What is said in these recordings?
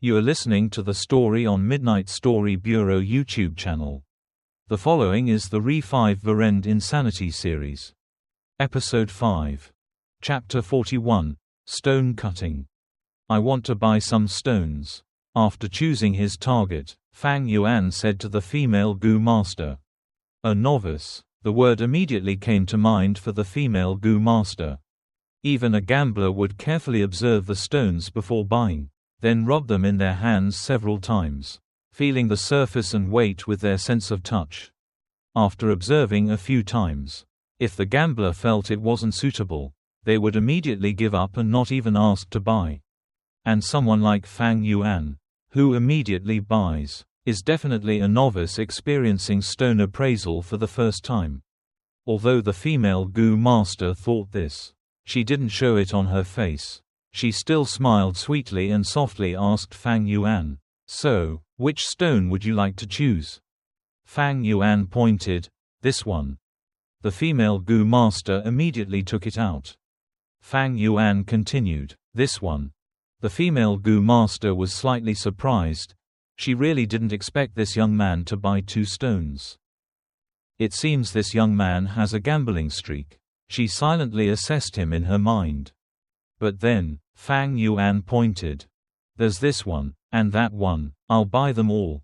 You are listening to the story on Midnight Story Bureau YouTube channel. The following is the Reverend Insanity series. Episode 5. Chapter 41. Stone Cutting. I want to buy some stones. After choosing his target, Fang Yuan said to the female Gu master. A novice. The word immediately came to mind for the female Gu master. Even a gambler would carefully observe the stones before buying, then rub them in their hands several times, feeling the surface and weight with their sense of touch. After observing a few times, if the gambler felt it wasn't suitable, they would immediately give up and not even ask to buy. And someone like Fang Yuan, who immediately buys, is definitely a novice experiencing stone appraisal for the first time. Although the female Gu master thought this, she didn't show it on her face. She still smiled sweetly and softly asked Fang Yuan, "So, which stone would you like to choose?" Fang Yuan pointed, "This one." The female Gu master immediately took it out. Fang Yuan continued, "This one." The female Gu master was slightly surprised. She really didn't expect this young man to buy two stones. It seems this young man has a gambling streak. She silently assessed him in her mind. But then, Fang Yuan pointed. "There's this one, and that one, I'll buy them all."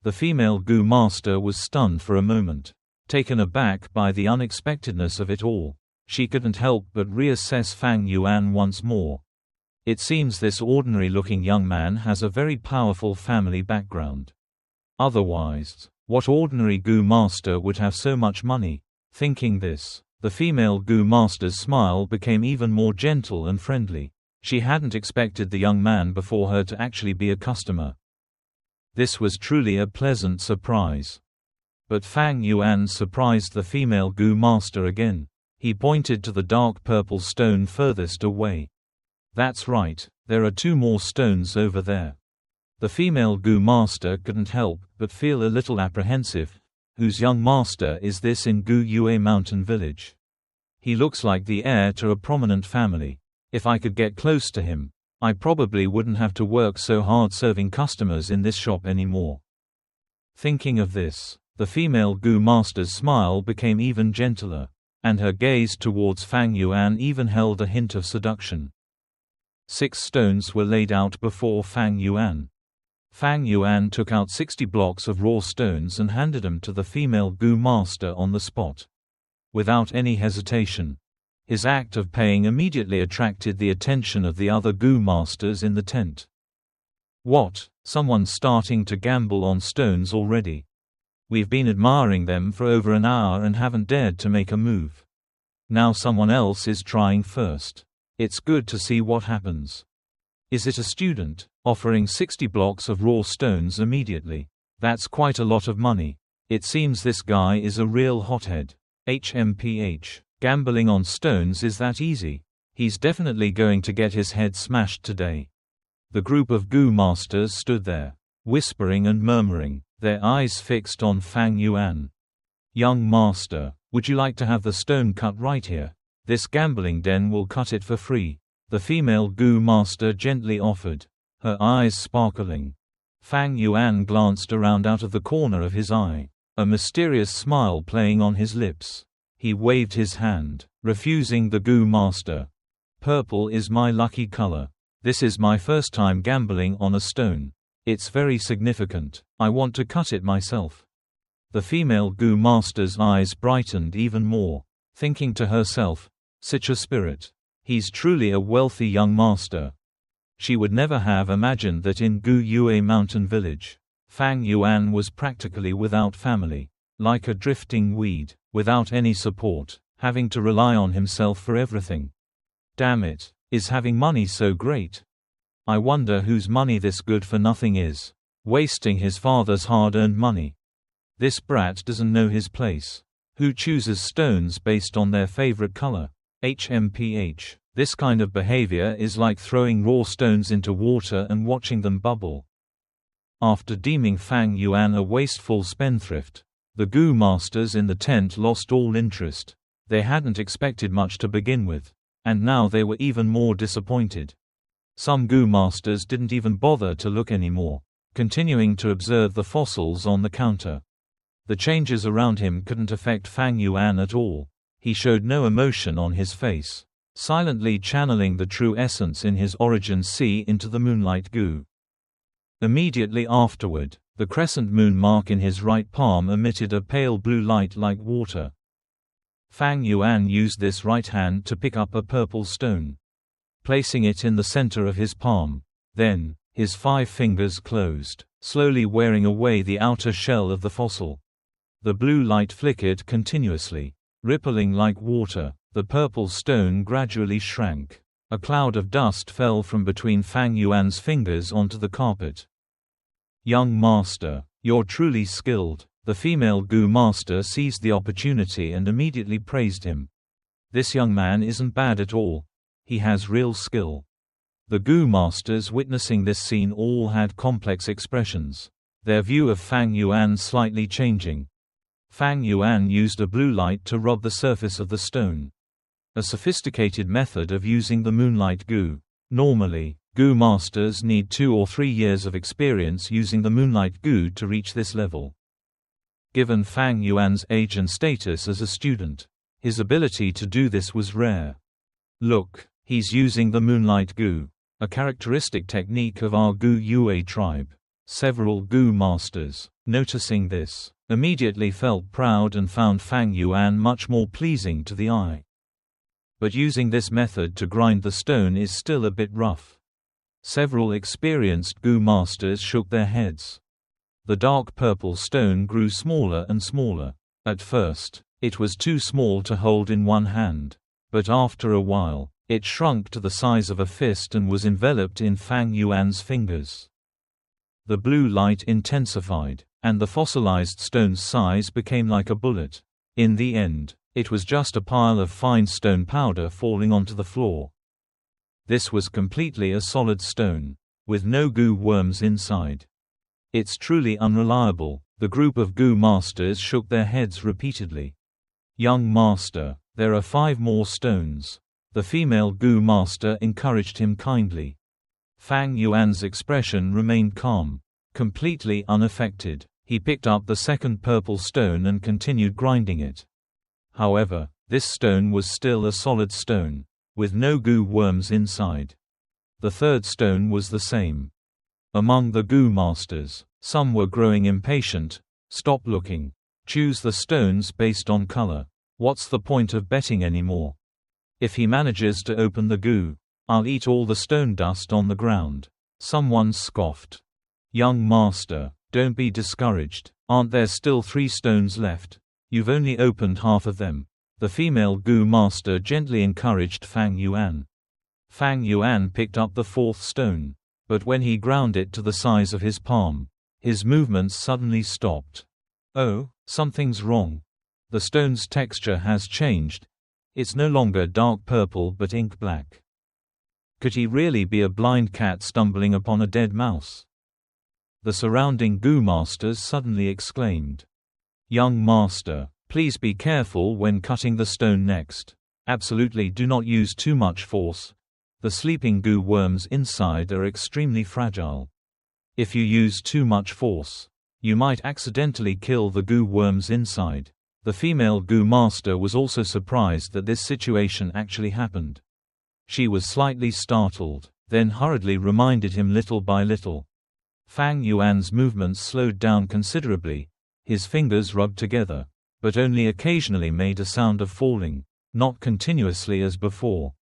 The female Gu master was stunned for a moment. Taken aback by the unexpectedness of it all, she couldn't help but reassess Fang Yuan once more. It seems this ordinary-looking young man has a very powerful family background. Otherwise, what ordinary Gu master would have so much money? Thinking this, the female Gu master's smile became even more gentle and friendly. She hadn't expected the young man before her to actually be a customer. This was truly a pleasant surprise. But Fang Yuan surprised the female Gu master again. He pointed to the dark purple stone furthest away. "That's right, there are two more stones over there." The female Gu master couldn't help but feel a little apprehensive. Whose young master is this in Gu Yue Mountain Village? He looks like the heir to a prominent family. If I could get close to him, I probably wouldn't have to work so hard serving customers in this shop anymore. Thinking of this, the female Gu master's smile became even gentler, and her gaze towards Fang Yuan even held a hint of seduction. 6 stones were laid out before Fang Yuan. Fang Yuan took out 60 blocks of raw stones and handed them to the female Gu master on the spot. Without any hesitation, his act of paying immediately attracted the attention of the other Gu masters in the tent. "What, someone's starting to gamble on stones already? We've been admiring them for over an hour and haven't dared to make a move. Now someone else is trying first. It's good to see what happens." Is it a student, offering 60 blocks of raw stones immediately? That's quite a lot of money. It seems this guy is a real hothead. HMPH. Gambling on stones is that easy. He's definitely going to get his head smashed today. The group of Gu masters stood there, whispering and murmuring, their eyes fixed on Fang Yuan. "Young master, would you like to have the stone cut right here? This gambling den will cut it for free," the female Gu master gently offered, her eyes sparkling. Fang Yuan glanced around out of the corner of his eye, a mysterious smile playing on his lips. He waved his hand, refusing the Gu master. "Purple is my lucky color. This is my first time gambling on a stone. It's very significant. I want to cut it myself." The female Gu master's eyes brightened even more, thinking to herself, "Such a spirit. He's truly a wealthy young master." She would never have imagined that in Gu Yue Mountain Village, Fang Yuan was practically without family, like a drifting weed, without any support, having to rely on himself for everything. Damn it, is having money so great? I wonder whose money this good-for-nothing is, wasting his father's hard-earned money. This brat doesn't know his place. Who chooses stones based on their favorite color? HMPH. This kind of behavior is like throwing raw stones into water and watching them bubble. After deeming Fang Yuan a wasteful spendthrift, the Gu masters in the tent lost all interest. They hadn't expected much to begin with, and now they were even more disappointed. Some goo masters didn't even bother to look anymore, continuing to observe the fossils on the counter. The changes around him couldn't affect Fang Yuan at all. He showed no emotion on his face, silently channeling the true essence in his origin sea into the moonlight goo. Immediately afterward, the crescent moon mark in his right palm emitted a pale blue light like water. Fang Yuan used this right hand to pick up a purple stone, placing it in the center of his palm. Then, his 5 fingers closed, slowly wearing away the outer shell of the fossil. The blue light flickered continuously, rippling like water. The purple stone gradually shrank. A cloud of dust fell from between Fang Yuan's fingers onto the carpet. "Young master, you're truly skilled." The female goo master seized the opportunity and immediately praised him. "This young man isn't bad at all. He has real skill." The goo masters witnessing this scene all had complex expressions, their view of Fang Yuan slightly changing. Fang Yuan used a blue light to rub the surface of the stone, a sophisticated method of using the moonlight goo. Normally, goo masters need 2 or 3 years of experience using the moonlight goo to reach this level. Given Fang Yuan's age and status as a student, his ability to do this was rare. "Look, he's using the moonlight goo, a characteristic technique of our Goo Yue tribe." Several goo masters, noticing this, immediately felt proud and found Fang Yuan much more pleasing to the eye. But using this method to grind the stone is still a bit rough. Several experienced goo masters shook their heads. The dark purple stone grew smaller and smaller. At first, it was too small to hold in one hand, but after a while, it shrunk to the size of a fist and was enveloped in Fang Yuan's fingers. The blue light intensified, and the fossilized stone's size became like a bullet. In the end, it was just a pile of fine stone powder falling onto the floor. This was completely a solid stone, with no goo worms inside. "It's truly unreliable." The group of goo masters shook their heads repeatedly. "Young master, there are 5 more stones." The female goo master encouraged him kindly. Fang Yuan's expression remained calm, completely unaffected. He picked up the second purple stone and continued grinding it. However, this stone was still a solid stone, with no goo worms inside. The third stone was the same. Among the goo masters, some were growing impatient. "Stop looking. Choose the stones based on color. What's the point of betting anymore? If he manages to open the goo, I'll eat all the stone dust on the ground." Someone scoffed. "Young master, don't be discouraged. Aren't there still 3 stones left? You've only opened half of them." The female goo master gently encouraged Fang Yuan. Fang Yuan picked up the 4th stone, but when he ground it to the size of his palm, his movements suddenly stopped. "Oh, something's wrong. The stone's texture has changed. It's no longer dark purple but ink black. Could he really be a blind cat stumbling upon a dead mouse?" The surrounding goo masters suddenly exclaimed. "Young master, please be careful when cutting the stone next. Absolutely do not use too much force. The sleeping goo worms inside are extremely fragile. If you use too much force, you might accidentally kill the goo worms inside." The female goo master was also surprised that this situation actually happened. She was slightly startled, then hurriedly reminded him little by little. Fang Yuan's movements slowed down considerably. His fingers rubbed together, but only occasionally made a sound of falling, not continuously as before.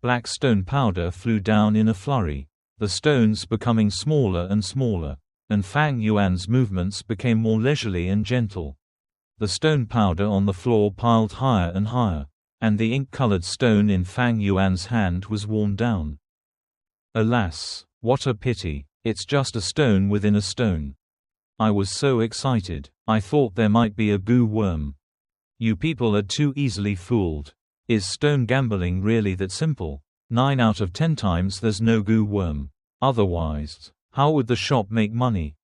Black stone powder flew down in a flurry, the stones becoming smaller and smaller, and Fang Yuan's movements became more leisurely and gentle. The stone powder on the floor piled higher and higher, and the ink-colored stone in Fang Yuan's hand was worn down. Alas, what a pity, it's just a stone within a stone. I was so excited, I thought there might be a goo worm. You people are too easily fooled. Is stone gambling really that simple? 9 out of 10 times there's no goo worm. Otherwise, how would the shop make money?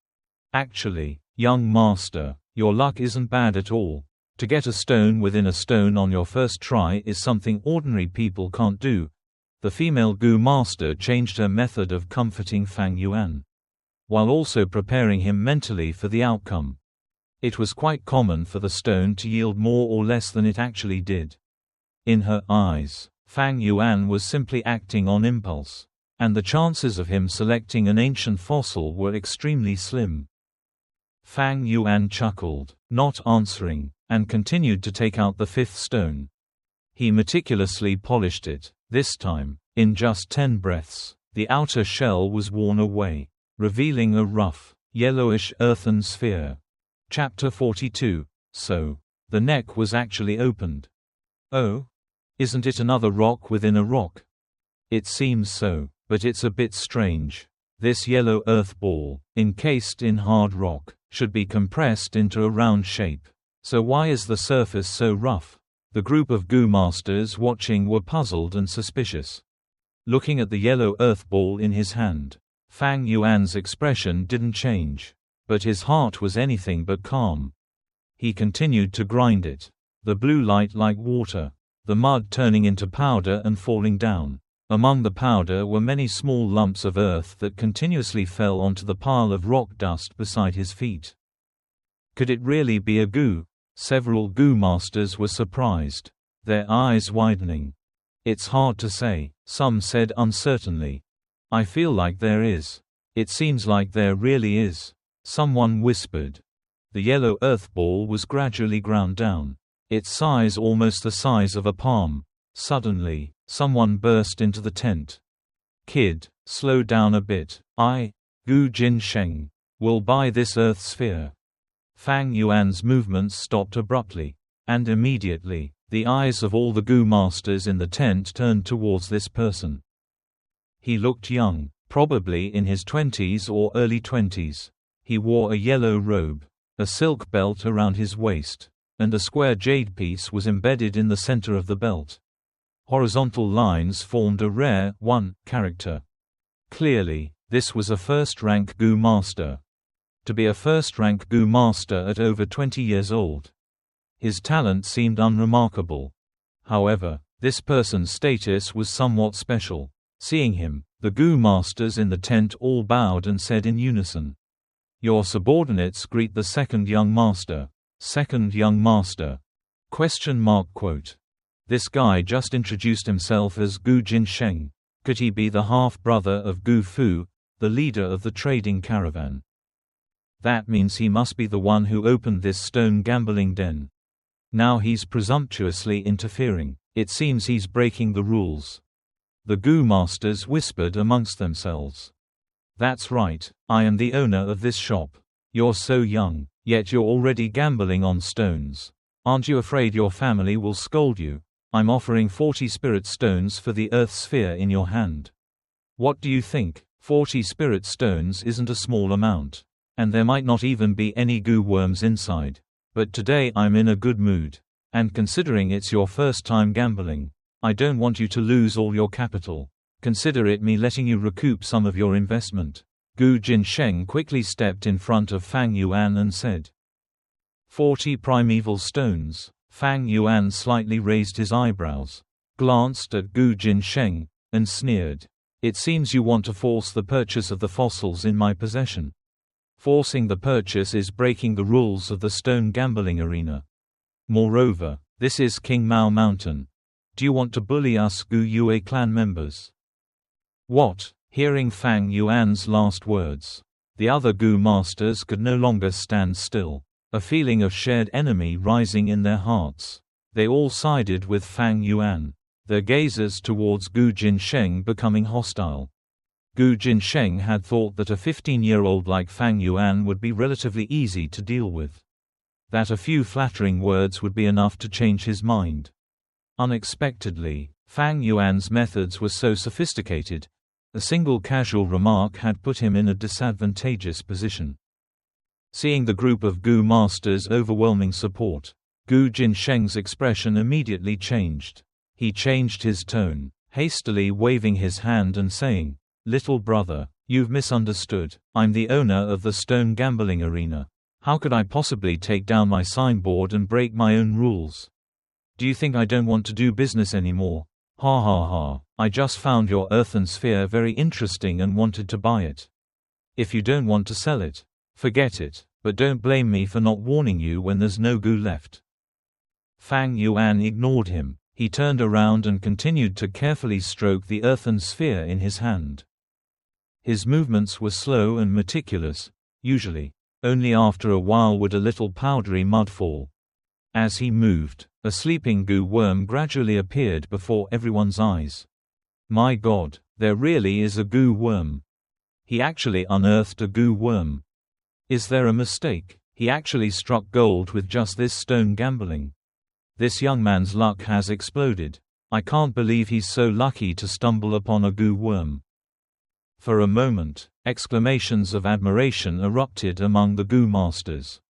Actually, young master, your luck isn't bad at all. To get a stone within a stone on your first try is something ordinary people can't do. The female Gu master changed her method of comforting Fang Yuan, while also preparing him mentally for the outcome. It was quite common for the stone to yield more or less than it actually did. In her eyes, Fang Yuan was simply acting on impulse, and the chances of him selecting an ancient fossil were extremely slim. Fang Yuan chuckled, not answering, and continued to take out the fifth stone. He meticulously polished it. This time, in just 10 breaths, the outer shell was worn away, revealing a rough, yellowish earthen sphere. Chapter 42. So, the neck was actually opened. Oh? Isn't it another rock within a rock? It seems so, but it's a bit strange. This yellow earth ball, encased in hard rock, should be compressed into a round shape. So why is the surface so rough? The group of Gu masters watching were puzzled and suspicious. Looking at the yellow earth ball in his hand, Fang Yuan's expression didn't change, but his heart was anything but calm. He continued to grind it. The blue light like water, the mud turning into powder and falling down. Among the powder were many small lumps of earth that continuously fell onto the pile of rock dust beside his feet. Could it really be a Gu? Several Gu masters were surprised, their eyes widening. It's hard to say, some said uncertainly. I feel like there is. It seems like there really is. Someone whispered. The yellow earth ball was gradually ground down, its size almost the size of a palm. Suddenly, someone burst into the tent. Kid, slow down a bit. I, Gu Jin Sheng, will buy this earth sphere. Fang Yuan's movements stopped abruptly, and immediately, the eyes of all the Gu masters in the tent turned towards this person. He looked young, probably in his 20s or early 20s. He wore a yellow robe, a silk belt around his waist, and a square jade piece was embedded in the center of the belt. Horizontal lines formed a rare one character. Clearly, this was a first-rank Gu master. To be a first-rank Gu master at over 20 years old. His talent seemed unremarkable. However, this person's status was somewhat special. Seeing him, the Gu masters in the tent all bowed and said in unison, "Your subordinates greet the second young master." Second young master? ? This guy just introduced himself as Gu Jin Sheng. Could he be the half-brother of Gu Fu, the leader of the trading caravan? That means he must be the one who opened this stone gambling den. Now he's presumptuously interfering. It seems he's breaking the rules. The Gu masters whispered amongst themselves. That's right, I am the owner of this shop. You're so young, yet you're already gambling on stones. Aren't you afraid your family will scold you? I'm offering 40 spirit stones for the earth sphere in your hand. What do you think? 40 spirit stones isn't a small amount. And there might not even be any Gu worms inside. But today I'm in a good mood. And considering it's your first time gambling, I don't want you to lose all your capital. Consider it me letting you recoup some of your investment. Gu Jin Sheng quickly stepped in front of Fang Yuan and said, 40 primeval stones. Fang Yuan slightly raised his eyebrows, glanced at Gu Jin Sheng, and sneered. It seems you want to force the purchase of the fossils in my possession. Forcing the purchase is breaking the rules of the stone gambling arena. Moreover, this is King Mao Mountain. Do you want to bully us Gu Yue clan members? What? Hearing Fang Yuan's last words, the other Gu masters could no longer stand still, a feeling of shared enemy rising in their hearts. They all sided with Fang Yuan, their gazes towards Gu Jin Sheng becoming hostile. Gu Jin Sheng had thought that a 15-year-old like Fang Yuan would be relatively easy to deal with. That a few flattering words would be enough to change his mind. Unexpectedly, Fang Yuan's methods were so sophisticated, a single casual remark had put him in a disadvantageous position. Seeing the group of Gu masters' overwhelming support, Gu Jin Sheng's expression immediately changed. He changed his tone, hastily waving his hand and saying, "Little brother, you've misunderstood. I'm the owner of the stone gambling arena. How could I possibly take down my signboard and break my own rules? Do you think I don't want to do business anymore? Ha ha ha. I just found your earthen sphere very interesting and wanted to buy it. If you don't want to sell it, forget it, but don't blame me for not warning you when there's no goo left." Fang Yuan ignored him. He turned around and continued to carefully stroke the earthen sphere in his hand. His movements were slow and meticulous. Usually, only after a while would a little powdery mud fall. As he moved, a sleeping goo worm gradually appeared before everyone's eyes. My God, there really is a goo worm. He actually unearthed a goo worm. Is there a mistake? He actually struck gold with just this stone gambling. This young man's luck has exploded. I can't believe he's so lucky to stumble upon a goo worm. For a moment, exclamations of admiration erupted among the goo masters.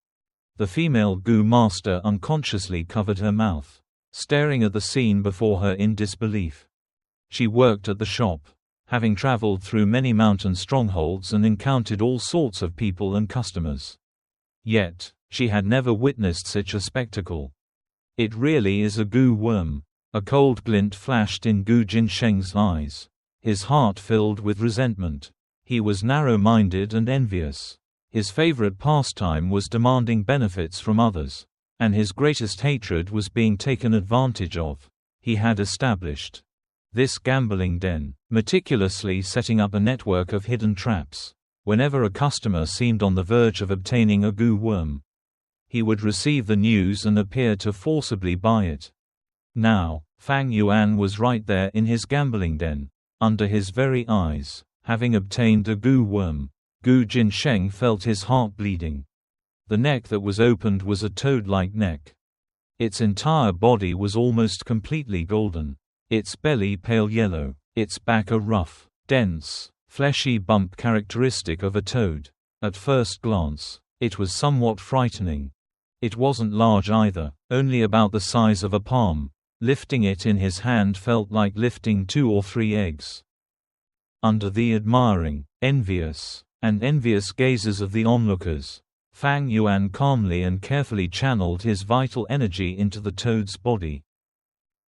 The female goo master unconsciously covered her mouth, staring at the scene before her in disbelief. She worked at the shop, having traveled through many mountain strongholds and encountered all sorts of people and customers. Yet, she had never witnessed such a spectacle. It really is a goo worm. A cold glint flashed in Gu Jinsheng's eyes. His heart filled with resentment. He was narrow-minded and envious. His favorite pastime was demanding benefits from others. And his greatest hatred was being taken advantage of. He had established this gambling den, meticulously setting up a network of hidden traps. Whenever a customer seemed on the verge of obtaining a goo worm, he would receive the news and appear to forcibly buy it. Now, Fang Yuan was right there in his gambling den, under his very eyes, having obtained a goo worm. Gu Jinsheng felt his heart bleeding. The neck that was opened was a toad-like neck. Its entire body was almost completely golden. Its belly pale yellow. Its back a rough, dense, fleshy bump characteristic of a toad. At first glance, it was somewhat frightening. It wasn't large either, only about the size of a palm. Lifting it in his hand felt like lifting 2 or 3 eggs. Under the admiring, envious gazes of the onlookers, Fang Yuan calmly and carefully channeled his vital energy into the toad's body.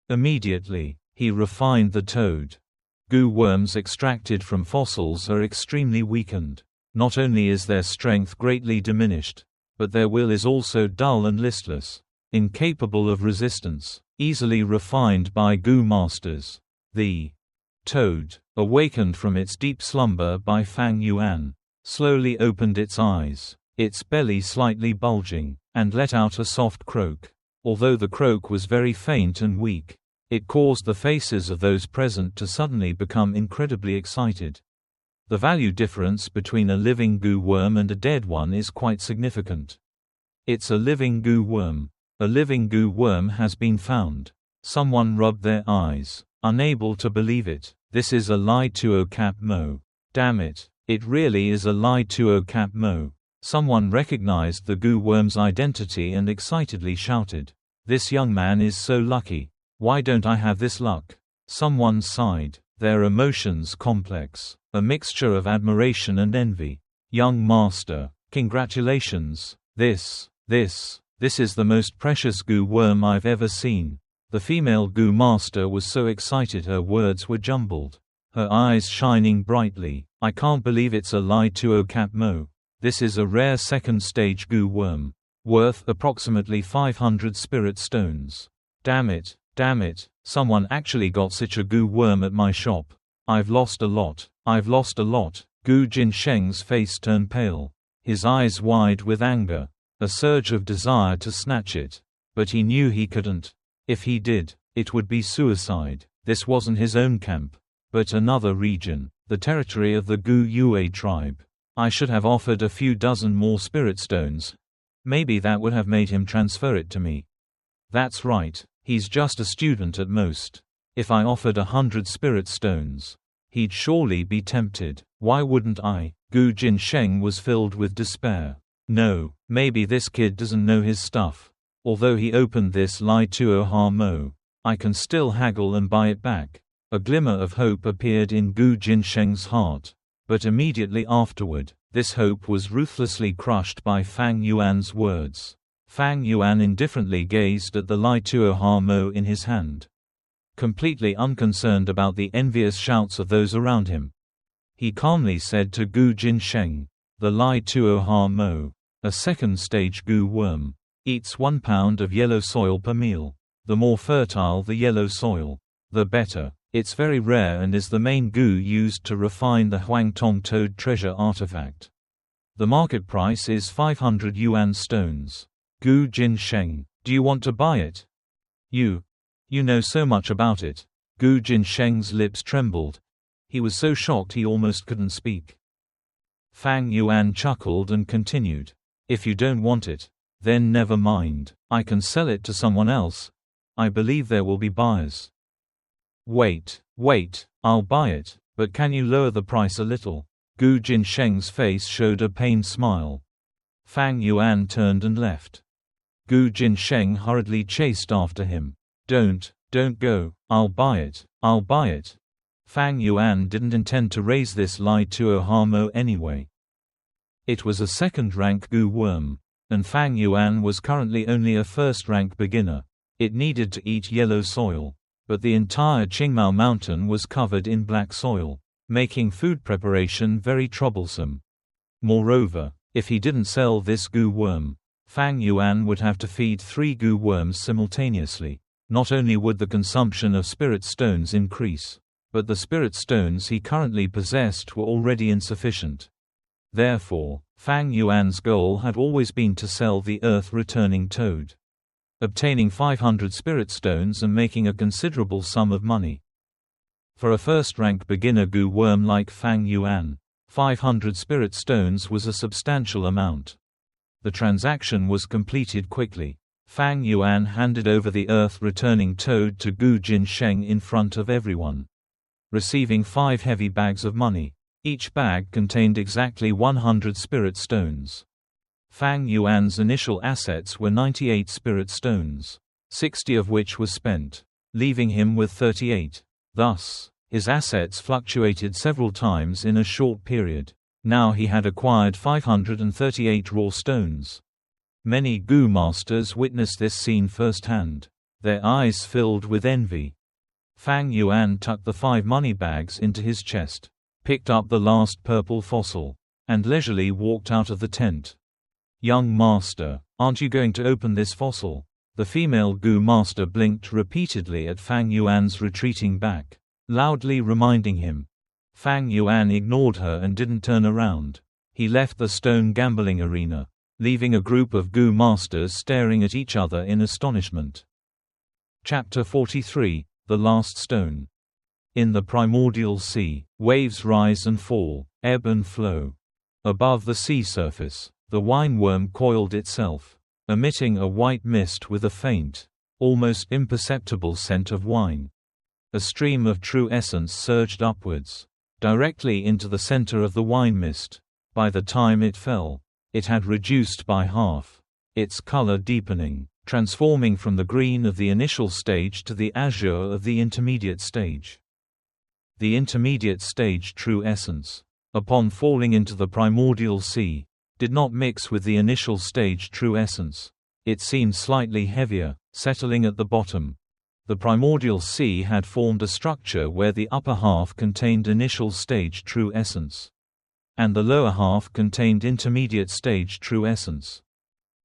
Immediately, he refined the toad. Goo worms extracted from fossils are extremely weakened. Not only is their strength greatly diminished, but their will is also dull and listless, incapable of resistance, easily refined by goo masters. The toad, awakened from its deep slumber by Fang Yuan, slowly opened its eyes, its belly slightly bulging, and let out a soft croak. Although the croak was very faint and weak, it caused the faces of those present to suddenly become incredibly excited. The value difference between a living goo worm and a dead one is quite significant. It's a living goo worm. A living goo worm has been found. Someone rubbed their eyes, unable to believe it. This is a Lai Tuo Cap Mo. Damn it, it really is a Lai Tuo Cap Mo. Someone recognized the goo worm's identity and excitedly shouted, "This young man is so lucky. Why don't I have this luck?" Someone sighed, their emotions complex, a mixture of admiration and envy. "Young master, congratulations. This is the most precious goo worm I've ever seen." The female goo master was so excited her words were jumbled. Her eyes shining brightly. "I can't believe it's a Lai Tuo Cap Mo. This is a rare second-stage goo worm, worth approximately 500 spirit stones. Damn it, someone actually got such a goo worm at my shop. I've lost a lot. Gu Jinsheng's face turned pale, his eyes wide with anger, a surge of desire to snatch it. But he knew he couldn't. If he did, it would be suicide. This wasn't his own camp, but another region, the territory of the Gu Yue tribe. I should have offered a few dozen more spirit stones. Maybe that would have made him transfer it to me. That's right, he's just a student at most. If I offered 100 spirit stones, he'd surely be tempted. Why wouldn't I? Gu Jinsheng was filled with despair. No, maybe this kid doesn't know his stuff. Although he opened this Lai Tuo Ha Mo, I can still haggle and buy it back. A glimmer of hope appeared in Gu Jinsheng's heart. But immediately afterward, this hope was ruthlessly crushed by Fang Yuan's words. Fang Yuan indifferently gazed at the Lai Tuo Ha Mo in his hand. completely unconcerned about the envious shouts of those around him. He calmly said to Gu Jinsheng, "The Lai Tuo Ha Mo, a second-stage Gu worm, eats 1 pound of yellow soil per meal. The more fertile the yellow soil, the better. It's very rare and is the main Gu used to refine the Huangtong Toad treasure artifact. The market price is 500 yuan stones." Gu Jinsheng, "Do you want to buy it? You know so much about it." Gu Jinsheng's lips trembled. He was so shocked he almost couldn't speak. Fang Yuan chuckled and continued, "If you don't want it, then never mind. I can sell it to someone else. I believe there will be buyers." Wait, I'll buy it, but can you lower the price a little?" Gu Jinsheng's face showed a pained smile. Fang Yuan turned and left. Gu Jinsheng hurriedly chased after him. Don't go, I'll buy it. Fang Yuan didn't intend to raise this Lai Tuo Ha Mo anyway. It was a second-rank Gu worm, and Fang Yuan was currently only a first-rank beginner. It needed to eat yellow soil, but the entire Qingmao mountain was covered in black soil, making food preparation very troublesome. Moreover, if he didn't sell this Gu worm, Fang Yuan would have to feed 3 Gu worms simultaneously. Not only would the consumption of spirit stones increase, but the spirit stones he currently possessed were already insufficient. Therefore, Fang Yuan's goal had always been to sell the earth-returning toad, obtaining 500 spirit stones and making a considerable sum of money. For a first-rank beginner Gu worm like Fang Yuan, 500 spirit stones was a substantial amount. The transaction was completed quickly. Fang Yuan handed over the earth-returning toad to Gu Jinsheng in front of everyone, receiving 5 heavy bags of money. Each bag contained exactly 100 spirit stones. Fang Yuan's initial assets were 98 spirit stones, 60 of which were spent, leaving him with 38. Thus, his assets fluctuated several times in a short period. Now he had acquired 538 raw stones. Many Gu masters witnessed this scene firsthand. Their eyes filled with envy. Fang Yuan tucked the 5 money bags into his chest, picked up the last purple fossil, and leisurely walked out of the tent. "Young master, aren't you going to open this fossil?" The female Gu master blinked repeatedly at Fang Yuan's retreating back, loudly reminding him. Fang Yuan ignored her and didn't turn around. He left the stone gambling arena, leaving a group of Gu masters staring at each other in astonishment. Chapter 43: The Last Stone. In the primordial sea, waves rise and fall, ebb and flow. Above the sea surface, the wineworm coiled itself, emitting a white mist with a faint, almost imperceptible scent of wine. A stream of true essence surged upwards, directly into the center of the wine mist. By the time it fell, it had reduced by half, its color deepening, transforming from the green of the initial stage to the azure of the intermediate stage. The intermediate stage true essence, upon falling into the primordial sea, did not mix with the initial stage true essence. It seemed slightly heavier, settling at the bottom. The primordial sea had formed a structure where the upper half contained initial stage true essence, and the lower half contained intermediate stage true essence.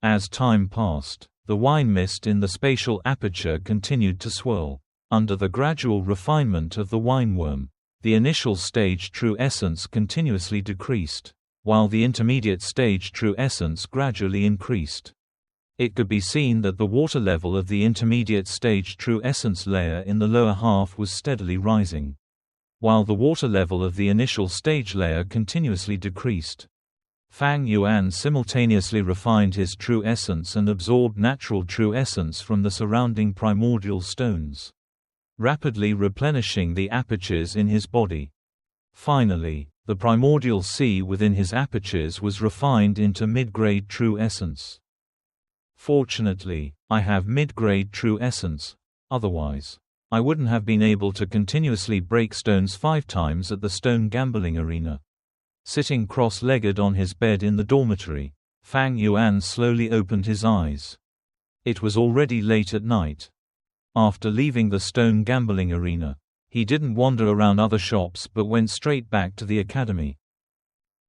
As time passed, the wine mist in the spatial aperture continued to swirl. Under the gradual refinement of the wineworm, the initial stage true essence continuously decreased, while the intermediate stage true essence gradually increased. It could be seen that the water level of the intermediate stage true essence layer in the lower half was steadily rising, while the water level of the initial stage layer continuously decreased. Fang Yuan simultaneously refined his true essence and absorbed natural true essence from the surrounding primordial stones, rapidly replenishing the apertures in his body. Finally, the primordial sea within his apertures was refined into mid-grade true essence. Fortunately, I have mid-grade true essence, otherwise, I wouldn't have been able to continuously break stones 5 times at the stone gambling arena. Sitting cross-legged on his bed in the dormitory, Fang Yuan slowly opened his eyes. It was already late at night. After leaving the stone gambling arena, he didn't wander around other shops but went straight back to the academy.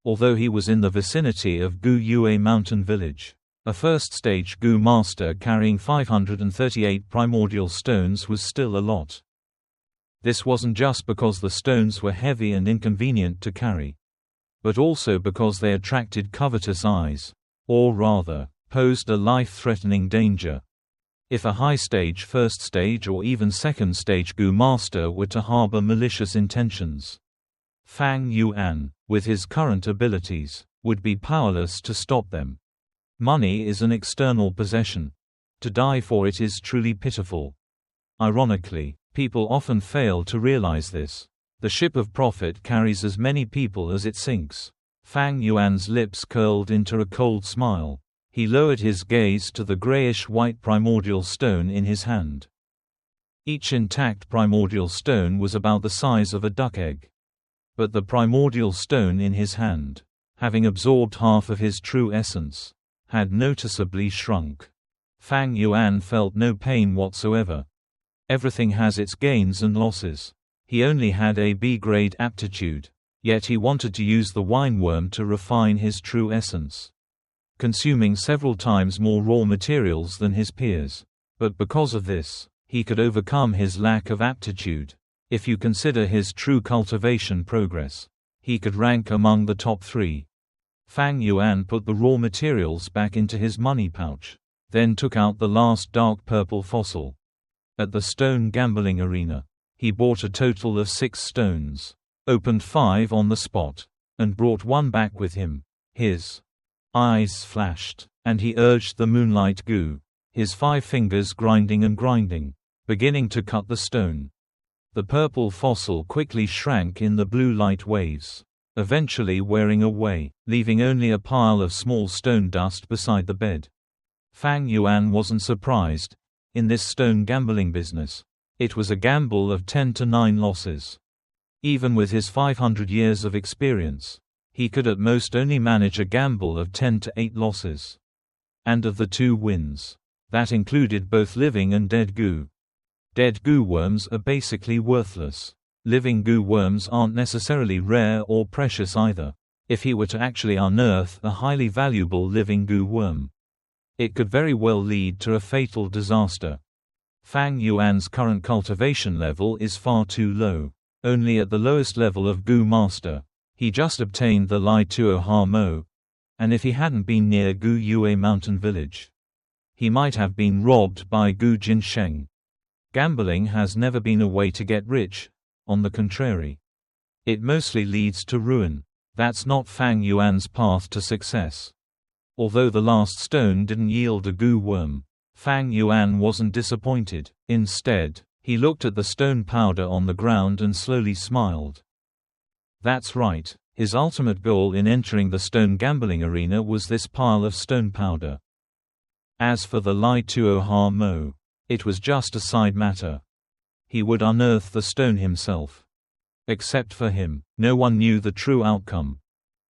Although he was in the vicinity of Gu Yue Mountain Village, a first-stage Gu master carrying 538 primordial stones was still a lot. This wasn't just because the stones were heavy and inconvenient to carry, but also because they attracted covetous eyes, or rather, posed a life-threatening danger. If a high-stage, first-stage or even second-stage Gu master were to harbor malicious intentions, Fang Yuan, with his current abilities, would be powerless to stop them. Money is an external possession. To die for it is truly pitiful. Ironically, people often fail to realize this. The ship of profit carries as many people as it sinks. Fang Yuan's lips curled into a cold smile. He lowered his gaze to the grayish-white primordial stone in his hand. Each intact primordial stone was about the size of a duck egg. But the primordial stone in his hand, having absorbed half of his true essence, had noticeably shrunk. Fang Yuan felt no pain whatsoever. Everything has its gains and losses. He only had a B-grade aptitude, yet he wanted to use the wineworm to refine his true essence, consuming several times more raw materials than his peers. But because of this, he could overcome his lack of aptitude. If you consider his true cultivation progress, he could rank among the top 3. Fang Yuan put the raw materials back into his money pouch, then took out the last dark purple fossil. At the stone gambling arena, he bought a total of 6 stones, opened 5 on the spot, and brought 1 back with him. His eyes flashed, and he urged the moonlight Gu, his 5 fingers grinding and grinding, beginning to cut the stone. The purple fossil quickly shrank in the blue light waves, eventually wearing away, leaving only a pile of small stone dust beside the bed. Fang Yuan wasn't surprised. In this stone gambling business, it was a gamble of 10 to 9 losses. Even with his 500 years of experience, he could at most only manage a gamble of 10 to 8 losses. And of the 2 wins, that included both living and dead Gu. Dead Gu worms are basically worthless. Living Gu worms aren't necessarily rare or precious either. If he were to actually unearth a highly valuable living Gu worm, it could very well lead to a fatal disaster. Fang Yuan's current cultivation level is far too low. Only at the lowest level of Gu Master. He just obtained the Lai Tuo Ha Mo, and if he hadn't been near Gu Yue Mountain Village, he might have been robbed by Gu Jinsheng. Gambling has never been a way to get rich. On the contrary, it mostly leads to ruin. That's not Fang Yuan's path to success. Although the last stone didn't yield a Gu worm, Fang Yuan wasn't disappointed. Instead, he looked at the stone powder on the ground and slowly smiled. That's right, his ultimate goal in entering the stone gambling arena was this pile of stone powder. As for the Lai Tuo Ha Mo, it was just a side matter. He would unearth the stone himself. Except for him, no one knew the true outcome.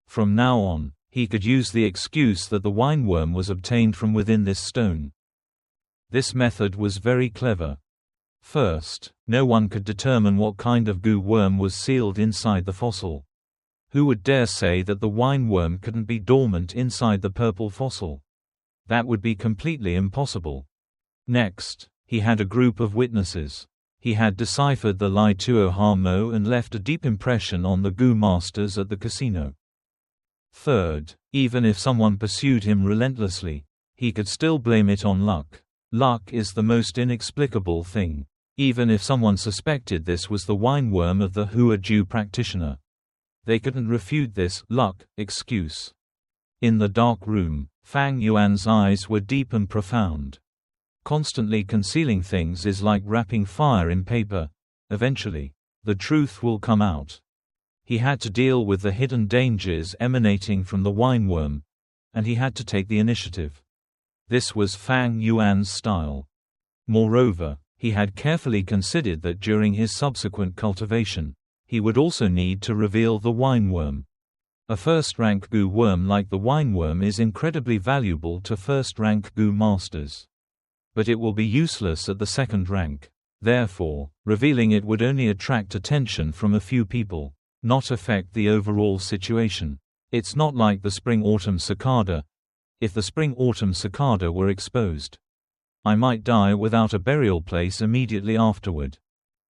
From now on, he could use the excuse that the wineworm was obtained from within this stone. This method was very clever. First, no one could determine what kind of Gu worm was sealed inside the fossil. Who would dare say that the wineworm couldn't be dormant inside the purple fossil? That would be completely impossible. Next, he had a group of witnesses. He had deciphered the Lai Tuo Ha Mo and left a deep impression on the Gu masters at the casino. Third, even if someone pursued him relentlessly, he could still blame it on luck. Luck is the most inexplicable thing. Even if someone suspected this was the wineworm of the Hua Ju practitioner, they couldn't refute this luck excuse. In the dark room, Fang Yuan's eyes were deep and profound. Constantly concealing things is like wrapping fire in paper. Eventually, the truth will come out. He had to deal with the hidden dangers emanating from the wineworm, and he had to take the initiative. This was Fang Yuan's style. Moreover, he had carefully considered that during his subsequent cultivation, he would also need to reveal the wineworm. A first-rank Gu worm like the wineworm is incredibly valuable to first-rank Gu masters. but it will be useless at the second rank. Therefore, revealing it would only attract attention from a few people, not affect the overall situation. It's not like the spring-autumn cicada. If the spring-autumn cicada were exposed, I might die without a burial place immediately afterward.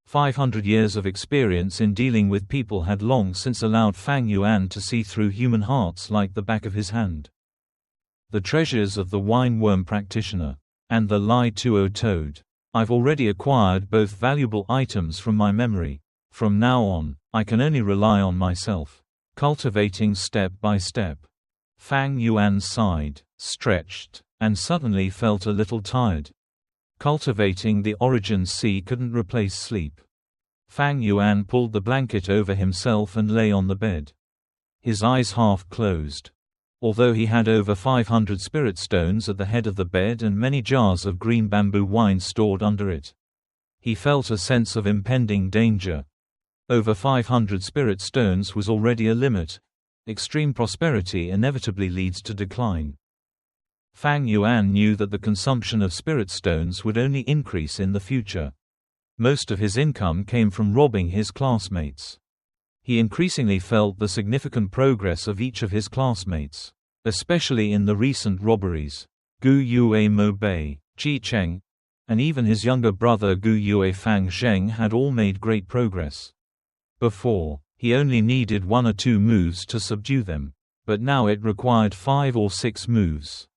500 years of experience in dealing with people had long since allowed Fang Yuan to see through human hearts like the back of his hand. The treasures of the wine worm practitioner and the Lai Tuo toad. I've already acquired both valuable items from my memory. From now on, I can only rely on myself, cultivating step by step. Fang Yuan sighed, stretched, and suddenly felt a little tired. Cultivating the origin sea couldn't replace sleep. Fang Yuan pulled the blanket over himself and lay on the bed. His eyes half closed. Although he had over 500 spirit stones at the head of the bed and many jars of green bamboo wine stored under it, he felt a sense of impending danger. Over 500 spirit stones was already a limit. Extreme prosperity inevitably leads to decline. Fang Yuan knew that the consumption of spirit stones would only increase in the future. Most of his income came from robbing his classmates. He increasingly felt the significant progress of each of his classmates, especially in the recent robberies. Gu Yue Mo Bei, Qi Cheng, and even his younger brother Gu Yue Fang Zheng had all made great progress. Before, he only needed 1 or 2 moves to subdue them, but now it required 5 or 6 moves.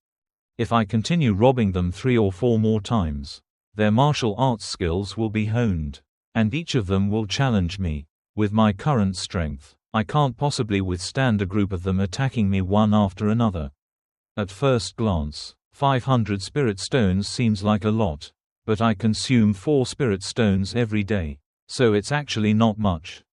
If I continue robbing them 3 or 4 more times, their martial arts skills will be honed, and each of them will challenge me. With my current strength, I can't possibly withstand a group of them attacking me one after another. At first glance, 500 spirit stones seems like a lot, but I consume 4 spirit stones every day, so it's actually not much.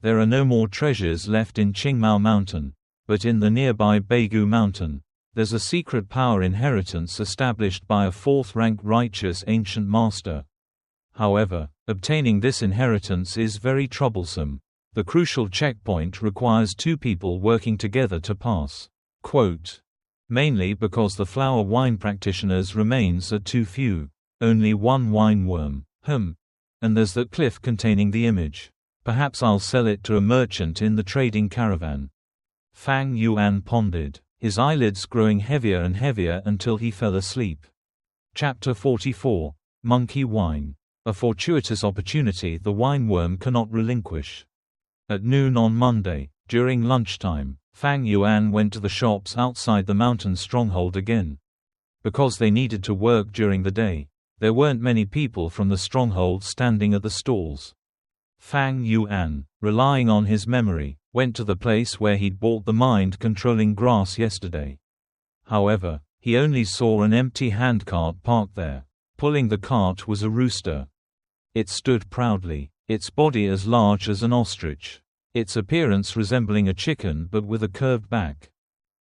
There are no more treasures left in Qingmao Mountain, but in the nearby Beigu Mountain, there's a secret power inheritance established by a 4th-rank righteous ancient master. However, obtaining this inheritance is very troublesome. The crucial checkpoint requires 2 people working together to pass. Quote, mainly because the flower wine practitioners' remains are too few. Only 1 wine worm. And there's that cliff containing the image. Perhaps I'll sell it to a merchant in the trading caravan. Fang Yuan pondered, his eyelids growing heavier and heavier until he fell asleep. Chapter 44. Monkey Wine. A fortuitous opportunity the wine worm cannot relinquish. At noon on Monday, during lunchtime, Fang Yuan went to the shops outside the mountain stronghold again. Because they needed to work during the day, there weren't many people from the stronghold standing at the stalls. Fang Yuan, relying on his memory, went to the place where he'd bought the mind-controlling grass yesterday. However, he only saw an empty handcart parked there. Pulling the cart was a rooster. It stood proudly, its body as large as an ostrich, its appearance resembling a chicken but with a curved back.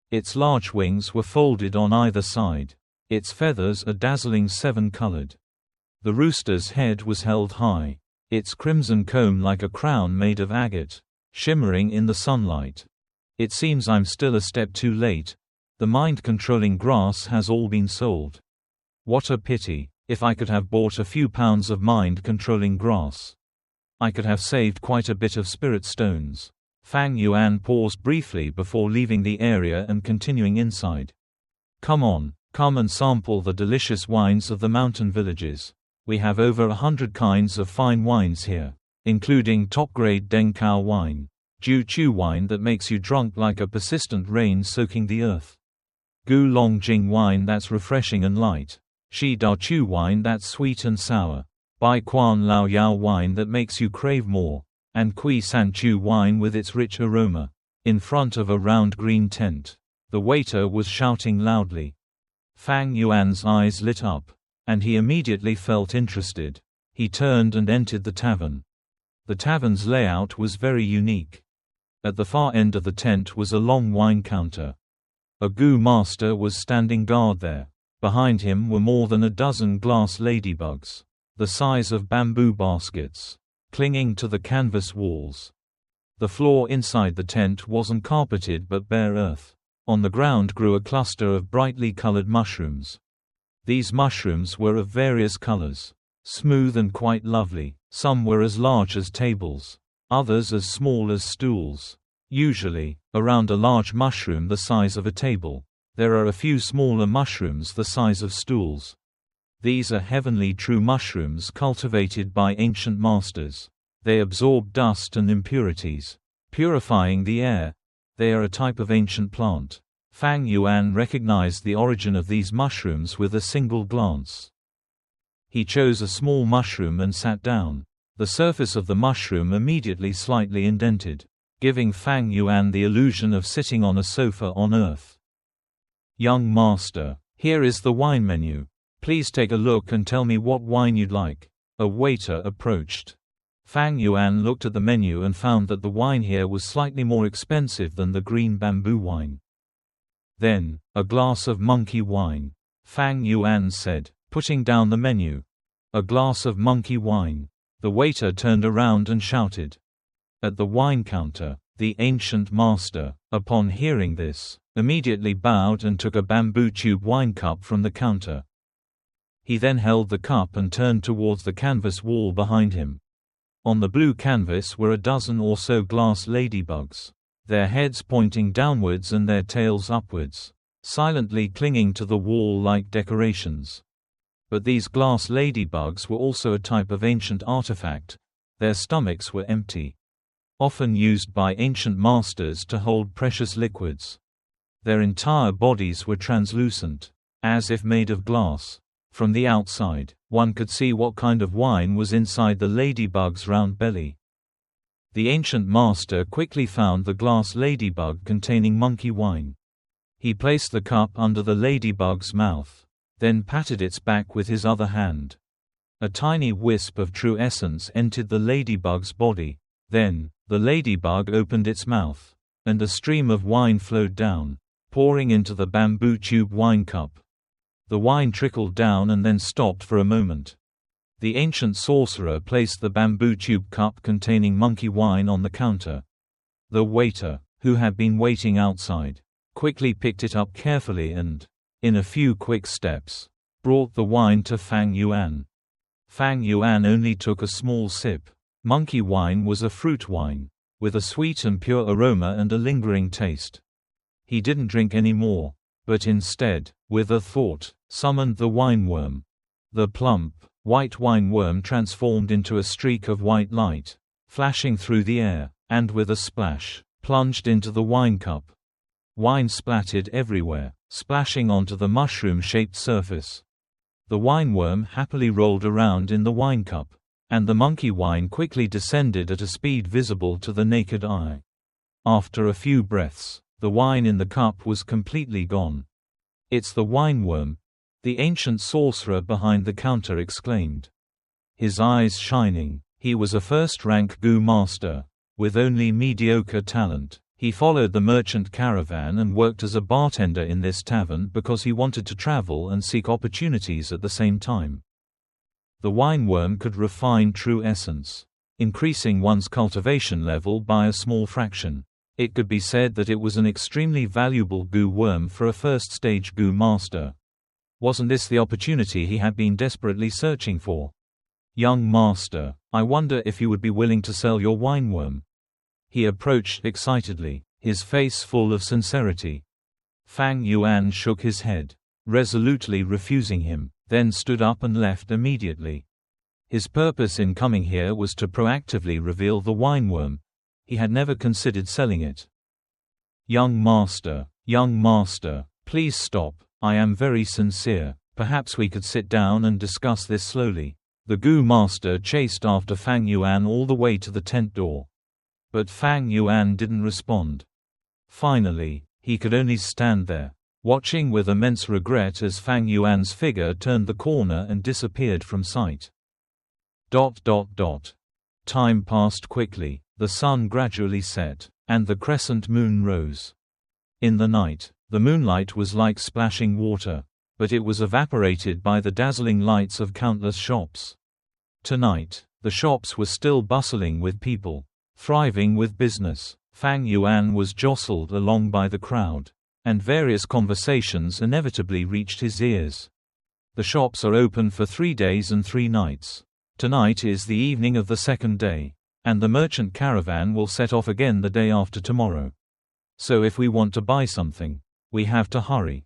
Its large wings were folded on either side, its feathers a dazzling 7-colored. The rooster's head was held high, its crimson comb like a crown made of agate, shimmering in the sunlight. It seems I'm still a step too late. The mind-controlling grass has all been sold. What a pity. If I could have bought a few pounds of mind-controlling grass, I could have saved quite a bit of spirit stones. Fang Yuan paused briefly before leaving the area and continuing inside. Come on, come and sample the delicious wines of the mountain villages. We have over 100 kinds of fine wines here, including top-grade Dengkao wine, Jiu Chu wine that makes you drunk like a persistent rain soaking the earth, Gu Longjing wine that's refreshing and light, Shi Da Chu wine that's sweet and sour, Bai Quan Lao Yao wine that makes you crave more, and Kui San Chu wine with its rich aroma. In front of a round green tent, the waiter was shouting loudly. Fang Yuan's eyes lit up, and he immediately felt interested. He turned and entered the tavern. The tavern's layout was very unique. At the far end of the tent was a long wine counter. A Gu master was standing guard there. Behind him were more than a dozen glass ladybugs, the size of bamboo baskets, clinging to the canvas walls. The floor inside the tent wasn't carpeted but bare earth. On the ground grew a cluster of brightly colored mushrooms. These mushrooms were of various colors. Smooth and quite lovely, some were as large as tables, others as small as stools. Usually, around a large mushroom the size of a table, there are a few smaller mushrooms the size of stools. These are heavenly true mushrooms cultivated by ancient masters. They absorb dust and impurities, purifying the air. They are a type of ancient plant. Fang Yuan recognized the origin of these mushrooms with a single glance. He chose a small mushroom and sat down. The surface of the mushroom immediately slightly indented, giving Fang Yuan the illusion of sitting on a sofa on Earth. Young master, here is the wine menu. Please take a look and tell me what wine you'd like. A waiter approached. Fang Yuan looked at the menu and found that the wine here was slightly more expensive than the green bamboo wine. Then, a glass of monkey wine, Fang Yuan said, putting down the menu. A glass of monkey wine. The waiter turned around and shouted. At the wine counter, the ancient master, upon hearing this, immediately bowed and took a bamboo tube wine cup from the counter. He then held the cup and turned towards the canvas wall behind him. On the blue canvas were a dozen or so glass ladybugs, their heads pointing downwards and their tails upwards, silently clinging to the wall like decorations. But these glass ladybugs were also a type of ancient artifact. Their stomachs were empty, often used by ancient masters to hold precious liquids. Their entire bodies were translucent, as if made of glass. From the outside, one could see what kind of wine was inside the ladybug's round belly. The ancient master quickly found the glass ladybug containing monkey wine. He placed the cup under the ladybug's mouth, then patted its back with his other hand. A tiny wisp of true essence entered the ladybug's body. Then, the ladybug opened its mouth, and a stream of wine flowed down, pouring into the bamboo tube wine cup. The wine trickled down and then stopped for a moment. The ancient sorcerer placed the bamboo tube cup containing monkey wine on the counter. The waiter, who had been waiting outside, quickly picked it up carefully and, in a few quick steps, brought the wine to Fang Yuan. Fang Yuan only took a small sip. Monkey wine was a fruit wine, with a sweet and pure aroma and a lingering taste. He didn't drink any more, but instead, with a thought, summoned the wineworm. The plump, white wineworm transformed into a streak of white light, flashing through the air, and with a splash, plunged into the wine cup. Wine splattered everywhere, splashing onto the mushroom-shaped surface. The wineworm happily rolled around in the wine cup, and the monkey wine quickly descended at a speed visible to the naked eye. After a few breaths, the wine in the cup was completely gone. "It's the wineworm," the ancient sorcerer behind the counter exclaimed. His eyes shining, he was a first-rank Gu master, with only mediocre talent. He followed the merchant caravan and worked as a bartender in this tavern because he wanted to travel and seek opportunities at the same time. The wineworm could refine true essence, increasing one's cultivation level by a small fraction. It could be said that it was an extremely valuable Gu worm for a first-stage Gu master. Wasn't this the opportunity he had been desperately searching for? "Young master, I wonder if you would be willing to sell your wineworm." He approached excitedly, his face full of sincerity. Fang Yuan shook his head, resolutely refusing him, then stood up and left immediately. His purpose in coming here was to proactively reveal the wineworm. He had never considered selling it. Young master, please stop. I am very sincere. Perhaps we could sit down and discuss this slowly." The Gu master chased after Fang Yuan all the way to the tent door. But Fang Yuan didn't respond. Finally, he could only stand there, watching with immense regret as Fang Yuan's figure turned the corner and disappeared from sight. Time passed quickly, the sun gradually set, and the crescent moon rose. In the night, the moonlight was like splashing water, but it was evaporated by the dazzling lights of countless shops. Tonight, the shops were still bustling with people, thriving with business. Fang Yuan was jostled along by the crowd, and various conversations inevitably reached his ears. The shops are open for 3 days and 3 nights. Tonight is the evening of the second day, and the merchant caravan will set off again the day after tomorrow. So if we want to buy something, we have to hurry.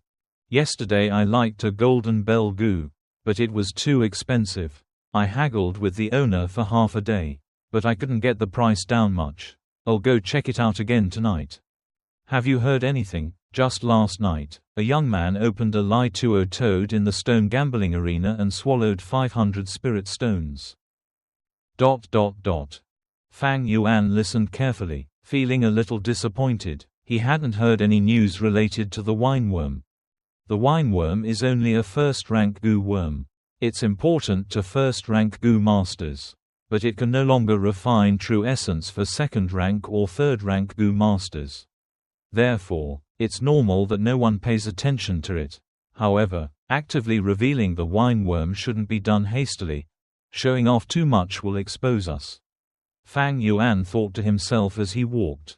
Yesterday I liked a golden bell goo, but it was too expensive. I haggled with the owner for half a day, but I couldn't get the price down much. I'll go check it out again tonight. Have you heard anything? Just last night, a young man opened a Li-2O toad in the stone gambling arena and swallowed 500 spirit stones. Fang Yuan listened carefully, feeling a little disappointed. He hadn't heard any news related to the wineworm. The wineworm is only a first-rank goo worm. It's important to first-rank goo masters, but it can no longer refine true essence for second-rank or third-rank goo masters. Therefore, it's normal that no one pays attention to it. However, actively revealing the wineworm shouldn't be done hastily. Showing off too much will expose us. Fang Yuan thought to himself as he walked.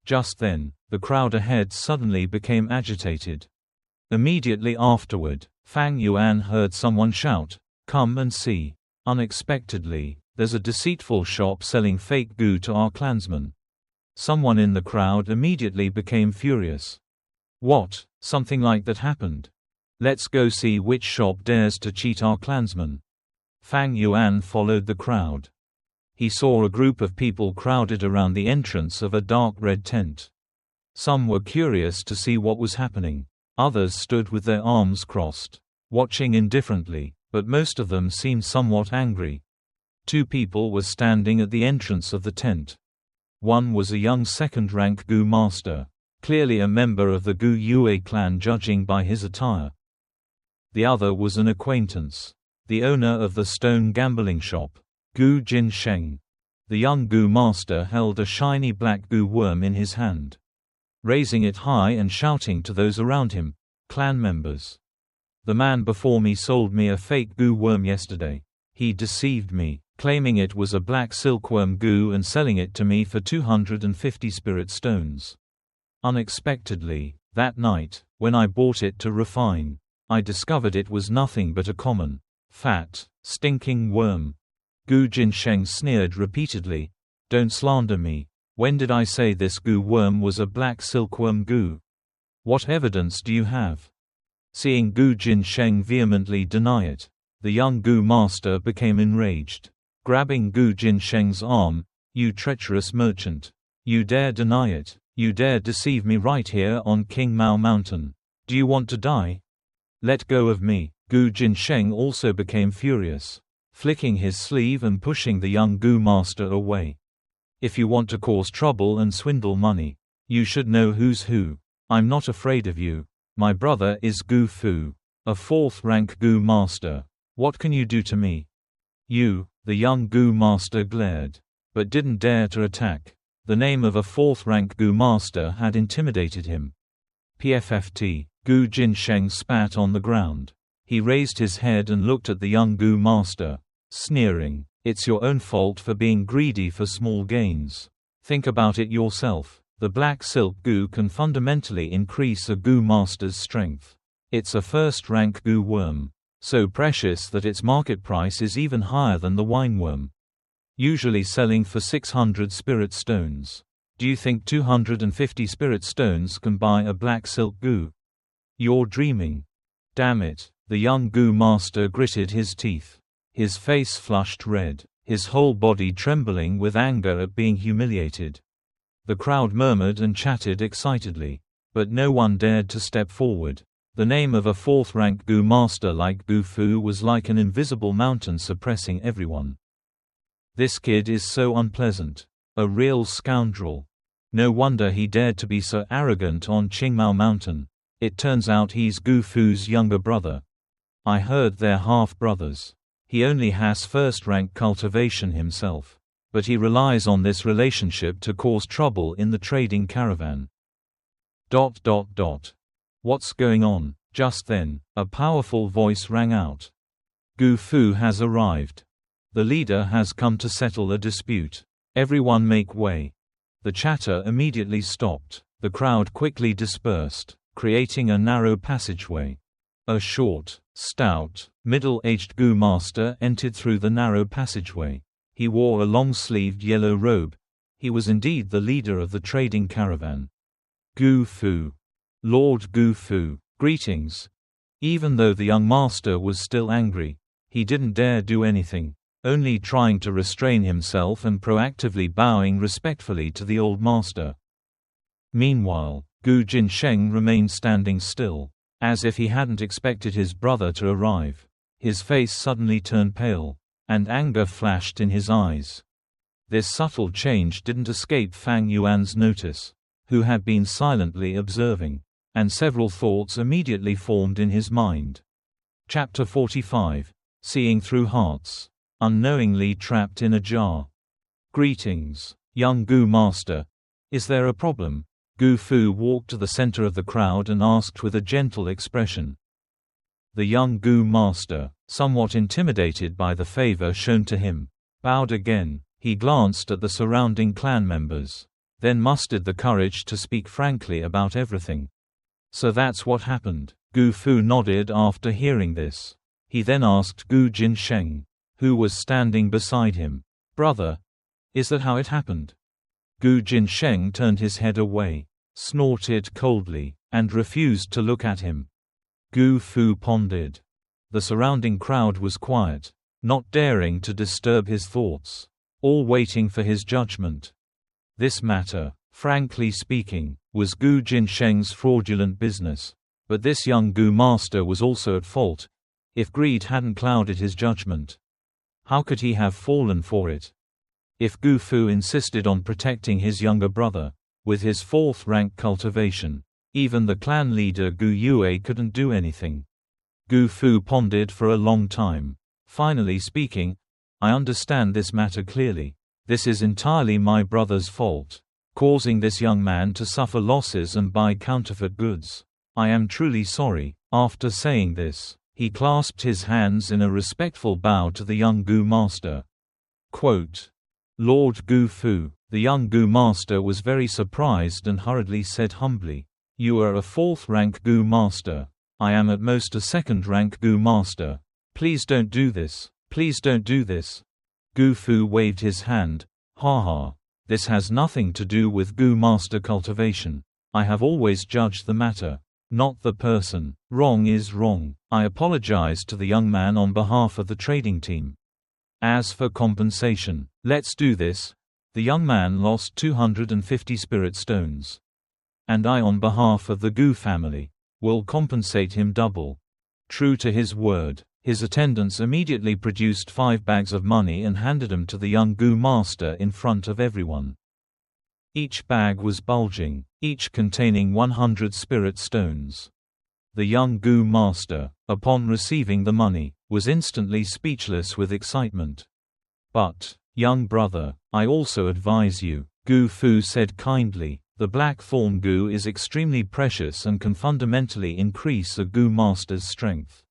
Just then, the crowd ahead suddenly became agitated. Immediately afterward, Fang Yuan heard someone shout, "Come and see." Unexpectedly, there's a deceitful shop selling fake goo to our clansmen. Someone in the crowd immediately became furious. What? Something like that happened? Let's go see which shop dares to cheat our clansmen. Fang Yuan followed the crowd. He saw a group of people crowded around the entrance of a dark red tent. Some were curious to see what was happening. Others stood with their arms crossed, watching indifferently, but most of them seemed somewhat angry. 2 people were standing at the entrance of the tent. One was a young second-rank goo master, clearly a member of the Gu Yue clan judging by his attire. The other was an acquaintance, the owner of the stone gambling shop, Gu Jin Sheng. The young goo master held a shiny black goo worm in his hand, raising it high and shouting to those around him, "Clan members. The man before me sold me a fake goo worm yesterday. He deceived me, claiming it was a black silkworm goo and selling it to me for 250 spirit stones. Unexpectedly, that night, when I bought it to refine, I discovered it was nothing but a common, fat, stinking worm." Gu Jinsheng sneered repeatedly, "Don't slander me. When did I say this goo worm was a black silkworm goo? What evidence do you have?" Seeing Gu Jinsheng vehemently deny it, the young goo master became enraged. Grabbing Gu Jinsheng's arm, "You treacherous merchant. You dare deny it. You dare deceive me right here on King Mao Mountain. Do you want to die? Let go of me." Gu Jinsheng also became furious, flicking his sleeve and pushing the young goo master away. "If you want to cause trouble and swindle money, you should know who's who. I'm not afraid of you. My brother is Gu Fu, a 4th-rank goo master. What can you do to me?" "You," the young goo master glared, but didn't dare to attack. The name of a 4th-rank goo master had intimidated him. PFFT, Gu Jinsheng spat on the ground. He raised his head and looked at the young goo master, sneering, "It's your own fault for being greedy for small gains. Think about it yourself. The black silk goo can fundamentally increase a goo master's strength. It's a first-rank goo worm, so precious that its market price is even higher than the wineworm, usually selling for 600 spirit stones. Do you think 250 spirit stones can buy a black silk goo? You're dreaming." "Damn it." The young goo master gritted his teeth. His face flushed red, his whole body trembling with anger at being humiliated. The crowd murmured and chatted excitedly, but no one dared to step forward. The name of a 4th-rank goo master like Gu Fu was like an invisible mountain suppressing everyone. "This kid is so unpleasant. A real scoundrel. No wonder he dared to be so arrogant on Qingmao Mountain. It turns out he's Gu Fu's younger brother. I heard they're half-brothers. He only has 1st-rank cultivation himself, but he relies on this relationship to cause trouble in the trading caravan." What's going on? Just then, a powerful voice rang out. "Gu Fu has arrived. The leader has come to settle a dispute. Everyone make way." The chatter immediately stopped. The crowd quickly dispersed, creating a narrow passageway. A short, Stout, middle-aged Gu master entered through the narrow passageway. He wore a long-sleeved yellow robe. He was indeed the leader of the trading caravan. Gu Fu. Lord Gu Fu, greetings. Even though the young master was still angry, he didn't dare do anything, only trying to restrain himself and proactively bowing respectfully to the old master. Meanwhile, Gu Jinsheng remained standing still, as if he hadn't expected his brother to arrive. His face suddenly turned pale, and anger flashed in his eyes. This subtle change didn't escape Fang Yuan's notice, who had been silently observing, and several thoughts immediately formed in his mind. Chapter 45. Seeing Through Hearts. Unknowingly trapped in a jar. Greetings, young Gu master. Is there a problem? Gu Fu walked to the center of the crowd and asked with a gentle expression. The young Gu master, somewhat intimidated by the favor shown to him, bowed again. He glanced at the surrounding clan members, then mustered the courage to speak frankly about everything. So that's what happened. Gu Fu nodded after hearing this. He then asked Gu Jinsheng, who was standing beside him, "Brother, is that how it happened?" Gu Jinsheng turned his head away, snorted coldly, and refused to look at him. Gu Fu pondered. The surrounding crowd was quiet, not daring to disturb his thoughts, all waiting for his judgment. This matter, frankly speaking, was Gu Jinsheng's fraudulent business. But this young Gu master was also at fault. If greed hadn't clouded his judgment, how could he have fallen for it? If Gu Fu insisted on protecting his younger brother, with his 4th rank cultivation, even the clan leader Gu Yue couldn't do anything. Gu Fu pondered for a long time. Finally speaking, "I understand this matter clearly. This is entirely my brother's fault, causing this young man to suffer losses and buy counterfeit goods. I am truly sorry." After saying this, he clasped his hands in a respectful bow to the young Gu master. Quote, "Lord Gu Fu." The young Gu master was very surprised and hurriedly said humbly, "You are a 4th rank Gu master. I am at most a 2nd rank Gu master. Please don't do this. Please don't do this." Gu Fu waved his hand. "Ha. This has nothing to do with Gu master cultivation. I have always judged the matter, not the person. Wrong is wrong. I apologize to the young man on behalf of the trading team. As for compensation, let's do this." The young man lost 250 spirit stones. "And I, on behalf of the Gu family, will compensate him double." True to his word, his attendants immediately produced 5 bags of money and handed them to the young Gu master in front of everyone. Each bag was bulging, each containing 100 spirit stones. The young Gu master, upon receiving the money, was instantly speechless with excitement. "But, young brother, I also advise you," Gu Fu said kindly, "the black thorn Gu is extremely precious and can fundamentally increase a Gu master's strength.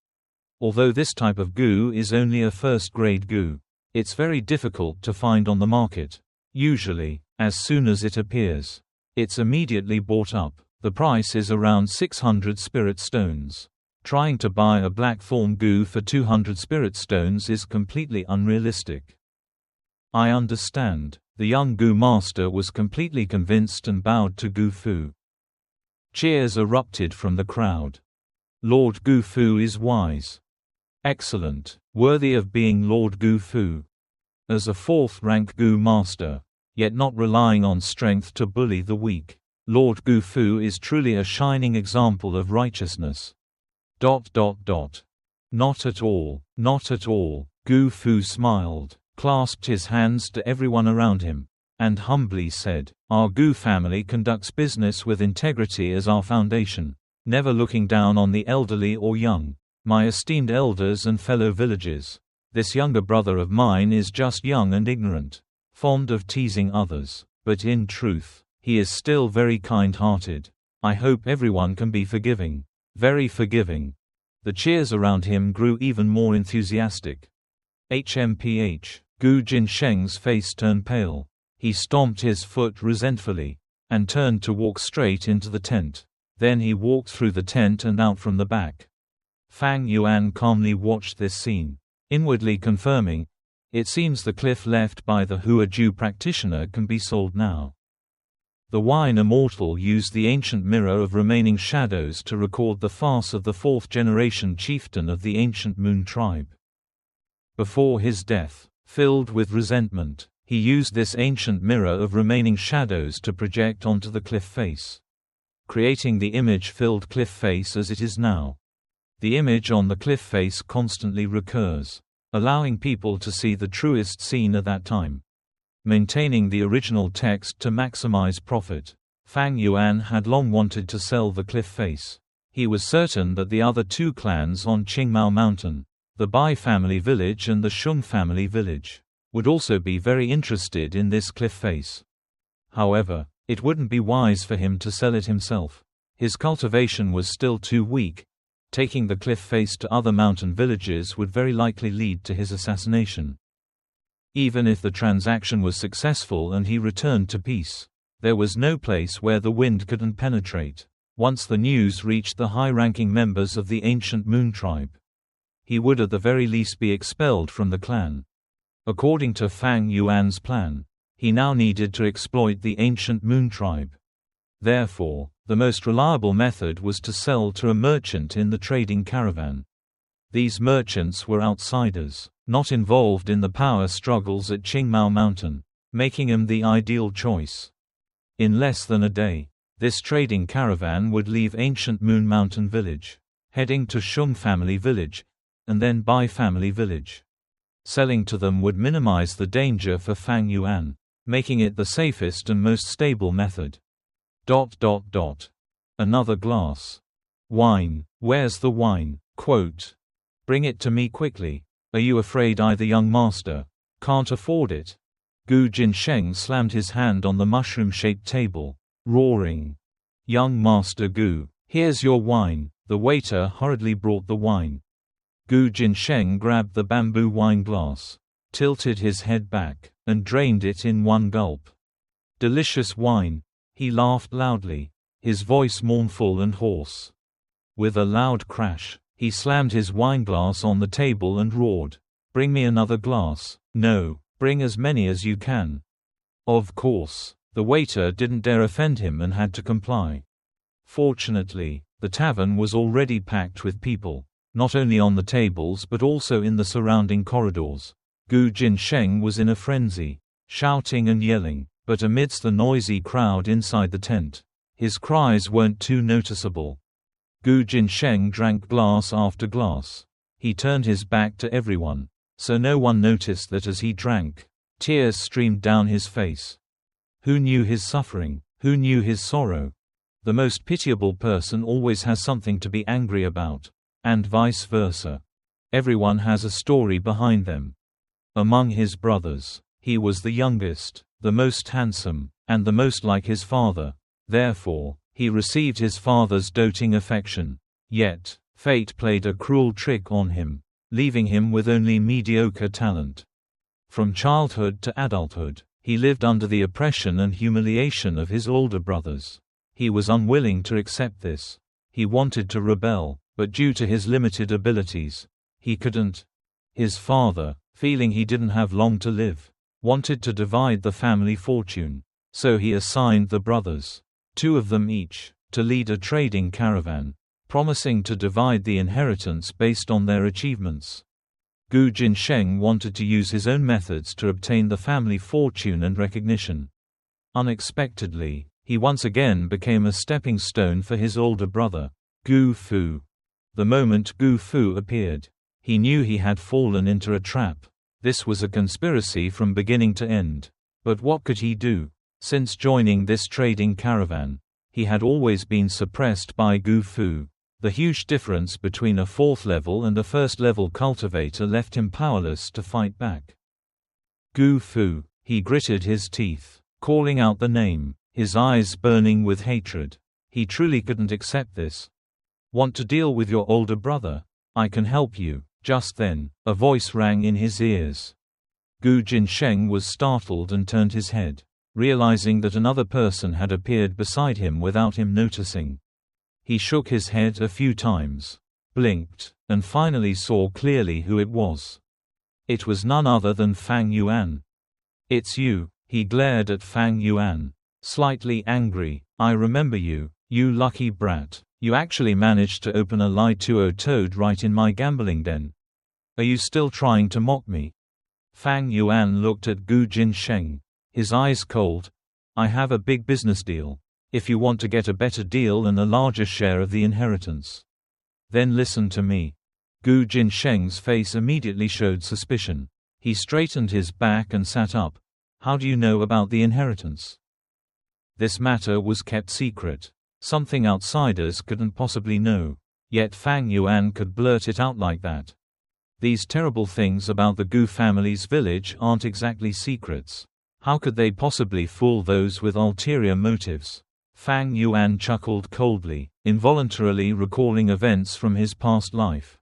Although this type of Gu is only a 1st-grade Gu, it's very difficult to find on the market. Usually, as soon as it appears, it's immediately bought up. The price is around 600 spirit stones. Trying to buy a black thorn Gu for 200 spirit stones is completely unrealistic." "I understand." The young Gu master was completely convinced and bowed to Gu Fu. Cheers erupted from the crowd. "Lord Gu Fu is wise. Excellent. Worthy of being Lord Gu Fu. As a 4th rank Gu master, yet not relying on strength to bully the weak, Lord Gu Fu is truly a shining example of righteousness." Not at all, not at all. Gu Fu smiled, clasped his hands to everyone around him, and humbly said, "Our Gu family conducts business with integrity as our foundation, never looking down on the elderly or young. My esteemed elders and fellow villagers, this younger brother of mine is just young and ignorant, fond of teasing others, but in truth, he is still very kind-hearted. I hope everyone can be forgiving. Very forgiving." The cheers around him grew even more enthusiastic. HMPH. Gu Jinsheng's face turned pale. He stomped his foot resentfully, and turned to walk straight into the tent. Then he walked through the tent and out from the back. Fang Yuan calmly watched this scene, inwardly confirming, "It seems the cliff left by the Hua Ju practitioner can be sold now." The Wine Immortal used the ancient mirror of remaining shadows to record the farce of the fourth-generation chieftain of the ancient Moon tribe. Before his death, filled with resentment, he used this ancient mirror of remaining shadows to project onto the cliff face, creating the image-filled cliff face as it is now. The image on the cliff face constantly recurs, allowing people to see the truest scene at that time. Maintaining the original text to maximize profit, Fang Yuan had long wanted to sell the cliff face. He was certain that the other two clans on Qingmao Mountain, the Bai family village and the Shung family village, would also be very interested in this cliff face. However, it wouldn't be wise for him to sell it himself. His cultivation was still too weak. Taking the cliff face to other mountain villages would very likely lead to his assassination. Even if the transaction was successful and he returned to peace, there was no place where the wind couldn't penetrate. Once the news reached the high-ranking members of the ancient Moon tribe, he would at the very least be expelled from the clan. According to Fang Yuan's plan, he now needed to exploit the ancient Moon tribe. Therefore, the most reliable method was to sell to a merchant in the trading caravan. These merchants were outsiders, not involved in the power struggles at Qingmao Mountain, making him the ideal choice. In less than a day, this trading caravan would leave ancient Moon Mountain village, heading to Shung family village, and then Bai family village. Selling to them would minimize the danger for Fang Yuan, making it the safest and most stable method. Another glass. Wine. Where's the wine? Quote. Bring it to me quickly. Are you afraid I, the young master, can't afford it? Gu Jinsheng slammed his hand on the mushroom-shaped table, roaring. Young Master Gu, here's your wine. The waiter hurriedly brought the wine. Gu Jinsheng grabbed the bamboo wine glass, tilted his head back, and drained it in one gulp. Delicious wine. He laughed loudly, his voice mournful and hoarse. With a loud crash, he slammed his wineglass on the table and roared, "Bring me another glass." "No, bring as many as you can." Of course, the waiter didn't dare offend him and had to comply. Fortunately, the tavern was already packed with people, not only on the tables but also in the surrounding corridors. Gu Jinsheng was in a frenzy, shouting and yelling, but amidst the noisy crowd inside the tent, his cries weren't too noticeable. Gu Jinsheng drank glass after glass. He turned his back to everyone, so no one noticed that as he drank, tears streamed down his face. Who knew his suffering? Who knew his sorrow? The most pitiable person always has something to be angry about, and vice versa. Everyone has a story behind them. Among his brothers, he was the youngest, the most handsome, and the most like his father. Therefore, he received his father's doting affection. Yet, fate played a cruel trick on him, leaving him with only mediocre talent. From childhood to adulthood, he lived under the oppression and humiliation of his older brothers. He was unwilling to accept this. He wanted to rebel, but due to his limited abilities, he couldn't. His father, feeling he didn't have long to live, wanted to divide the family fortune, so he assigned the brothers, 2 of them each, to lead a trading caravan, promising to divide the inheritance based on their achievements. Gu Jinsheng wanted to use his own methods to obtain the family fortune and recognition. Unexpectedly, he once again became a stepping stone for his older brother, Gu Fu. The moment Gu Fu appeared, he knew he had fallen into a trap. This was a conspiracy from beginning to end. But what could he do? Since joining this trading caravan, he had always been suppressed by Gu Fu. The huge difference between a 4th-level and a 1st-level cultivator left him powerless to fight back. Gu Fu, he gritted his teeth, calling out the name, his eyes burning with hatred. He truly couldn't accept this. Want to deal with your older brother? I can help you. Just then, a voice rang in his ears. Gu Jinsheng was startled and turned his head, realizing that another person had appeared beside him without him noticing. He shook his head a few times, blinked, and finally saw clearly who it was. It was none other than Fang Yuan. "It's you," he glared at Fang Yuan, slightly angry. "I remember you, you lucky brat. You actually managed to open a Li-2O toad right in my gambling den. Are you still trying to mock me?" Fang Yuan looked at Gu Jinsheng, his eyes cold. "I have a big business deal. If you want to get a better deal and a larger share of the inheritance, then listen to me." Gu Jinsheng's face immediately showed suspicion. He straightened his back and sat up. "How do you know about the inheritance?" This matter was kept secret. Something outsiders couldn't possibly know. Yet Fang Yuan could blurt it out like that. These terrible things about the Gu family's village aren't exactly secrets. How could they possibly fool those with ulterior motives? Fang Yuan chuckled coldly, involuntarily recalling events from his past life.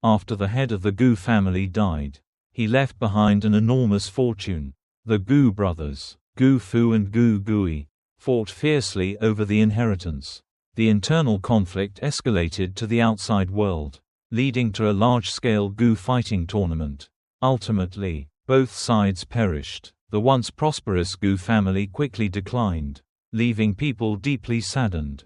After the head of the Gu family died, he left behind an enormous fortune. The Gu brothers, Gu Fu and Gu Gui, fought fiercely over the inheritance. The internal conflict escalated to the outside world, leading to a large-scale Gu fighting tournament. Ultimately, both sides perished. The once prosperous Gu family quickly declined, leaving people deeply saddened.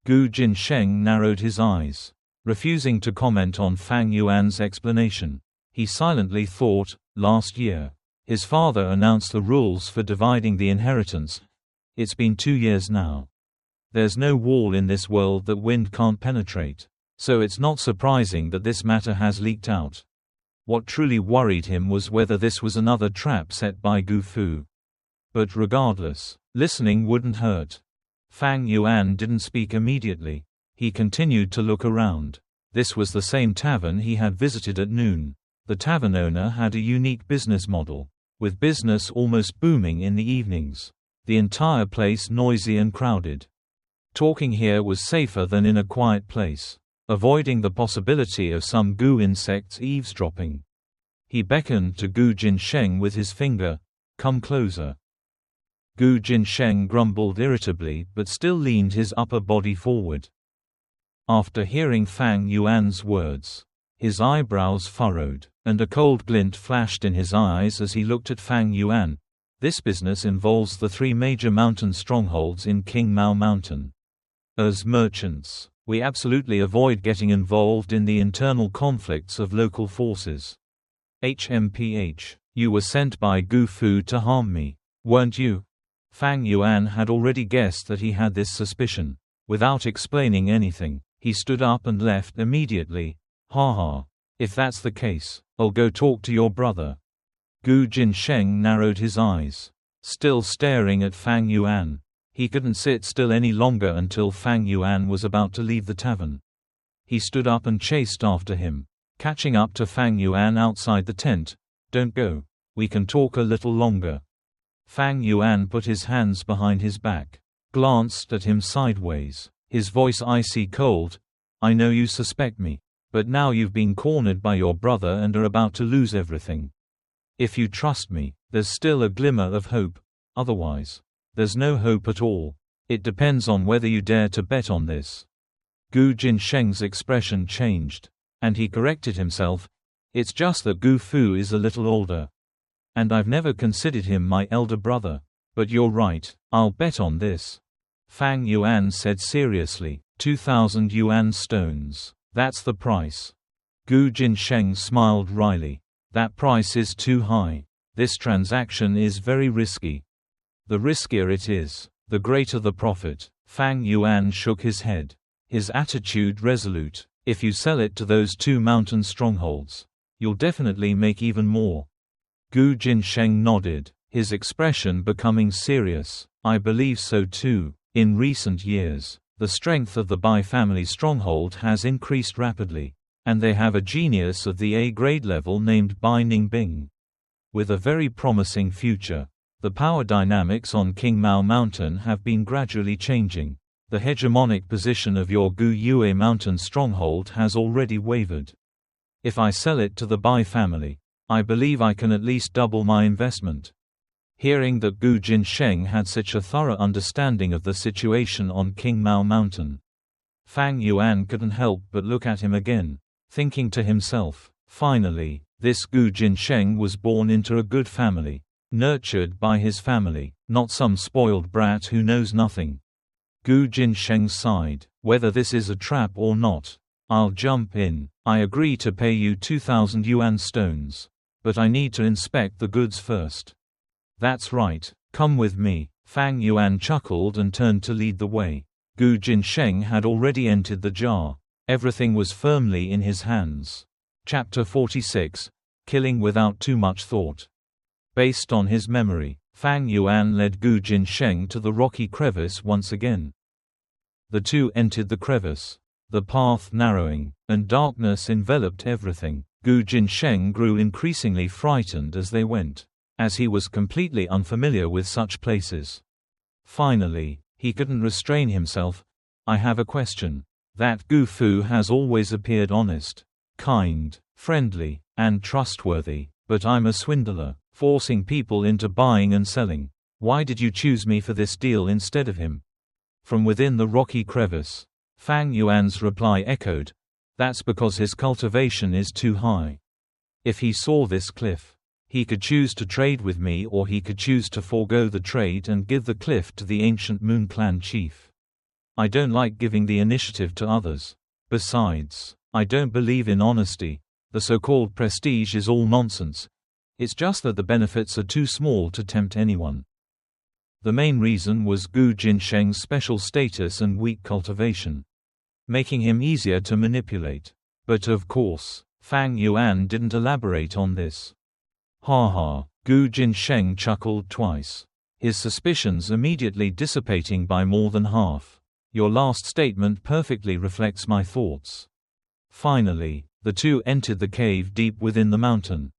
Gu Jinsheng narrowed his eyes, refusing to comment on Fang Yuan's explanation. He silently thought, last year, his father announced the rules for dividing the inheritance. It's been 2 years now. There's no wall in this world that wind can't penetrate, so it's not surprising that this matter has leaked out. What truly worried him was whether this was another trap set by Gu Fu. But regardless, listening wouldn't hurt. Fang Yuan didn't speak immediately. He continued to look around. This was the same tavern he had visited at noon. The tavern owner had a unique business model, with business almost booming in the evenings. The entire place noisy and crowded. Talking here was safer than in a quiet place, avoiding the possibility of some Gu insects eavesdropping. He beckoned to Gu Jinsheng with his finger, "Come closer." Gu Jinsheng grumbled irritably but still leaned his upper body forward. After hearing Fang Yuan's words, his eyebrows furrowed, and a cold glint flashed in his eyes as he looked at Fang Yuan. This business involves the 3 major mountain strongholds in King Mao Mountain. As merchants, we absolutely avoid getting involved in the internal conflicts of local forces. HMPH, you were sent by Gu Fu to harm me, weren't you? Fang Yuan had already guessed that he had this suspicion. Without explaining anything, he stood up and left immediately. "Ha ha. If that's the case, I'll go talk to your brother." Gu Jinsheng narrowed his eyes, still staring at Fang Yuan. He couldn't sit still any longer until Fang Yuan was about to leave the tavern. He stood up and chased after him, catching up to Fang Yuan outside the tent. "Don't go. We can talk a little longer." Fang Yuan put his hands behind his back, glanced at him sideways, his voice icy cold. "I know you suspect me, but now you've been cornered by your brother and are about to lose everything. If you trust me, there's still a glimmer of hope. Otherwise, there's no hope at all. It depends on whether you dare to bet on this." Gu Jinsheng's expression changed, and he corrected himself. "It's just that Gu Fu is a little older, and I've never considered him my elder brother. But you're right, I'll bet on this." Fang Yuan said seriously, 2,000 yuan stones. That's the price. Gu Jinsheng smiled wryly. "That price is too high. This transaction is very risky." "The riskier it is, the greater the profit." Fang Yuan shook his head, his attitude resolute. "If you sell it to those 2 mountain strongholds, you'll definitely make even more." Gu Jinsheng nodded, his expression becoming serious. "I believe so too. In recent years, the strength of the Bai family stronghold has increased rapidly, and they have a genius of the A-grade level named Bai Ningbing. With a very promising future. The power dynamics on King Mao Mountain have been gradually changing. The hegemonic position of your Gu Yue Mountain stronghold has already wavered. If I sell it to the Bai family, I believe I can at least double my investment." Hearing that Gu Jinsheng had such a thorough understanding of the situation on King Mao Mountain, Fang Yuan couldn't help but look at him again. thinking to himself, finally, this Gu Jinsheng was born into a good family, nurtured by his family, not some spoiled brat who knows nothing. Gu Jinsheng sighed, whether this is a trap or not. I'll jump in. I agree to pay you 2,000 yuan stones. But I need to inspect the goods first. That's right, come with me. Fang Yuan chuckled and turned to lead the way. Gu Jinsheng had already entered the jar. Everything was firmly in his hands. Chapter 46 Killing Without Too Much Thought. Based on his memory, Fang Yuan led Gu Jinsheng to the rocky crevice once again. The two entered the crevice. The path narrowing, and darkness enveloped everything. Gu Jinsheng grew increasingly frightened as they went, as he was completely unfamiliar with such places. Finally, he couldn't restrain himself. I have a question. That Gu Fu has always appeared honest, kind, friendly, and trustworthy, but I'm a swindler, forcing people into buying and selling. Why did you choose me for this deal instead of him? From within the rocky crevice, Fang Yuan's reply echoed, that's because his cultivation is too high. If he saw this cliff, he could choose to trade with me, or he could choose to forego the trade and give the cliff to the ancient Moon Clan chief. I don't like giving the initiative to others. Besides, I don't believe in honesty. The so-called prestige is all nonsense. It's just that the benefits are too small to tempt anyone. The main reason was Gu Jinsheng's special status and weak cultivation, making him easier to manipulate. But of course, Fang Yuan didn't elaborate on this. Ha ha, Gu Jinsheng chuckled twice, his suspicions immediately dissipating by more than half. Your last statement perfectly reflects my thoughts. Finally, the two entered the cave deep within the mountain.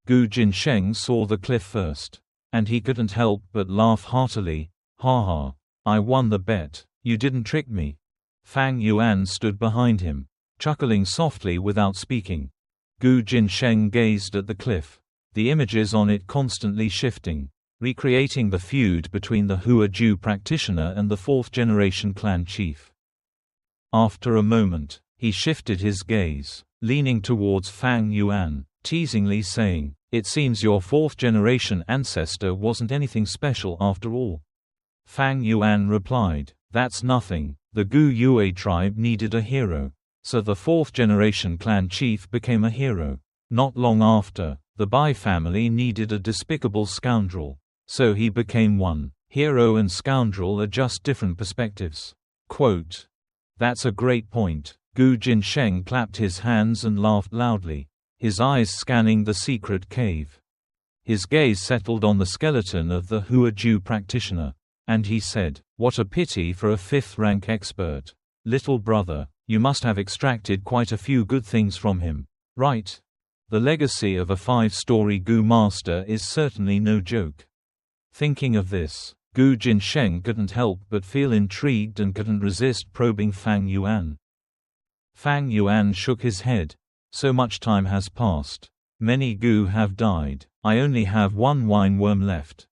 Gu Jinsheng saw the cliff first, and he couldn't help but laugh heartily. Ha ha, I won the bet, you didn't trick me. Fang Yuan stood behind him, chuckling softly without speaking. Gu Jinsheng gazed at the cliff, the images on it constantly shifting, recreating the feud between the Hua Ju practitioner and the fourth-generation clan chief. After a moment, he shifted his gaze, leaning towards Fang Yuan, teasingly saying, it seems your fourth-generation ancestor wasn't anything special after all. Fang Yuan replied, that's nothing, the Gu Yue tribe needed a hero. So the fourth-generation clan chief became a hero. Not long after, the Bai family needed a despicable scoundrel. So he became one. Hero and scoundrel are just different perspectives. Quote. That's a great point. Gu Jinsheng clapped his hands and laughed loudly, his eyes scanning the secret cave. His gaze settled on the skeleton of the Hua Ju practitioner, and he said, what a pity for a fifth-rank expert. Little brother, you must have extracted quite a few good things from him, right? The legacy of a 5-story Gu master is certainly no joke. Thinking of this, Gu Jinsheng couldn't help but feel intrigued and couldn't resist probing Fang Yuan. Fang Yuan shook his head. So much time has passed. Many Gu have died. I only have one wine worm left.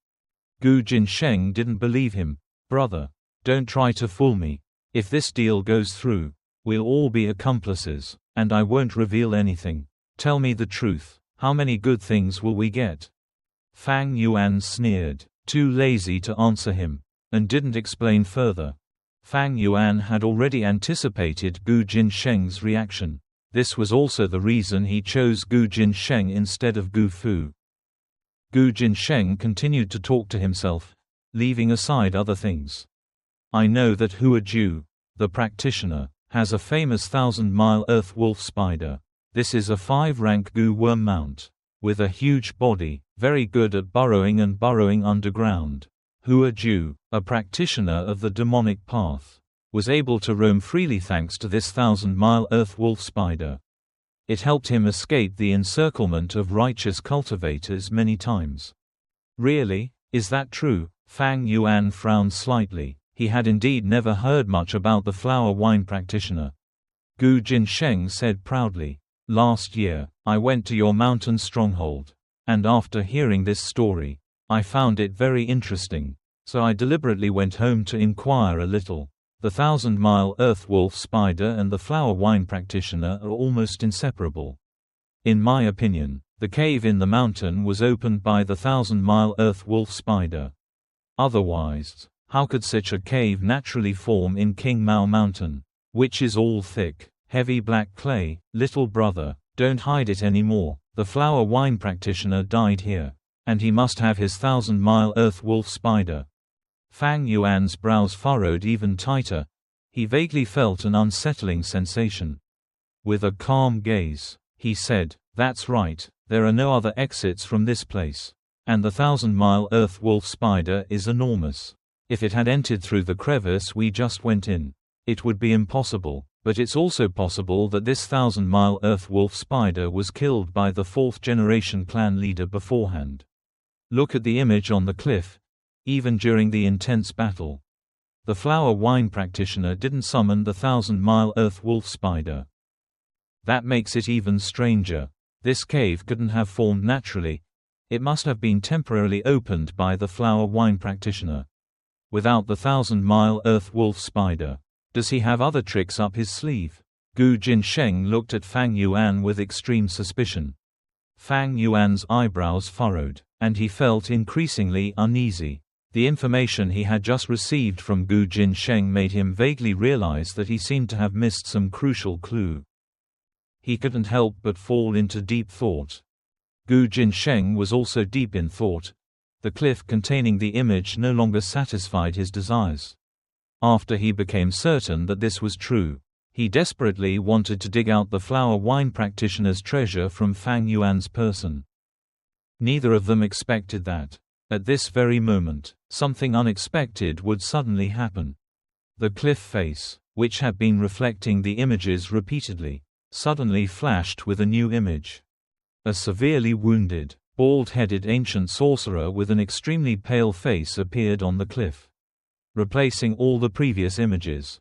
Gu Jinsheng didn't believe him. Brother, don't try to fool me. If this deal goes through, we'll all be accomplices, and I won't reveal anything. Tell me the truth. How many good things will we get? Fang Yuan sneered, too lazy to answer him, and didn't explain further. Fang Yuan had already anticipated Gu Jinsheng's reaction. This was also the reason he chose Gu Jinsheng instead of Gu Fu. Gu Jinsheng continued to talk to himself, leaving aside other things. I know that Hua Ju, the practitioner, has a famous 1,000-mile earth wolf spider. This is a 5-rank Gu worm mount, with a huge body, very good at burrowing and burrowing underground. Hua Ju, a practitioner of the demonic path, was able to roam freely thanks to this 1,000-mile earth wolf spider. It helped him escape the encirclement of righteous cultivators many times. Really? Is that true? Fang Yuan frowned slightly. He had indeed never heard much about the flower wine practitioner. Gu Jinsheng said proudly, last year, I went to your mountain stronghold, and after hearing this story, I found it very interesting, so I deliberately went home to inquire a little. The 1,000-mile earth wolf spider and the flower wine practitioner are almost inseparable. In my opinion, the cave in the mountain was opened by the 1,000-mile earth wolf spider. Otherwise, how could such a cave naturally form in King Mao Mountain, which is all thick, heavy black clay? Little brother, don't hide it anymore. The flower wine practitioner died here, and he must have his 1,000-mile earth wolf spider. Fang Yuan's brows furrowed even tighter. He vaguely felt an unsettling sensation. With a calm gaze, he said, "That's right, there are no other exits from this place. And the 1,000-mile earth wolf spider is enormous. If it had entered through the crevice we just went in, it would be impossible, but it's also possible that this 1,000-mile earth wolf spider was killed by the 4th-generation clan leader beforehand. Look at the image on the cliff. Even during the intense battle, the flower wine practitioner didn't summon the 1,000-mile earth wolf spider. That makes it even stranger. This cave couldn't have formed naturally. It must have been temporarily opened by the flower wine practitioner. Without the 1,000-mile earth wolf spider, does he have other tricks up his sleeve?" Gu Jinsheng looked at Fang Yuan with extreme suspicion. Fang Yuan's eyebrows furrowed, and he felt increasingly uneasy. The information he had just received from Gu Jinsheng made him vaguely realize that he seemed to have missed some crucial clue. He couldn't help but fall into deep thought. Gu Jinsheng was also deep in thought. The cliff containing the image no longer satisfied his desires. After he became certain that this was true, he desperately wanted to dig out the flower wine practitioner's treasure from Fang Yuan's person. Neither of them expected that, at this very moment, something unexpected would suddenly happen. The cliff face, which had been reflecting the images repeatedly, suddenly flashed with a new image. A severely wounded, bald-headed ancient sorcerer with an extremely pale face appeared on the cliff, replacing all the previous images.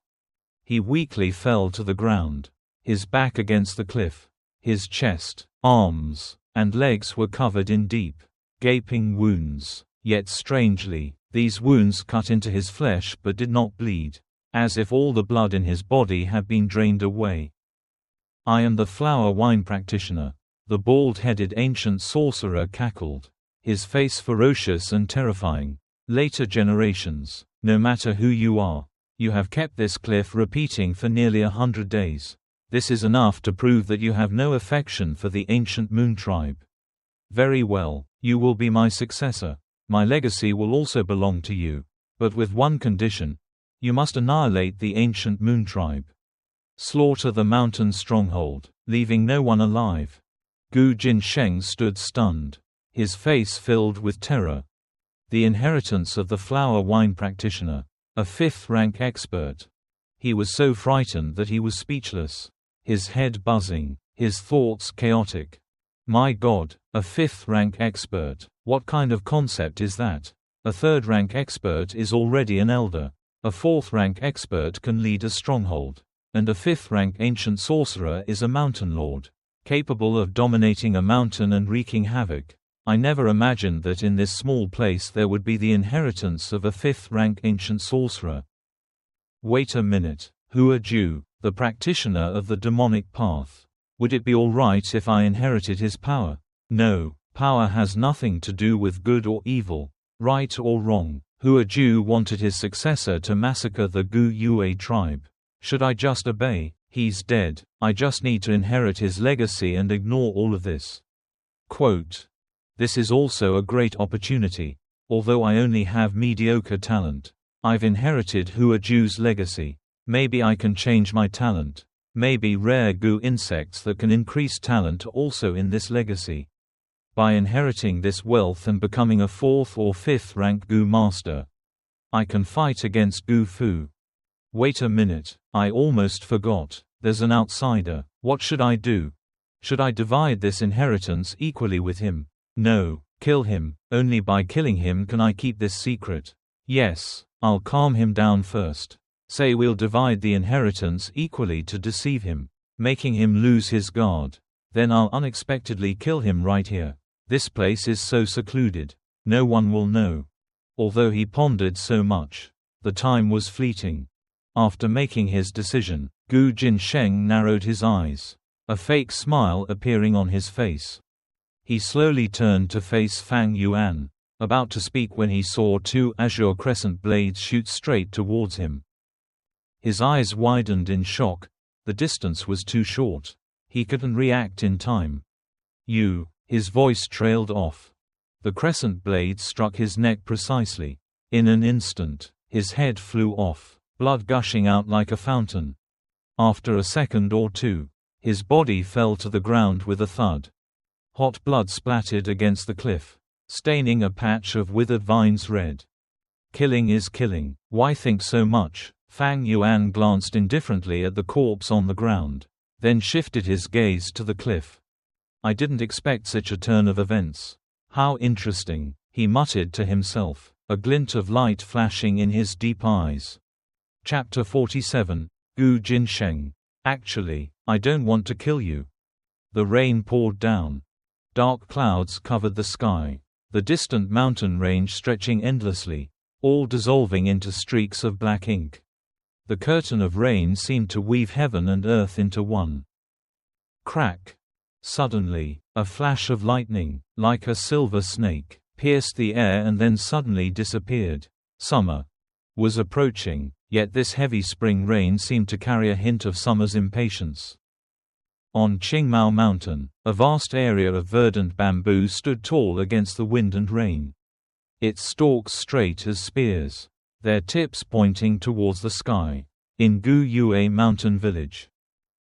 He weakly fell to the ground, his back against the cliff. His chest, arms, and legs were covered in deep, gaping wounds, yet strangely, these wounds cut into his flesh but did not bleed, as if all the blood in his body had been drained away. "I am the flower wine practitioner," the bald-headed ancient sorcerer cackled, his face ferocious and terrifying. "Later generations, no matter who you are, you have kept this cliff repeating for nearly 100 days. This is enough to prove that you have no affection for the ancient moon tribe. Very well, you will be my successor. My legacy will also belong to you. But with one condition. You must annihilate the ancient moon tribe. Slaughter the mountain stronghold, leaving no one alive." Gu Jinsheng stood stunned, his face filled with terror. The inheritance of the flower wine practitioner, a 5th-rank expert. He was so frightened that he was speechless, his head buzzing, his thoughts chaotic. My God, a 5th-rank expert, what kind of concept is that? A 3rd-rank expert is already an elder. A 4th-rank expert can lead a stronghold. And a 5th-rank ancient sorcerer is a mountain lord, capable of dominating a mountain and wreaking havoc. I never imagined that in this small place there would be the inheritance of a 5th-rank ancient sorcerer. Wait a minute, Hua Ju, the practitioner of the demonic path. Would it be all right if I inherited his power? No, power has nothing to do with good or evil, right or wrong. Hua Ju wanted his successor to massacre the Gu Yue tribe. Should I just obey? He's dead, I just need to inherit his legacy and ignore all of this. Quote, "This is also a great opportunity. Although I only have mediocre talent, I've inherited Hua Ju's legacy. Maybe I can change my talent. Maybe rare Gu insects that can increase talent are also in this legacy. By inheriting this wealth and becoming a 4th or 5th rank Gu master, I can fight against Gu Fu. Wait a minute, I almost forgot. There's an outsider. What should I do? Should I divide this inheritance equally with him? No, kill him. Only by killing him can I keep this secret. Yes, I'll calm him down first. Say we'll divide the inheritance equally to deceive him, making him lose his guard. Then I'll unexpectedly kill him right here. This place is so secluded. No one will know." Although he pondered so much, the time was fleeting. After making his decision, Gu Jinsheng narrowed his eyes, a fake smile appearing on his face. He slowly turned to face Fang Yuan, about to speak when he saw two azure crescent blades shoot straight towards him. His eyes widened in shock. The distance was too short. He couldn't react in time. His voice trailed off. The crescent blades struck his neck precisely. In an instant, his head flew off, blood gushing out like a fountain. After a second or two, his body fell to the ground with a thud. Hot blood splattered against the cliff, staining a patch of withered vines red. Killing is killing. Why think so much? Fang Yuan glanced indifferently at the corpse on the ground, then shifted his gaze to the cliff. I didn't expect such a turn of events. How interesting, he muttered to himself, a glint of light flashing in his deep eyes. Chapter 47, Gu Jinsheng. Actually, I don't want to kill you. The rain poured down. Dark clouds covered the sky, the distant mountain range stretching endlessly, all dissolving into streaks of black ink. The curtain of rain seemed to weave heaven and earth into one. Crack! Suddenly, a flash of lightning, like a silver snake, pierced the air and then suddenly disappeared. Summer was approaching, yet this heavy spring rain seemed to carry a hint of summer's impatience. On Qingmao Mountain, a vast area of verdant bamboo stood tall against the wind and rain. Its stalks straight as spears, their tips pointing towards the sky. In Gu Yue Mountain Village,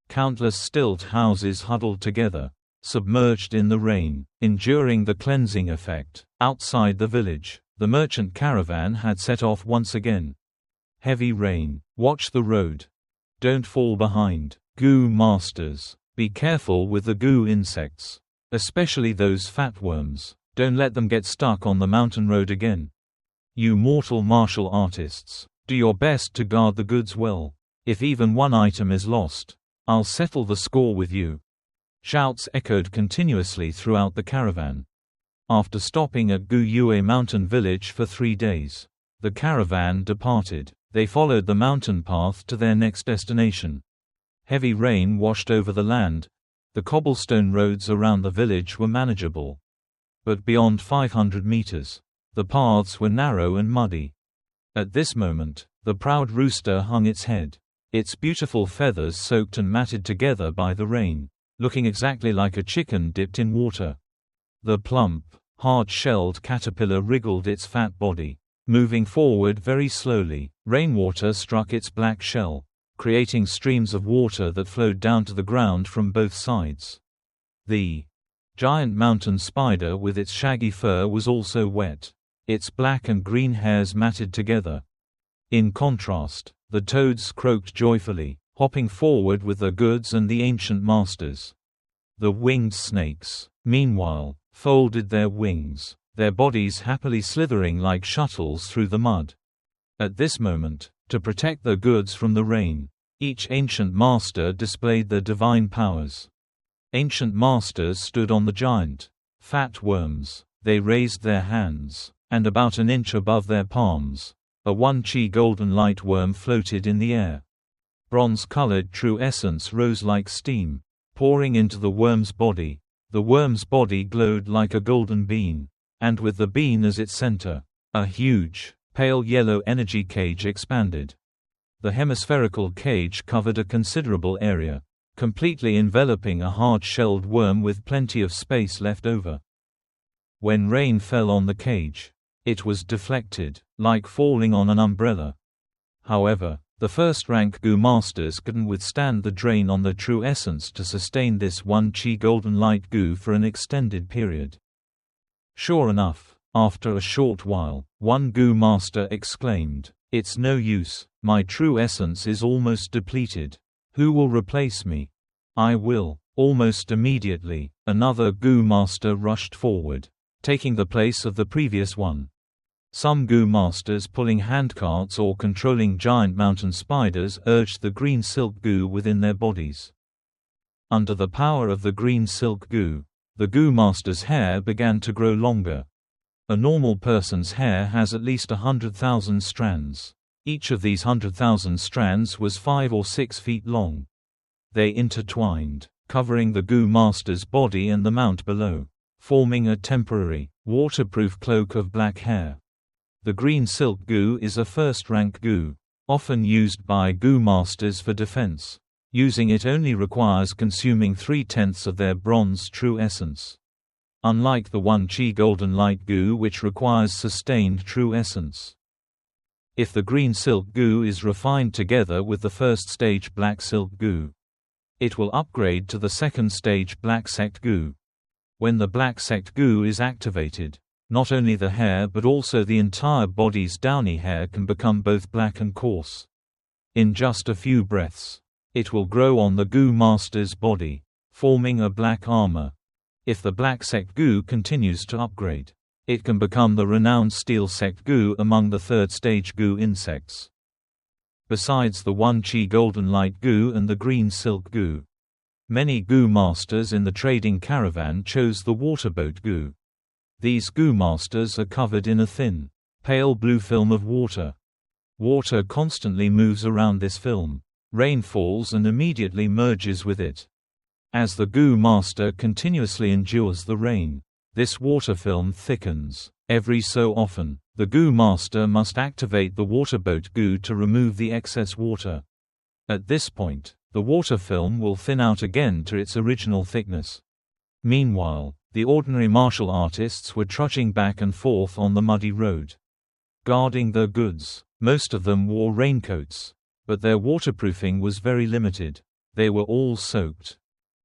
countless stilt houses huddled together, submerged in the rain, enduring the cleansing effect. Outside the village, the merchant caravan had set off once again. Heavy rain. Watch the road. Don't fall behind. Gu masters, be careful with the Gu insects, especially those fat worms. Don't let them get stuck on the mountain road again. You mortal martial artists, do your best to guard the goods well. If even one item is lost, I'll settle the score with you. Shouts echoed continuously throughout the caravan. After stopping at Gu Yue Mountain Village for 3 days, the caravan departed. They followed the mountain path to their next destination. Heavy rain washed over the land. The cobblestone roads around the village were manageable. But beyond 500 meters, the paths were narrow and muddy. At this moment, the proud rooster hung its head, its beautiful feathers soaked and matted together by the rain, looking exactly like a chicken dipped in water. The plump, hard-shelled caterpillar wriggled its fat body, moving forward very slowly. Rainwater struck its black shell, creating streams of water that flowed down to the ground from both sides. The giant mountain spider with its shaggy fur was also wet, its black and green hairs matted together. In contrast, the toads croaked joyfully, hopping forward with the goods and the ancient masters. The winged snakes, meanwhile, folded their wings, their bodies happily slithering like shuttles through the mud. At this moment, to protect the goods from the rain, each ancient master displayed their divine powers. Ancient masters stood on the giant, fat worms. They raised their hands, and about an inch above their palms, a 1-chi golden light worm floated in the air. Bronze-colored true essence rose like steam, pouring into the worm's body. The worm's body glowed like a golden bean, and with the bean as its center, a huge, pale yellow energy cage expanded. The hemispherical cage covered a considerable area, completely enveloping a hard-shelled worm with plenty of space left over. When rain fell on the cage, it was deflected, like falling on an umbrella. However, the first-rank Gu masters couldn't withstand the drain on their true essence to sustain this 1-chi golden light Gu for an extended period. Sure enough, after a short while, one Gu master exclaimed, "It's no use, my true essence is almost depleted. Who will replace me?" "I will." Almost immediately, another Gu master rushed forward, taking the place of the previous one. Some Gu masters pulling handcarts or controlling giant mountain spiders urged the green silk Gu within their bodies. Under the power of the green silk Gu, the Gu master's hair began to grow longer. A normal person's hair has at least 100,000 strands. Each of these 100,000 strands was 5 or 6 feet long. They intertwined, covering the Goo Master's body and the mount below, forming a temporary, waterproof cloak of black hair. The green silk goo is a first-rank goo, often used by Goo Masters for defense. Using it only requires consuming 3/10 of their bronze true essence. Unlike the 1-chi golden light goo, which requires sustained true essence. If the green silk goo is refined together with the first stage black silk goo, it will upgrade to the second stage black sect goo. When the black sect goo is activated, not only the hair but also the entire body's downy hair can become both black and coarse. In just a few breaths, it will grow on the Goo Master's body, forming a black armor. If the black sect goo continues to upgrade, it can become the renowned steel sect goo among the third stage goo insects. Besides the 1-chi golden light goo and the green silk goo, many Goo Masters in the trading caravan chose the waterboat goo. These Goo Masters are covered in a thin, pale blue film of water. Water constantly moves around this film. Rain falls and immediately merges with it. As the Goo Master continuously endures the rain, this water film thickens. Every so often, the Goo Master must activate the waterboat goo to remove the excess water. At this point, the water film will thin out again to its original thickness. Meanwhile, the ordinary martial artists were trudging back and forth on the muddy road, guarding their goods. Most of them wore raincoats, but their waterproofing was very limited. They were all soaked.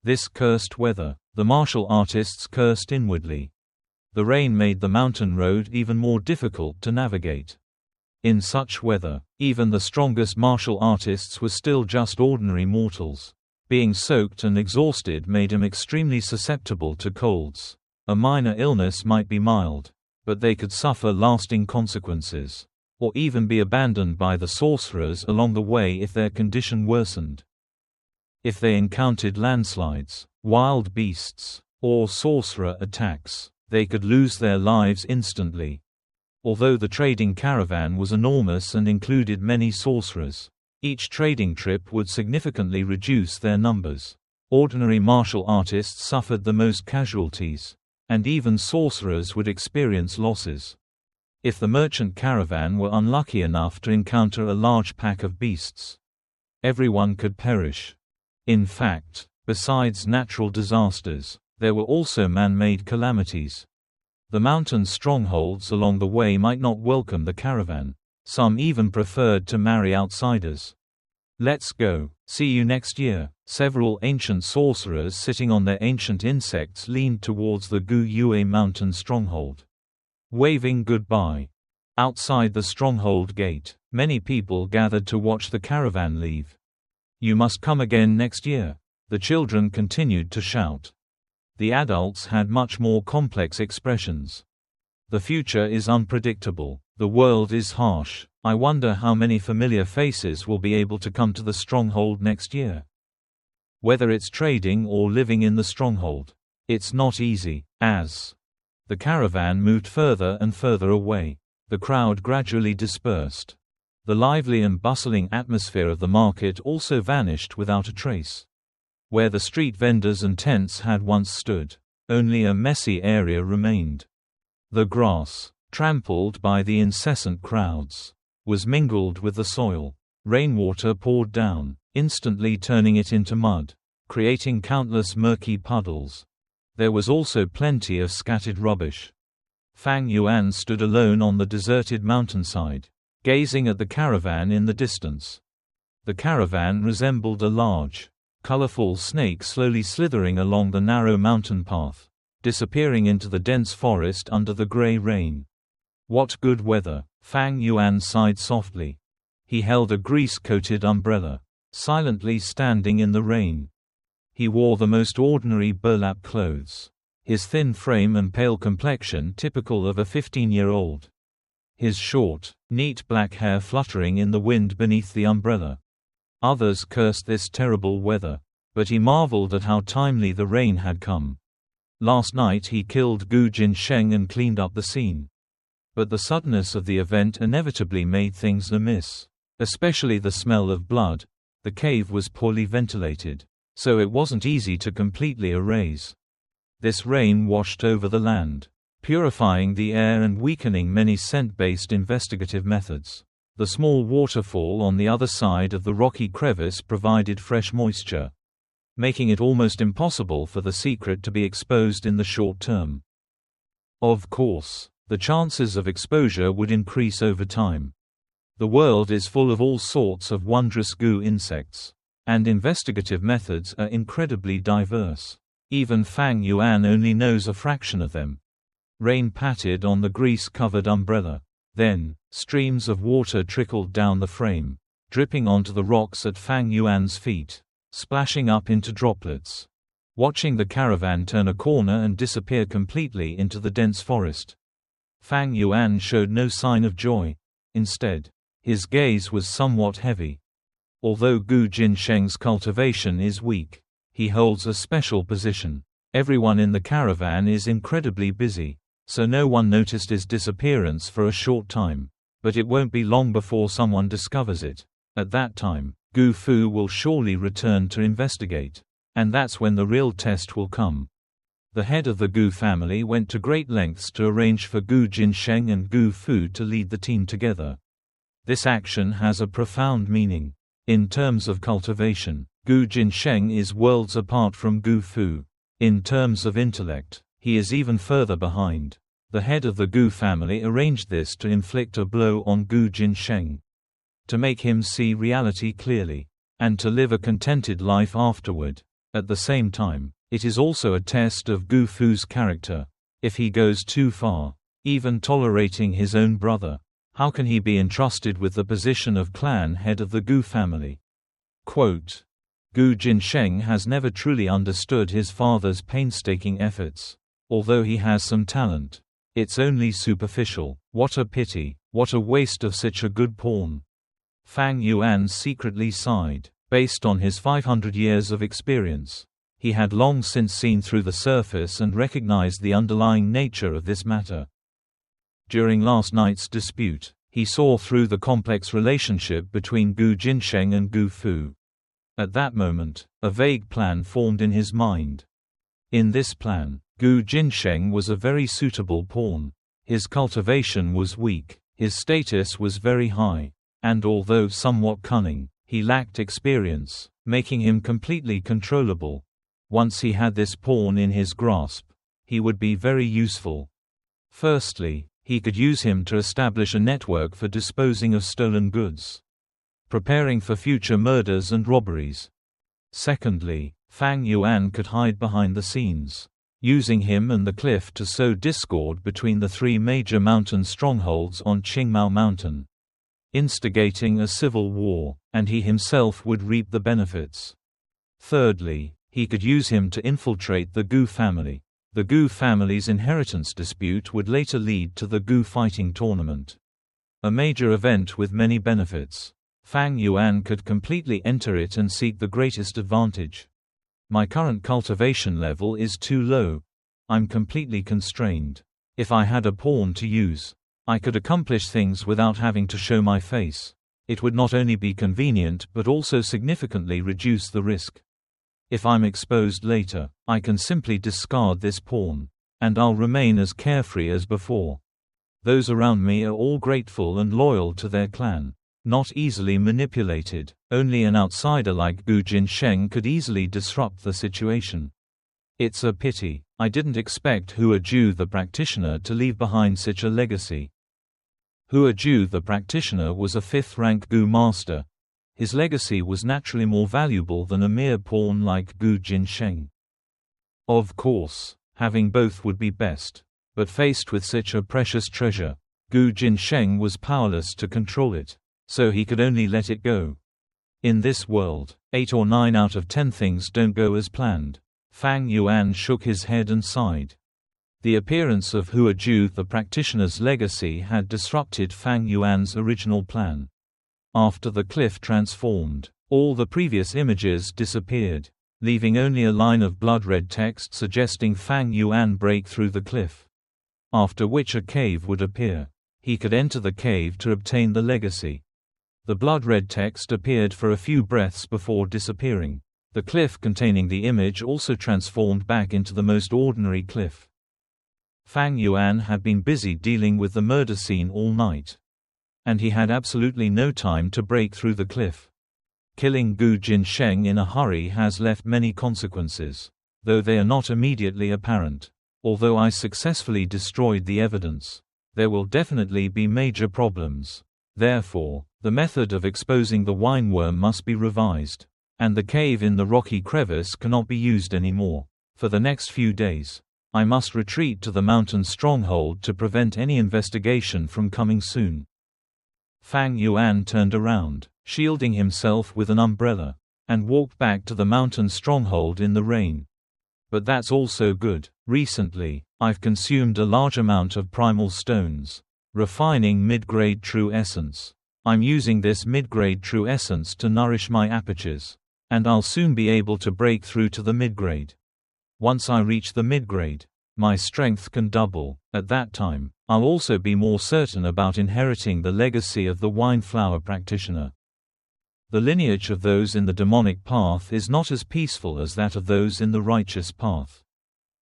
This cursed weather, the martial artists cursed inwardly. The rain made the mountain road even more difficult to navigate. In such weather, even the strongest martial artists were still just ordinary mortals. Being soaked and exhausted made him extremely susceptible to colds. A minor illness might be mild, but they could suffer lasting consequences, or even be abandoned by the sorcerers along the way if their condition worsened. If they encountered landslides, wild beasts, or sorcerer attacks, they could lose their lives instantly. Although the trading caravan was enormous and included many sorcerers, each trading trip would significantly reduce their numbers. Ordinary martial artists suffered the most casualties, and even sorcerers would experience losses. If the merchant caravan were unlucky enough to encounter a large pack of beasts, everyone could perish. In fact, besides natural disasters, there were also man-made calamities. The mountain strongholds along the way might not welcome the caravan. Some even preferred to marry outsiders. Let's go. See you next year. Several ancient sorcerers sitting on their ancient insects leaned towards the Gu Yue mountain stronghold, waving goodbye. Outside the stronghold gate, many people gathered to watch the caravan leave. You must come again next year. The children continued to shout. The adults had much more complex expressions. The future is unpredictable. The world is harsh. I wonder how many familiar faces will be able to come to the stronghold next year. Whether it's trading or living in the stronghold, it's not easy. As the caravan moved further and further away, the crowd gradually dispersed. The lively and bustling atmosphere of the market also vanished without a trace. Where the street vendors and tents had once stood, only a messy area remained. The grass, trampled by the incessant crowds, was mingled with the soil. Rainwater poured down, instantly turning it into mud, creating countless murky puddles. There was also plenty of scattered rubbish. Fang Yuan stood alone on the deserted mountainside, gazing at the caravan in the distance. The caravan resembled a large, colorful snake slowly slithering along the narrow mountain path, disappearing into the dense forest under the gray rain. What good weather! Fang Yuan sighed softly. He held a grease-coated umbrella, silently standing in the rain. He wore the most ordinary burlap clothes, his thin frame and pale complexion typical of a 15-year-old. His short, neat black hair fluttering in the wind beneath the umbrella. Others cursed this terrible weather, but he marveled at how timely the rain had come. Last night he killed Gu Jinsheng and cleaned up the scene. But the suddenness of the event inevitably made things amiss. especially the smell of blood. The cave was poorly ventilated, so it wasn't easy to completely erase. This rain washed over the land, purifying the air and weakening many scent-based investigative methods. The small waterfall on the other side of the rocky crevice provided fresh moisture, making it almost impossible for the secret to be exposed in the short term. Of course, the chances of exposure would increase over time. The world is full of all sorts of wondrous goo insects, and investigative methods are incredibly diverse. Even Fang Yuan only knows a fraction of them. Rain patted on the grease-covered umbrella. Then, streams of water trickled down the frame, dripping onto the rocks at Fang Yuan's feet, splashing up into droplets. Watching the caravan turn a corner and disappear completely into the dense forest, Fang Yuan showed no sign of joy. Instead, his gaze was somewhat heavy. Although Gu Jinsheng's cultivation is weak, he holds a special position. Everyone in the caravan is incredibly busy, so no one noticed his disappearance for a short time. But it won't be long before someone discovers it. At that time, Gu Fu will surely return to investigate. And that's when the real test will come. The head of the Gu family went to great lengths to arrange for Gu Jinsheng and Gu Fu to lead the team together. This action has a profound meaning. In terms of cultivation, Gu Jinsheng is worlds apart from Gu Fu. In terms of intellect, he is even further behind. The head of the Gu family arranged this to inflict a blow on Gu Jinsheng, to make him see reality clearly, and to live a contented life afterward. At the same time, it is also a test of Gu Fu's character. If he goes too far, even tolerating his own brother, how can he be entrusted with the position of clan head of the Gu family? Quote, Gu Jinsheng has never truly understood his father's painstaking efforts. Although he has some talent, it's only superficial. What a pity, what a waste of such a good pawn. Fang Yuan secretly sighed. Based on his 500 years of experience, he had long since seen through the surface and recognized the underlying nature of this matter. During last night's dispute, he saw through the complex relationship between Gu Jinsheng and Gu Fu. At that moment, a vague plan formed in his mind. In this plan, Gu Jinsheng was a very suitable pawn. His cultivation was weak, his status was very high, and although somewhat cunning, he lacked experience, making him completely controllable. Once he had this pawn in his grasp, he would be very useful. Firstly, he could use him to establish a network for disposing of stolen goods, preparing for future murders and robberies. Secondly, Fang Yuan could hide behind the scenes, using him and the cliff to sow discord between the three major mountain strongholds on Qingmao Mountain, instigating a civil war, and he himself would reap the benefits. Thirdly, he could use him to infiltrate the Gu family. The Gu family's inheritance dispute would later lead to the Gu fighting tournament, a major event with many benefits. Fang Yuan could completely enter it and seek the greatest advantage. My current cultivation level is too low. I'm completely constrained. If I had a pawn to use, I could accomplish things without having to show my face. It would not only be convenient but also significantly reduce the risk. If I'm exposed later, I can simply discard this pawn, and I'll remain as carefree as before. Those around me are all grateful and loyal to their clan, not easily manipulated. Only an outsider like Gu Jinsheng could easily disrupt the situation. It's a pity. I didn't expect Hua Ju the practitioner to leave behind such a legacy. Hua Ju the practitioner was a 5th-rank Gu master. His legacy was naturally more valuable than a mere pawn like Gu Jinsheng. Of course, having both would be best. But faced with such a precious treasure, Gu Jinsheng was powerless to control it, so he could only let it go. In this world, 8 or 9 out of 10 things don't go as planned. Fang Yuan shook his head and sighed. The appearance of Hua Ju the practitioner's legacy had disrupted Fang Yuan's original plan. After the cliff transformed, all the previous images disappeared, leaving only a line of blood-red text suggesting Fang Yuan break through the cliff, after which a cave would appear. He could enter the cave to obtain the legacy. The blood-red text appeared for a few breaths before disappearing. The cliff containing the image also transformed back into the most ordinary cliff. Fang Yuan had been busy dealing with the murder scene all night. And he had absolutely no time to break through the cliff. Killing Gu Jinsheng in a hurry has left many consequences, though they are not immediately apparent. Although I successfully destroyed the evidence, there will definitely be major problems. Therefore, the method of exposing the wineworm must be revised, and the cave in the rocky crevice cannot be used anymore. For the next few days, I must retreat to the mountain stronghold to prevent any investigation from coming soon. Fang Yuan turned around, shielding himself with an umbrella, and walked back to the mountain stronghold in the rain. But that's also good. Recently, I've consumed a large amount of primal stones, refining mid-grade true essence. I'm using this mid-grade true essence to nourish my apertures, and I'll soon be able to break through to the mid-grade. Once I reach the mid-grade, my strength can double. At that time, I'll also be more certain about inheriting the legacy of the wine flower practitioner. The lineage of those in the demonic path is not as peaceful as that of those in the righteous path.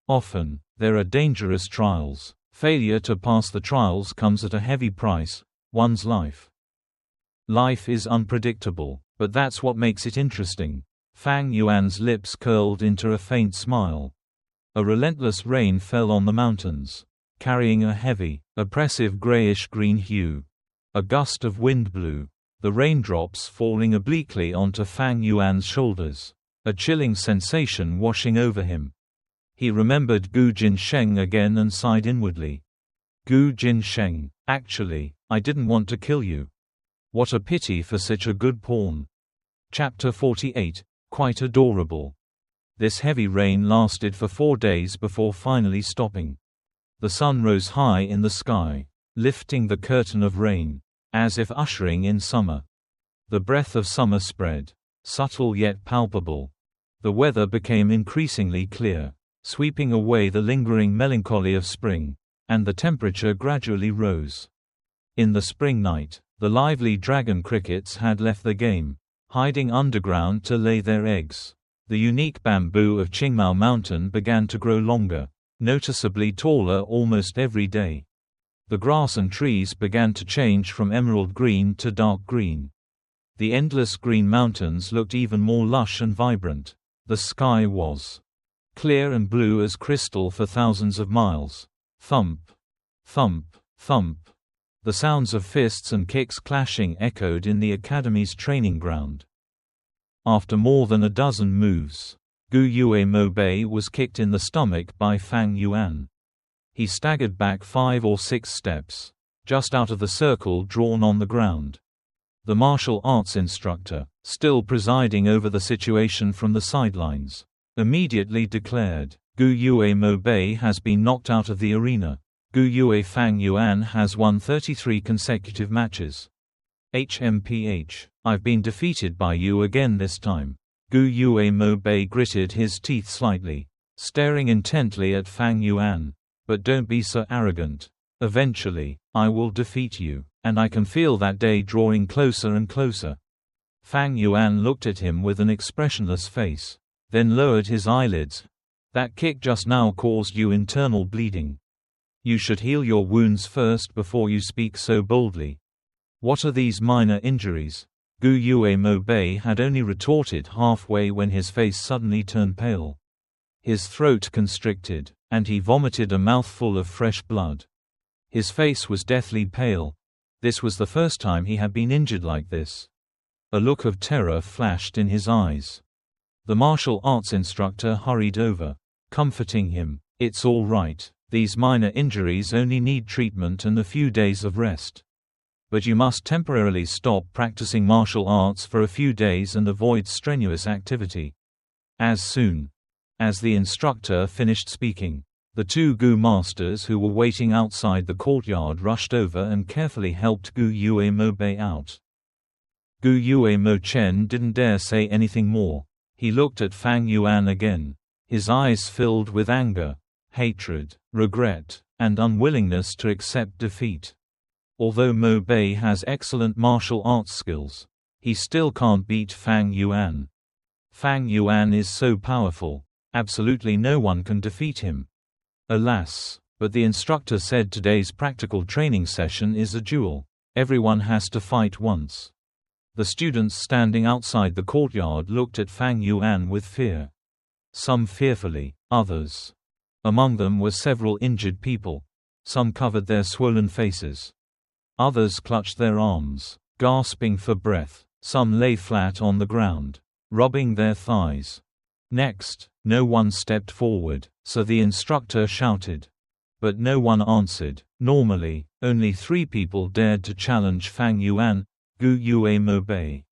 Often, there are dangerous trials. Failure to pass the trials comes at a heavy price, one's life. Life is unpredictable, but that's what makes it interesting. Fang Yuan's lips curled into a faint smile. A relentless rain fell on the mountains, carrying a heavy, oppressive grayish-green hue. A gust of wind blew, the raindrops falling obliquely onto Fang Yuan's shoulders, a chilling sensation washing over him. He remembered Gu Jinsheng again and sighed inwardly. Gu Jinsheng, actually, I didn't want to kill you. What a pity for such a good pawn. Chapter 48, quite adorable. This heavy rain lasted for 4 days before finally stopping. The sun rose high in the sky, lifting the curtain of rain, as if ushering in summer. The breath of summer spread, subtle yet palpable. The weather became increasingly clear, sweeping away the lingering melancholy of spring, and the temperature gradually rose. In the spring night, the lively dragon crickets had left the game, hiding underground to lay their eggs. The unique bamboo of Qingmao Mountain began to grow longer, noticeably taller almost every day. The grass and trees began to change from emerald green to dark green. The endless green mountains looked even more lush and vibrant. The sky was clear and blue as crystal for thousands of miles. Thump, thump, thump. The sounds of fists and kicks clashing echoed in the academy's training ground. After more than a dozen moves, Gu Yue Mo Bei was kicked in the stomach by Fang Yuan. He staggered back 5 or 6 steps, just out of the circle drawn on the ground. The martial arts instructor, still presiding over the situation from the sidelines, immediately declared, Gu Yue Mo Bei has been knocked out of the arena. Gu Yue Fang Yuan has won 33 consecutive matches. HMPH, I've been defeated by you again this time. Gu Yue Mo Bei gritted his teeth slightly, staring intently at Fang Yuan. But don't be so arrogant. Eventually, I will defeat you, and I can feel that day drawing closer and closer. Fang Yuan looked at him with an expressionless face, then lowered his eyelids. That kick just now caused you internal bleeding. You should heal your wounds first before you speak so boldly. What are these minor injuries? Gu Yue Mo Bei had only retorted halfway when his face suddenly turned pale. His throat constricted, and he vomited a mouthful of fresh blood. His face was deathly pale. This was the first time he had been injured like this. A look of terror flashed in his eyes. The martial arts instructor hurried over, comforting him. It's all right. These minor injuries only need treatment and a few days of rest. But you must temporarily stop practicing martial arts for a few days and avoid strenuous activity. As soon as the instructor finished speaking, the 2 Gu masters who were waiting outside the courtyard rushed over and carefully helped Gu Yue Mo Bei out. Gu Yue Mo Chen didn't dare say anything more. He looked at Fang Yuan again, his eyes filled with anger, hatred, regret, and unwillingness to accept defeat. Although Mo Bei has excellent martial arts skills, he still can't beat Fang Yuan. Fang Yuan is so powerful, absolutely no one can defeat him. Alas, but the instructor said today's practical training session is a duel. Everyone has to fight once. The students standing outside the courtyard looked at Fang Yuan with fear. Some fearfully, others. Among them were several injured people. Some covered their swollen faces. Others clutched their arms, gasping for breath. Some lay flat on the ground, rubbing their thighs. Next, no one stepped forward, so the instructor shouted. But no one answered. Normally, only 3 people dared to challenge Fang Yuan: Gu Yue Mo Bei,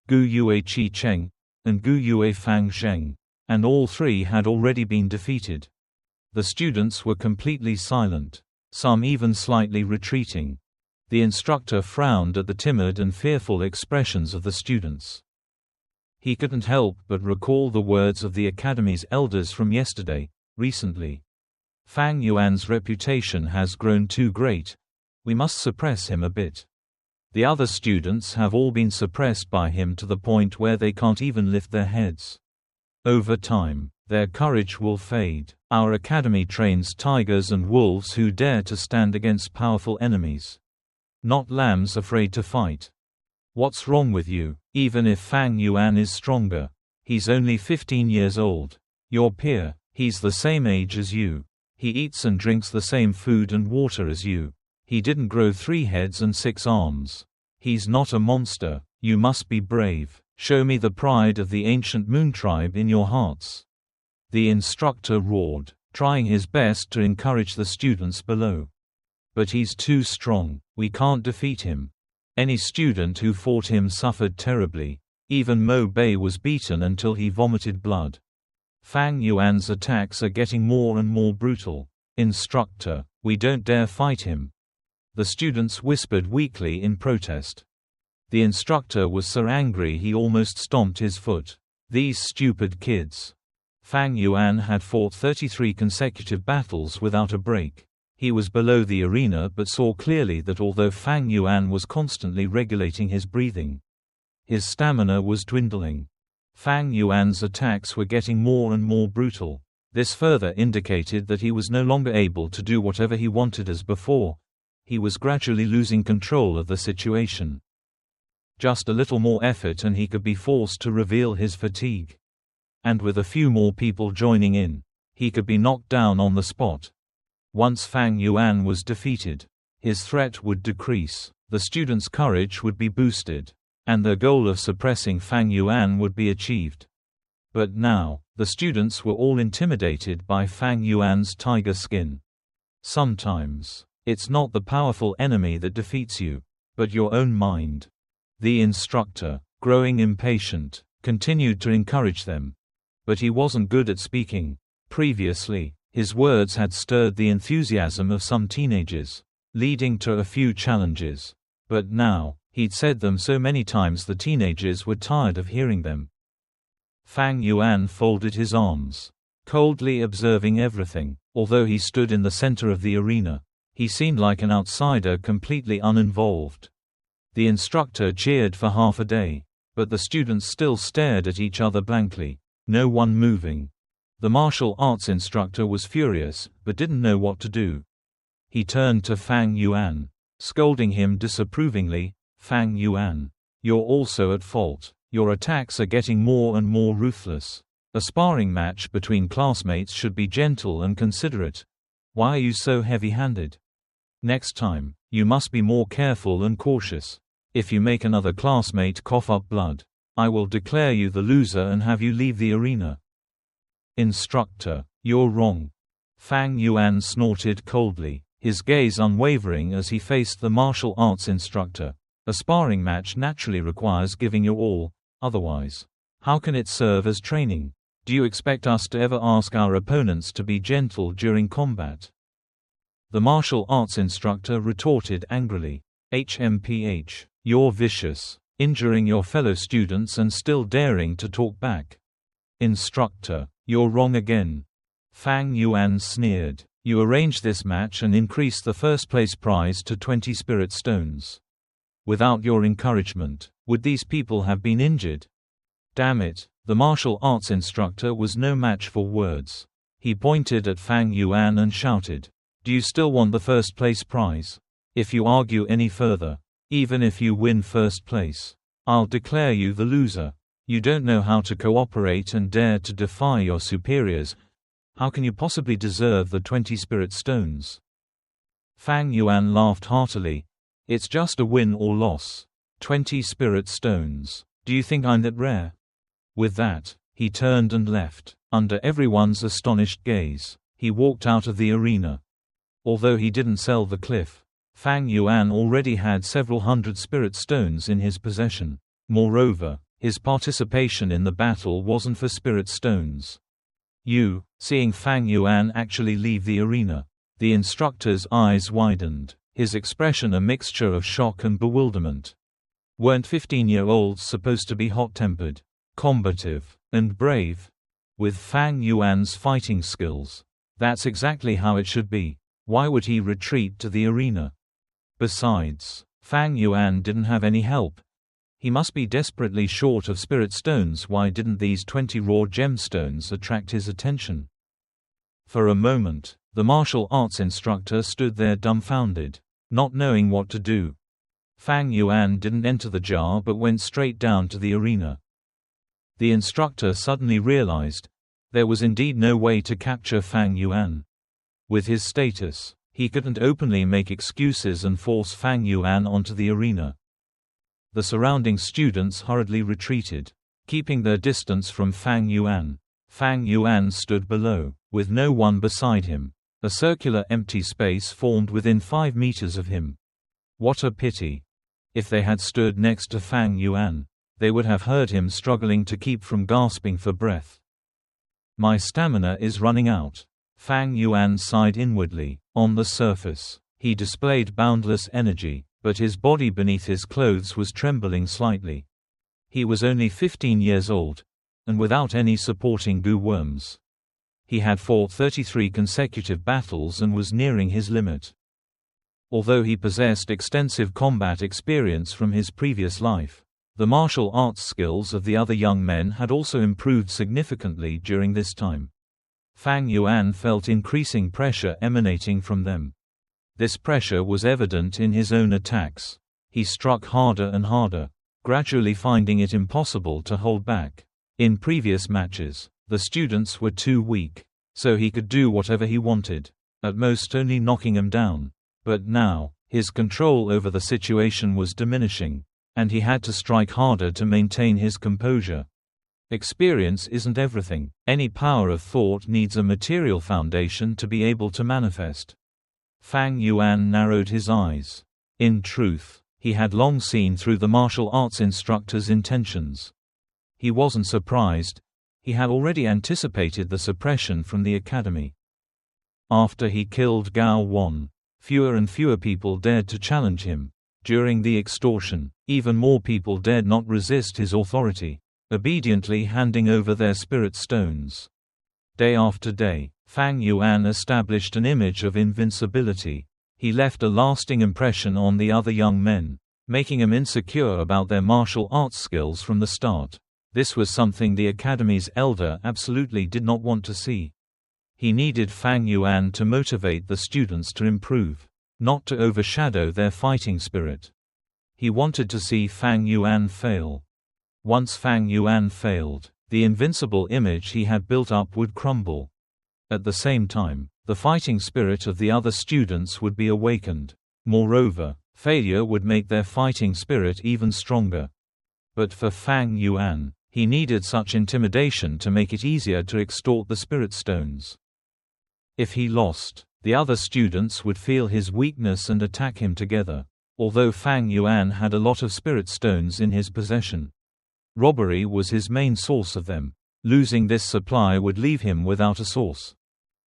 Gu Yue Qi Cheng, and Gu Yue Fang Zheng, and all 3 had already been defeated. The students were completely silent, some even slightly retreating. The instructor frowned at the timid and fearful expressions of the students. He couldn't help but recall the words of the academy's elders from yesterday. Recently, Fang Yuan's reputation has grown too great. We must suppress him a bit. The other students have all been suppressed by him to the point where they can't even lift their heads. Over time, their courage will fade. Our academy trains tigers and wolves who dare to stand against powerful enemies, not lambs afraid to fight. What's wrong with you? Even if Fang Yuan is stronger, he's only 15 years old. Your peer, he's the same age as you. He eats and drinks the same food and water as you. He didn't grow 3 heads and 6 arms. He's not a monster. You must be brave. Show me the pride of the ancient Moon tribe in your hearts. The instructor roared, trying his best to encourage the students below. But he's too strong. We can't defeat him. Any student who fought him suffered terribly. Even Mo Bei was beaten until he vomited blood. Fang Yuan's attacks are getting more and more brutal. Instructor, we don't dare fight him. The students whispered weakly in protest. The instructor was so angry he almost stomped his foot. These stupid kids. Fang Yuan had fought 33 consecutive battles without a break. He was below the arena but saw clearly that although Fang Yuan was constantly regulating his breathing, his stamina was dwindling. Fang Yuan's attacks were getting more and more brutal. This further indicated that he was no longer able to do whatever he wanted as before. He was gradually losing control of the situation. Just a little more effort and he could be forced to reveal his fatigue. And with a few more people joining in, he could be knocked down on the spot. Once Fang Yuan was defeated, his threat would decrease, the students' courage would be boosted, and their goal of suppressing Fang Yuan would be achieved. But now, the students were all intimidated by Fang Yuan's tiger skin. Sometimes, it's not the powerful enemy that defeats you, but your own mind. The instructor, growing impatient, continued to encourage them. But he wasn't good at speaking. Previously, his words had stirred the enthusiasm of some teenagers, leading to a few challenges. But now, he'd said them so many times the teenagers were tired of hearing them. Fang Yuan folded his arms, coldly observing everything. Although he stood in the center of the arena, he seemed like an outsider completely uninvolved. The instructor cheered for half a day, but the students still stared at each other blankly, no one moving. The martial arts instructor was furious, but didn't know what to do. He turned to Fang Yuan, scolding him disapprovingly. Fang Yuan, you're also at fault. Your attacks are getting more and more ruthless. A sparring match between classmates should be gentle and considerate. Why are you so heavy-handed? Next time, you must be more careful and cautious. If you make another classmate cough up blood, I will declare you the loser and have you leave the arena. Instructor, you're wrong. Fang Yuan snorted coldly, his gaze unwavering as he faced the martial arts instructor. A sparring match naturally requires giving your all, otherwise, how can it serve as training? Do you expect us to ever ask our opponents to be gentle during combat? The martial arts instructor retorted angrily. HMPH, you're vicious, injuring your fellow students and still daring to talk back. Instructor, you're wrong again. Fang Yuan sneered. You arranged this match and increased the first-place prize to 20 spirit stones. Without your encouragement, would these people have been injured? Damn it, the martial arts instructor was no match for words. He pointed at Fang Yuan and shouted, "Do you still want the first-place prize? If you argue any further, even if you win first place, I'll declare you the loser. You don't know how to cooperate and dare to defy your superiors. How can you possibly deserve the 20 spirit stones?" Fang Yuan laughed heartily. "It's just a win or loss. 20 spirit stones. Do you think I'm that rare?" With that, he turned and left. Under everyone's astonished gaze, he walked out of the arena. Although he didn't sell the cliff, Fang Yuan already had several hundred spirit stones in his possession. Moreover, his participation in the battle wasn't for spirit stones. Seeing Fang Yuan actually leave the arena, the instructor's eyes widened, his expression a mixture of shock and bewilderment. Weren't 15-year-olds supposed to be hot-tempered, combative, and brave? With Fang Yuan's fighting skills, that's exactly how it should be. Why would he retreat to the arena? Besides, Fang Yuan didn't have any help. He must be desperately short of spirit stones. Why didn't these 20 raw gemstones attract his attention? For a moment, the martial arts instructor stood there dumbfounded, not knowing what to do. Fang Yuan didn't enter the jar but went straight down to the arena. The instructor suddenly realized there was indeed no way to capture Fang Yuan. With his status, he couldn't openly make excuses and force Fang Yuan onto the arena. The surrounding students hurriedly retreated, keeping their distance from Fang Yuan. Fang Yuan stood below, with no one beside him. A circular empty space formed within 5 meters of him. What a pity! If they had stood next to Fang Yuan, they would have heard him struggling to keep from gasping for breath. "My stamina is running out." Fang Yuan sighed inwardly. On the surface, he displayed boundless energy, but his body beneath his clothes was trembling slightly. He was only 15 years old, and without any supporting goo worms. He had fought 33 consecutive battles and was nearing his limit. Although he possessed extensive combat experience from his previous life, the martial arts skills of the other young men had also improved significantly during this time. Fang Yuan felt increasing pressure emanating from them. This pressure was evident in his own attacks. He struck harder and harder, gradually finding it impossible to hold back. In previous matches, the students were too weak, so he could do whatever he wanted, at most only knocking them down. But now, his control over the situation was diminishing, and he had to strike harder to maintain his composure. Experience isn't everything. Any power of thought needs a material foundation to be able to manifest. Fang Yuan narrowed his eyes. In truth, he had long seen through the martial arts instructor's intentions. He wasn't surprised. He had already anticipated the suppression from the academy. After he killed Gao Wan, fewer and fewer people dared to challenge him. During the extortion, even more people dared not resist his authority, obediently handing over their spirit stones. Day after day, Fang Yuan established an image of invincibility. He left a lasting impression on the other young men, making them insecure about their martial arts skills from the start. This was something the academy's elder absolutely did not want to see. He needed Fang Yuan to motivate the students to improve, not to overshadow their fighting spirit. He wanted to see Fang Yuan fail. Once Fang Yuan failed, the invincible image he had built up would crumble. At the same time, the fighting spirit of the other students would be awakened. Moreover, failure would make their fighting spirit even stronger. But for Fang Yuan, he needed such intimidation to make it easier to extort the spirit stones. If he lost, the other students would feel his weakness and attack him together. Although Fang Yuan had a lot of spirit stones in his possession, robbery was his main source of them. Losing this supply would leave him without a source.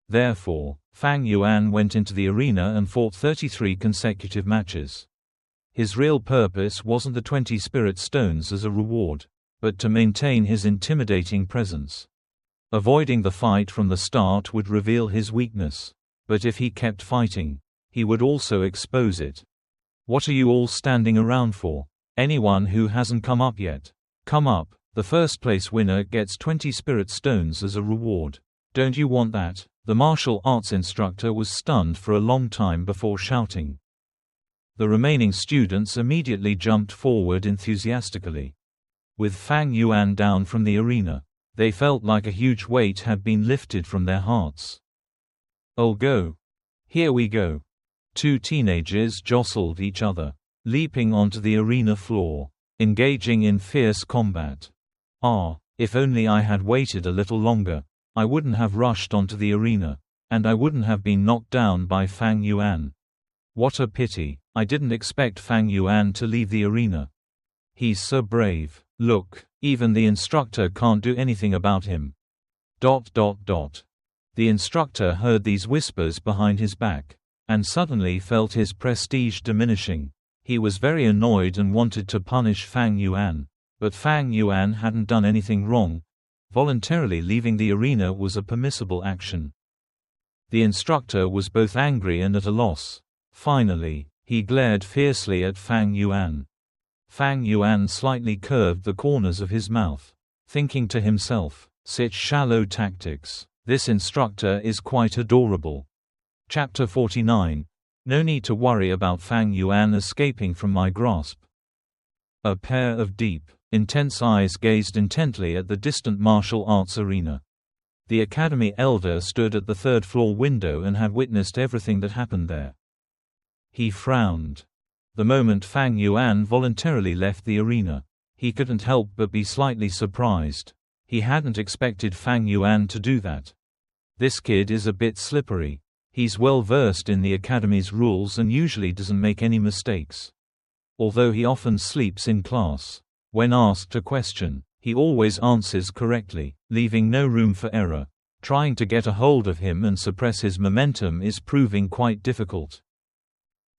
Therefore, Fang Yuan went into the arena and fought 33 consecutive matches. His real purpose wasn't the 20 spirit stones as a reward, but to maintain his intimidating presence. Avoiding the fight from the start would reveal his weakness. But if he kept fighting, he would also expose it. What are you all standing around for? Anyone who hasn't come up yet? Come up. The first place winner gets 20 spirit stones as a reward. Don't you want that? The martial arts instructor was stunned for a long time before shouting. The remaining students immediately jumped forward enthusiastically. With Fang Yuan down from the arena, they felt like a huge weight had been lifted from their hearts. "I'll go. Here we go." Two teenagers jostled each other, leaping onto the arena floor, engaging in fierce combat. If only I had waited a little longer, I wouldn't have rushed onto the arena, and I wouldn't have been knocked down by Fang Yuan. What a pity, I didn't expect Fang Yuan to leave the arena. He's so brave. Look, even the instructor can't do anything about him. ... The instructor heard these whispers behind his back, and suddenly felt his prestige diminishing. He was very annoyed and wanted to punish Fang Yuan, but Fang Yuan hadn't done anything wrong. Voluntarily leaving the arena was a permissible action. The instructor was both angry and at a loss. Finally, he glared fiercely at Fang Yuan. Fang Yuan slightly curved the corners of his mouth, thinking to himself, "Such shallow tactics. This instructor is quite adorable." Chapter 49. No need to worry about Fang Yuan escaping from my grasp. A pair of deep, intense eyes gazed intently at the distant martial arts arena. The academy elder stood at the third-floor window and had witnessed everything that happened there. He frowned. The moment Fang Yuan voluntarily left the arena, he couldn't help but be slightly surprised. He hadn't expected Fang Yuan to do that. This kid is a bit slippery. He's well versed in the academy's rules and usually doesn't make any mistakes. Although he often sleeps in class, when asked a question, he always answers correctly, leaving no room for error. Trying to get a hold of him and suppress his momentum is proving quite difficult.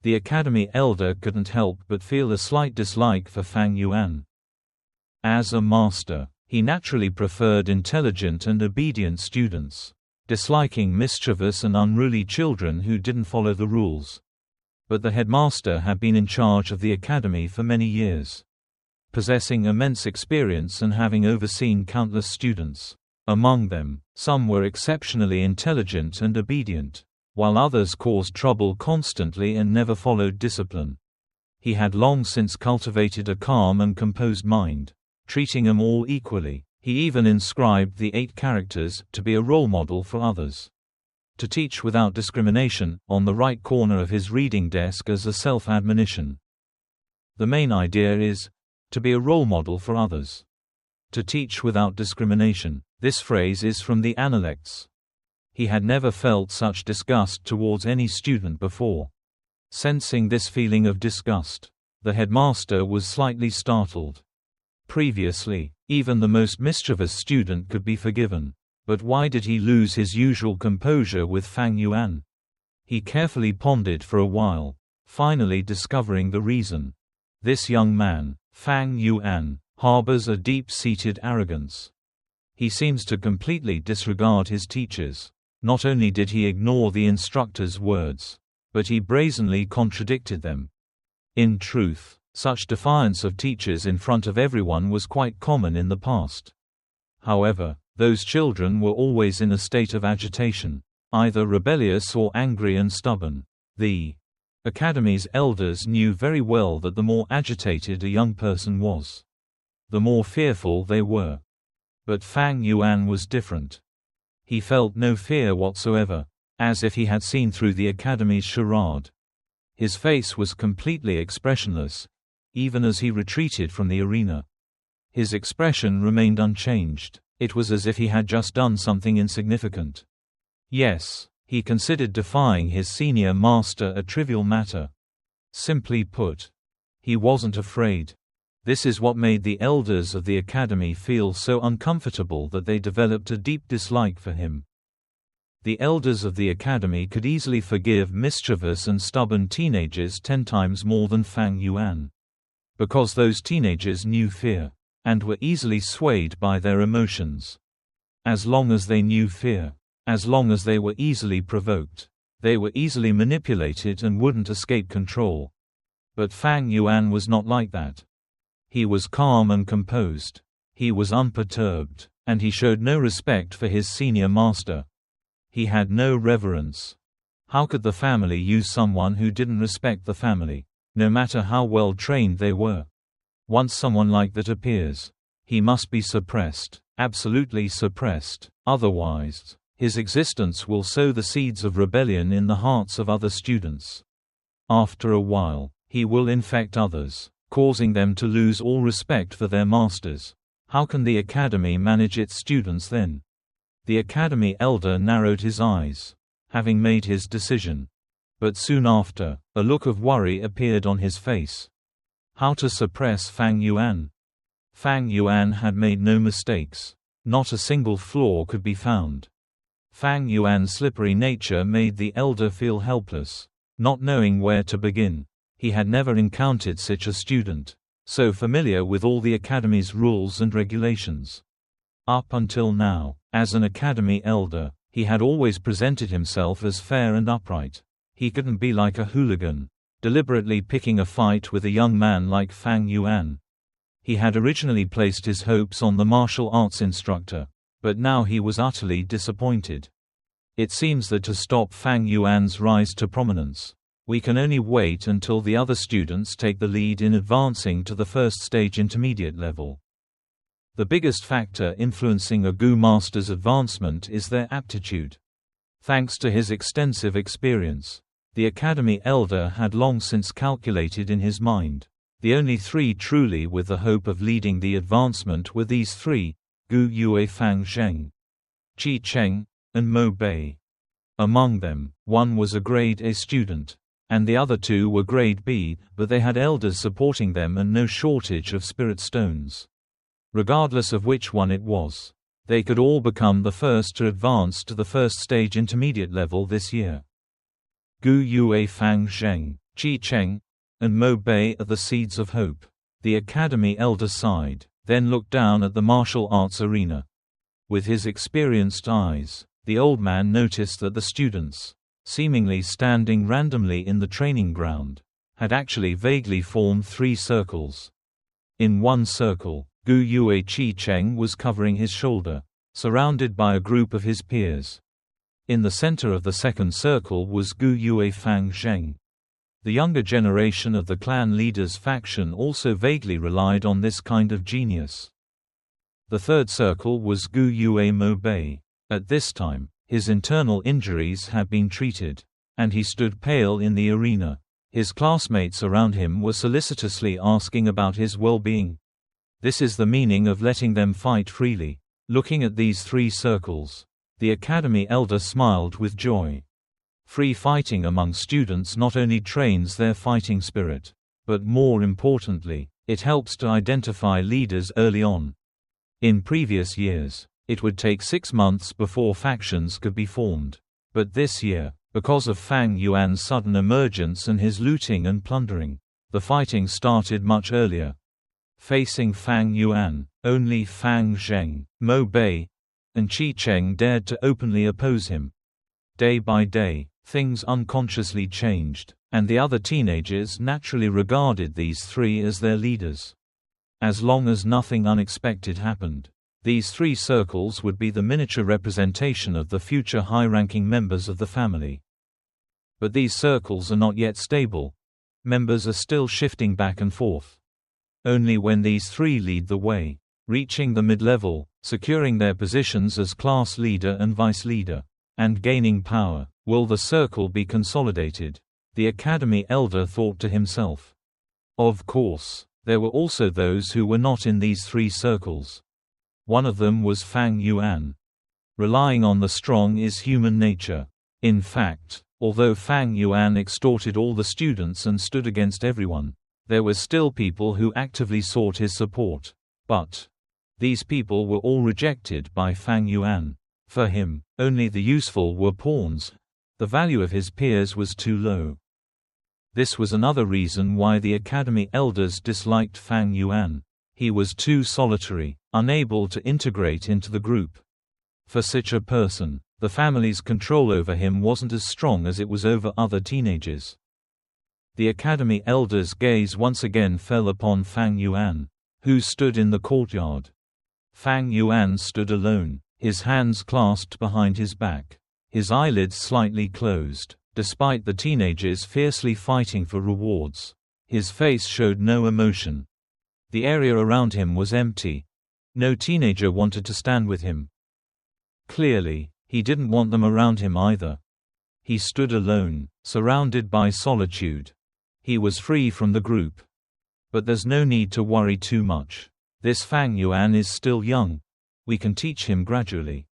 The academy elder couldn't help but feel a slight dislike for Fang Yuan. As a master, he naturally preferred intelligent and obedient students, disliking mischievous and unruly children who didn't follow the rules. But the headmaster had been in charge of the academy for many years, possessing immense experience and having overseen countless students. Among them, some were exceptionally intelligent and obedient, while others caused trouble constantly and never followed discipline. He had long since cultivated a calm and composed mind, treating them all equally. He even inscribed the 8 characters to be a role model for others. To teach without discrimination, on the right corner of his reading desk as a self-admonition. The main idea is to be a role model for others. To teach without discrimination. This phrase is from the Analects. He had never felt such disgust towards any student before. Sensing this feeling of disgust, the headmaster was slightly startled. Previously, even the most mischievous student could be forgiven. But why did he lose his usual composure with Fang Yuan? He carefully pondered for a while, finally discovering the reason. This young man, Fang Yuan, harbors a deep-seated arrogance. He seems to completely disregard his teachers. Not only did he ignore the instructor's words, but he brazenly contradicted them. In truth, such defiance of teachers in front of everyone was quite common in the past. However, those children were always in a state of agitation, either rebellious or angry and stubborn. The academy's elders knew very well that the more agitated a young person was, the more fearful they were. But Fang Yuan was different. He felt no fear whatsoever, as if he had seen through the academy's charade. His face was completely expressionless, even as he retreated from the arena. His expression remained unchanged. It was as if he had just done something insignificant. Yes, he considered defying his senior master a trivial matter. Simply put, he wasn't afraid. This is what made the elders of the academy feel so uncomfortable that they developed a deep dislike for him. The elders of the academy could easily forgive mischievous and stubborn teenagers 10 times more than Fang Yuan. Because those teenagers knew fear, and were easily swayed by their emotions. As long as they knew fear, as long as they were easily provoked, They were easily manipulated and wouldn't escape control. But Fang Yuan was not like that. He was calm and composed. He was unperturbed, and he showed no respect for his senior master. He had no reverence. How could the family use someone who didn't respect the family, no matter how well trained they were? Once someone like that appears, he must be suppressed, absolutely suppressed, otherwise, his existence will sow the seeds of rebellion in the hearts of other students. After a while, he will infect others, causing them to lose all respect for their masters. How can the academy manage its students then? The academy elder narrowed his eyes, having made his decision. But soon after, a look of worry appeared on his face. How to suppress Fang Yuan? Fang Yuan had made no mistakes. Not a single flaw could be found. Fang Yuan's slippery nature made the elder feel helpless, not knowing where to begin. He had never encountered such a student, so familiar with all the academy's rules and regulations. Up until now, as an academy elder, he had always presented himself as fair and upright. He couldn't be like a hooligan, deliberately picking a fight with a young man like Fang Yuan. He had originally placed his hopes on the martial arts instructor, but now he was utterly disappointed. It seems that to stop Fang Yuan's rise to prominence, we can only wait until the other students take the lead in advancing to the first stage intermediate level. The biggest factor influencing a Gu master's advancement is their aptitude. Thanks to his extensive experience, the academy elder had long since calculated in his mind. The only three truly with the hope of leading the advancement were these three: Gu Yue Fang Zheng, Qi Cheng, and Mo Bei. Among them, one was a grade A student, and the other two were grade B, but they had elders supporting them and no shortage of spirit stones. Regardless of which one it was, they could all become the first to advance to the first stage intermediate level this year. Gu Yue Fang Zheng, Qi Cheng, and Mo Bei are the seeds of hope. The academy elder sighed, then looked down at the martial arts arena. With his experienced eyes, the old man noticed that the students, seemingly standing randomly in the training ground, had actually vaguely formed three circles. In one circle, Gu Yue Qi Cheng was covering his shoulder, surrounded by a group of his peers. In the center of the second circle was Gu Yue Fang Zheng. The younger generation of the clan leader's faction also vaguely relied on this kind of genius. The third circle was Gu Yue Mo Bei. At this time, his internal injuries had been treated, and he stood pale in the arena. His classmates around him were solicitously asking about his well-being. This is the meaning of letting them fight freely. Looking at these three circles, the academy elder smiled with joy. Free fighting among students not only trains their fighting spirit, but more importantly, it helps to identify leaders early on. In previous years, it would take 6 months before factions could be formed. But this year, because of Fang Yuan's sudden emergence and his looting and plundering, the fighting started much earlier. Facing Fang Yuan, only Fang Zheng, Mo Bei, and Qi Cheng dared to openly oppose him. Day by day, things unconsciously changed, and the other teenagers naturally regarded these three as their leaders. As long as nothing unexpected happened, these three circles would be the miniature representation of the future high-ranking members of the family. But these circles are not yet stable. Members are still shifting back and forth. Only when these three lead the way, reaching the mid-level, securing their positions as class leader and vice leader, and gaining power, will the circle be consolidated. The academy elder thought to himself. Of course, there were also those who were not in these three circles. One of them was Fang Yuan. Relying on the strong is human nature. In fact, although Fang Yuan extorted all the students and stood against everyone, there were still people who actively sought his support. But these people were all rejected by Fang Yuan. For him, only the useful were pawns. The value of his peers was too low. This was another reason why the academy elders disliked Fang Yuan. He was too solitary, unable to integrate into the group. For such a person, The family's control over him wasn't as strong as it was over other teenagers. The academy elder's gaze once again fell upon Fang Yuan, who stood in the courtyard. Fang Yuan stood alone, his hands clasped behind his back, his eyelids slightly closed. Despite the teenagers fiercely fighting for rewards, his face showed no emotion. The area around him was empty. No teenager wanted to stand with him. Clearly, he didn't want them around him either. He stood alone, surrounded by solitude. He was free from the group. But there's no need to worry too much. This Fang Yuan is still young. We can teach him gradually.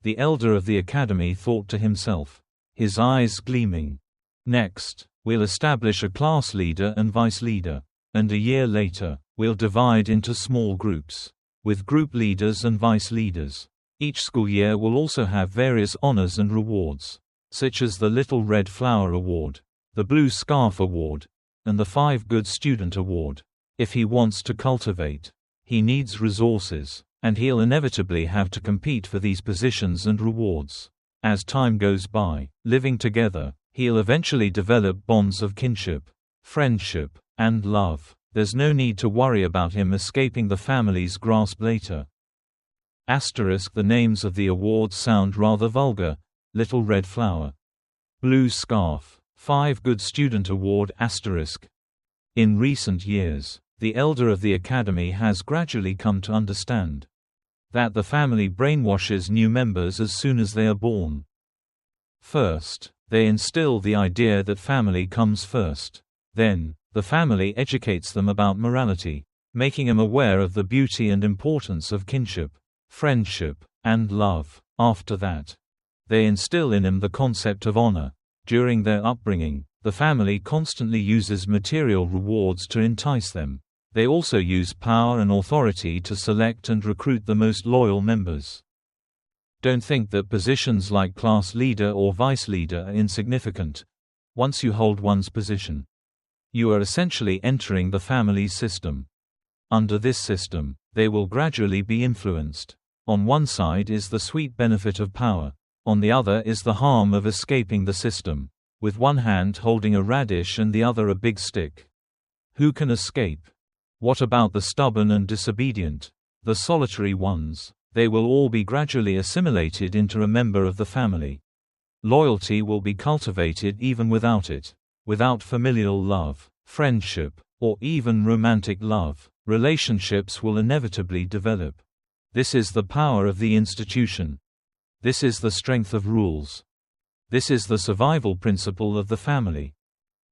The elder of the academy thought to himself, his eyes gleaming. Next, we'll establish a class leader and vice leader. And a year later, we'll divide into small groups, with group leaders and vice leaders. Each school year will also have various honors and rewards, such as the Little Red Flower Award, the Blue Scarf Award, and the 5 Good Student Award. If he wants to cultivate, he needs resources, and he'll inevitably have to compete for these positions and rewards. As time goes by, living together, he'll eventually develop bonds of kinship, friendship, and love. There's no need to worry about him escaping the family's grasp later. The names of the awards sound rather vulgar. Little Red Flower, Blue Scarf, 5 Good Student Award *. In recent years, the elder of the academy has gradually come to understand that the family brainwashes new members as soon as they are born. First, they instill the idea that family comes first. Then, the family educates them about morality, making them aware of the beauty and importance of kinship, friendship, and love. After that, they instill in them the concept of honor. During their upbringing, the family constantly uses material rewards to entice them. They also use power and authority to select and recruit the most loyal members. Don't think that positions like class leader or vice leader are insignificant. Once you hold one's position, you are essentially entering the family's system. Under this system, they will gradually be influenced. On one side is the sweet benefit of power. On the other is the harm of escaping the system, with one hand holding a radish and the other a big stick. Who can escape? What about the stubborn and disobedient? The solitary ones? They will all be gradually assimilated into a member of the family. Loyalty will be cultivated even without it. Without familial love, friendship, or even romantic love, relationships will inevitably develop. This is the power of the institution. This is the strength of rules. This is the survival principle of the family.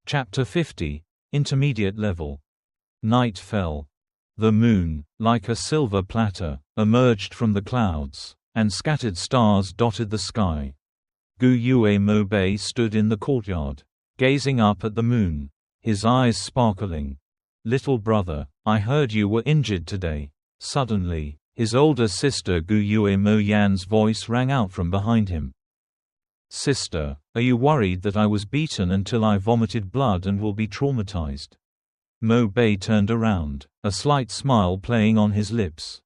Chapter 50, Intermediate Level. Night fell. The moon, like a silver platter, emerged from the clouds, and scattered stars dotted the sky. Gu Yue Mo Bei stood in the courtyard, gazing up at the moon, his eyes sparkling. "Little brother, I heard you were injured today." Suddenly, his older sister Gu Yue Mo Yan's voice rang out from behind him. "Sister, are you worried that I was beaten until I vomited blood and will be traumatized?" Mo Bei turned around, a slight smile playing on his lips.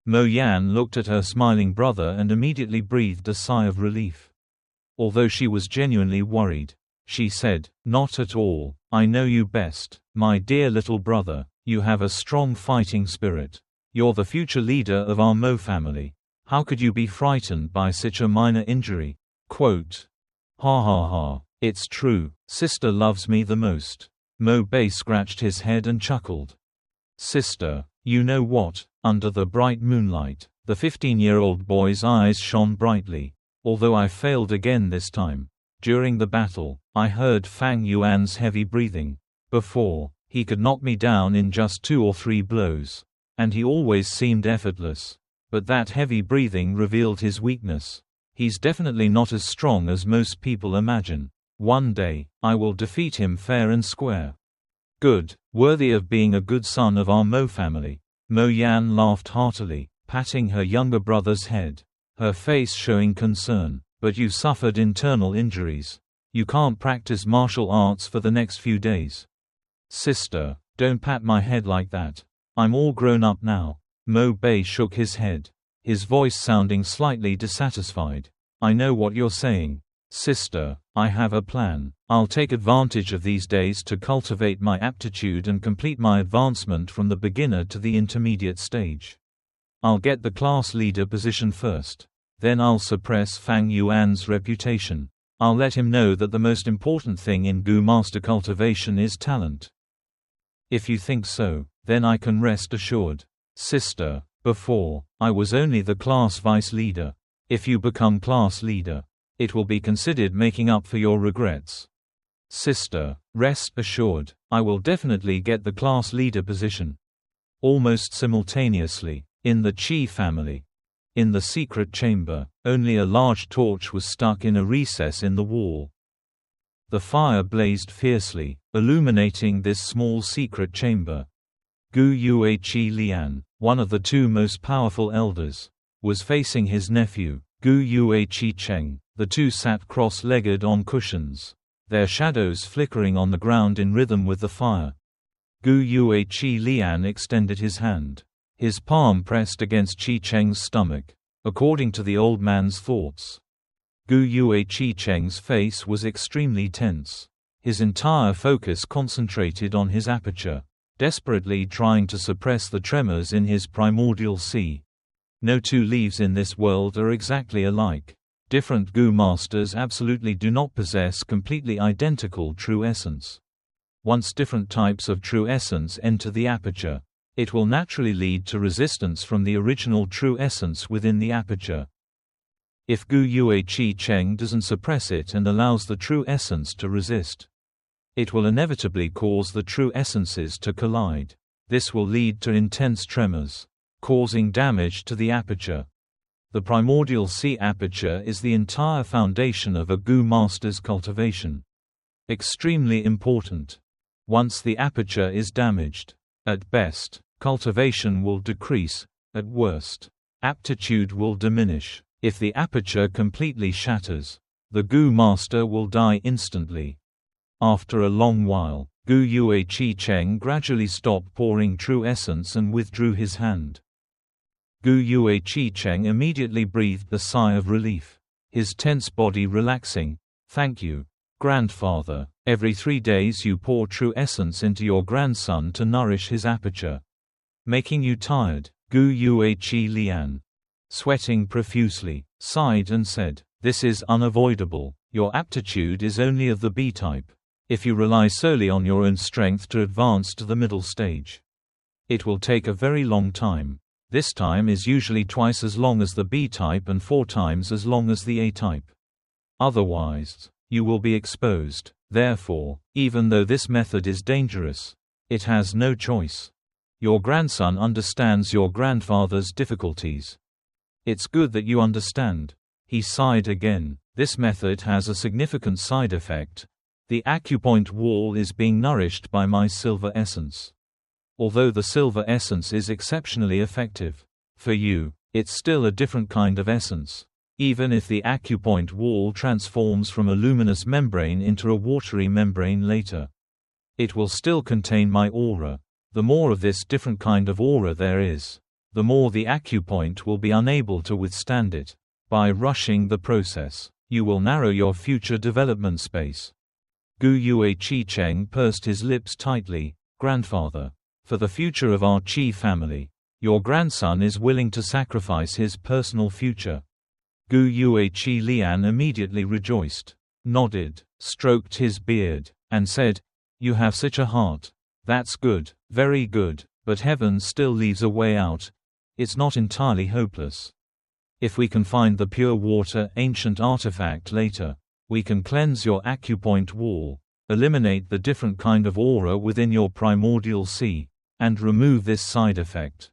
Mo Yan looked at her smiling brother and immediately breathed a sigh of relief. Although she was genuinely worried, she said, "Not at all, I know you best, my dear little brother, you have a strong fighting spirit. You're the future leader of our Mo family. How could you be frightened by such a minor injury?" Quote, "Ha ha ha, it's true, sister loves me the most." Mo Bei scratched his head and chuckled. "Sister, you know what?" Under the bright moonlight, the 15-year-old boy's eyes shone brightly. "Although I failed again this time. During the battle, I heard Fang Yuan's heavy breathing. Before, he could knock me down in just 2 or 3 blows. And he always seemed effortless. But that heavy breathing revealed his weakness. He's definitely not as strong as most people imagine. One day, I will defeat him fair and square." "Good, worthy of being a good son of our Mo family." Mo Yan laughed heartily, patting her younger brother's head, her face showing concern. "But you suffered internal injuries. You can't practice martial arts for the next few days." "Sister, don't pat my head like that. I'm all grown up now." Mo Bei shook his head, his voice sounding slightly dissatisfied. I know what you're saying. Sister, I have a plan. I'll take advantage of these days to cultivate my aptitude and complete my advancement from the beginner to the intermediate stage. I'll get the class leader position first. Then I'll suppress Fang Yuan's reputation. I'll let him know that the most important thing in Gu master cultivation is talent. If you think so, then I can rest assured. Sister, before, I was only the class vice leader. If you become class leader, it will be considered making up for your regrets. Sister, rest assured, I will definitely get the class leader position. Almost simultaneously, in the Qi family. In the secret chamber, only a large torch was stuck in a recess in the wall. The fire blazed fiercely, illuminating this small secret chamber. Gu Yue Qi Lian, one of the two most powerful elders, was facing his nephew, Gu Yue Qi Cheng. The two sat cross-legged on cushions, their shadows flickering on the ground in rhythm with the fire. Gu Yue Qi Lian extended his hand. His palm pressed against Qi Cheng's stomach, according to the old man's thoughts. Gu Yue Qi Cheng's face was extremely tense. His entire focus concentrated on his aperture, desperately trying to suppress the tremors in his primordial sea. No two leaves in this world are exactly alike. Different Gu masters absolutely do not possess completely identical true essence. Once different types of true essence enter the aperture, it will naturally lead to resistance from the original true essence within the aperture. If Gu Yue Qi Cheng doesn't suppress it and allows the true essence to resist, it will inevitably cause the true essences to collide. This will lead to intense tremors, causing damage to the aperture. The primordial sea aperture is the entire foundation of a Gu master's cultivation. Extremely important. Once the aperture is damaged, at best, cultivation will decrease, at worst, aptitude will diminish. If the aperture completely shatters, the Gu master will die instantly. After a long while, Gu Yue Qi Cheng gradually stopped pouring true essence and withdrew his hand. Gu Yue Qi Cheng immediately breathed a sigh of relief, his tense body relaxing. Thank you, grandfather. Every 3 days you pour true essence into your grandson to nourish his aperture. Making you tired, Gu Yue Qi Lian, sweating profusely, sighed and said, "This is unavoidable. Your aptitude is only of the B type. If you rely solely on your own strength to advance to the middle stage, it will take a very long time. This time is usually twice as long as the B type and 4 times as long as the A type. Otherwise, you will be exposed. Therefore, even though this method is dangerous, it has no choice. Your grandson understands your grandfather's difficulties. It's good that you understand." He sighed again. This method has a significant side effect. The acupoint wall is being nourished by my silver essence. Although the silver essence is exceptionally effective, for you, it's still a different kind of essence. Even if the acupoint wall transforms from a luminous membrane into a watery membrane later, it will still contain my aura. The more of this different kind of aura there is, the more the acupoint will be unable to withstand it. By rushing the process, you will narrow your future development space. Gu Yue Qi Cheng pursed his lips tightly. Grandfather, for the future of our Qi family, your grandson is willing to sacrifice his personal future. Gu Yue Qi Lian immediately rejoiced, nodded, stroked his beard, and said, "You have such a heart. That's good, very good, but heaven still leaves a way out. It's not entirely hopeless. If we can find the pure water ancient artifact later, we can cleanse your acupoint wall, eliminate the different kind of aura within your primordial sea, and remove this side effect.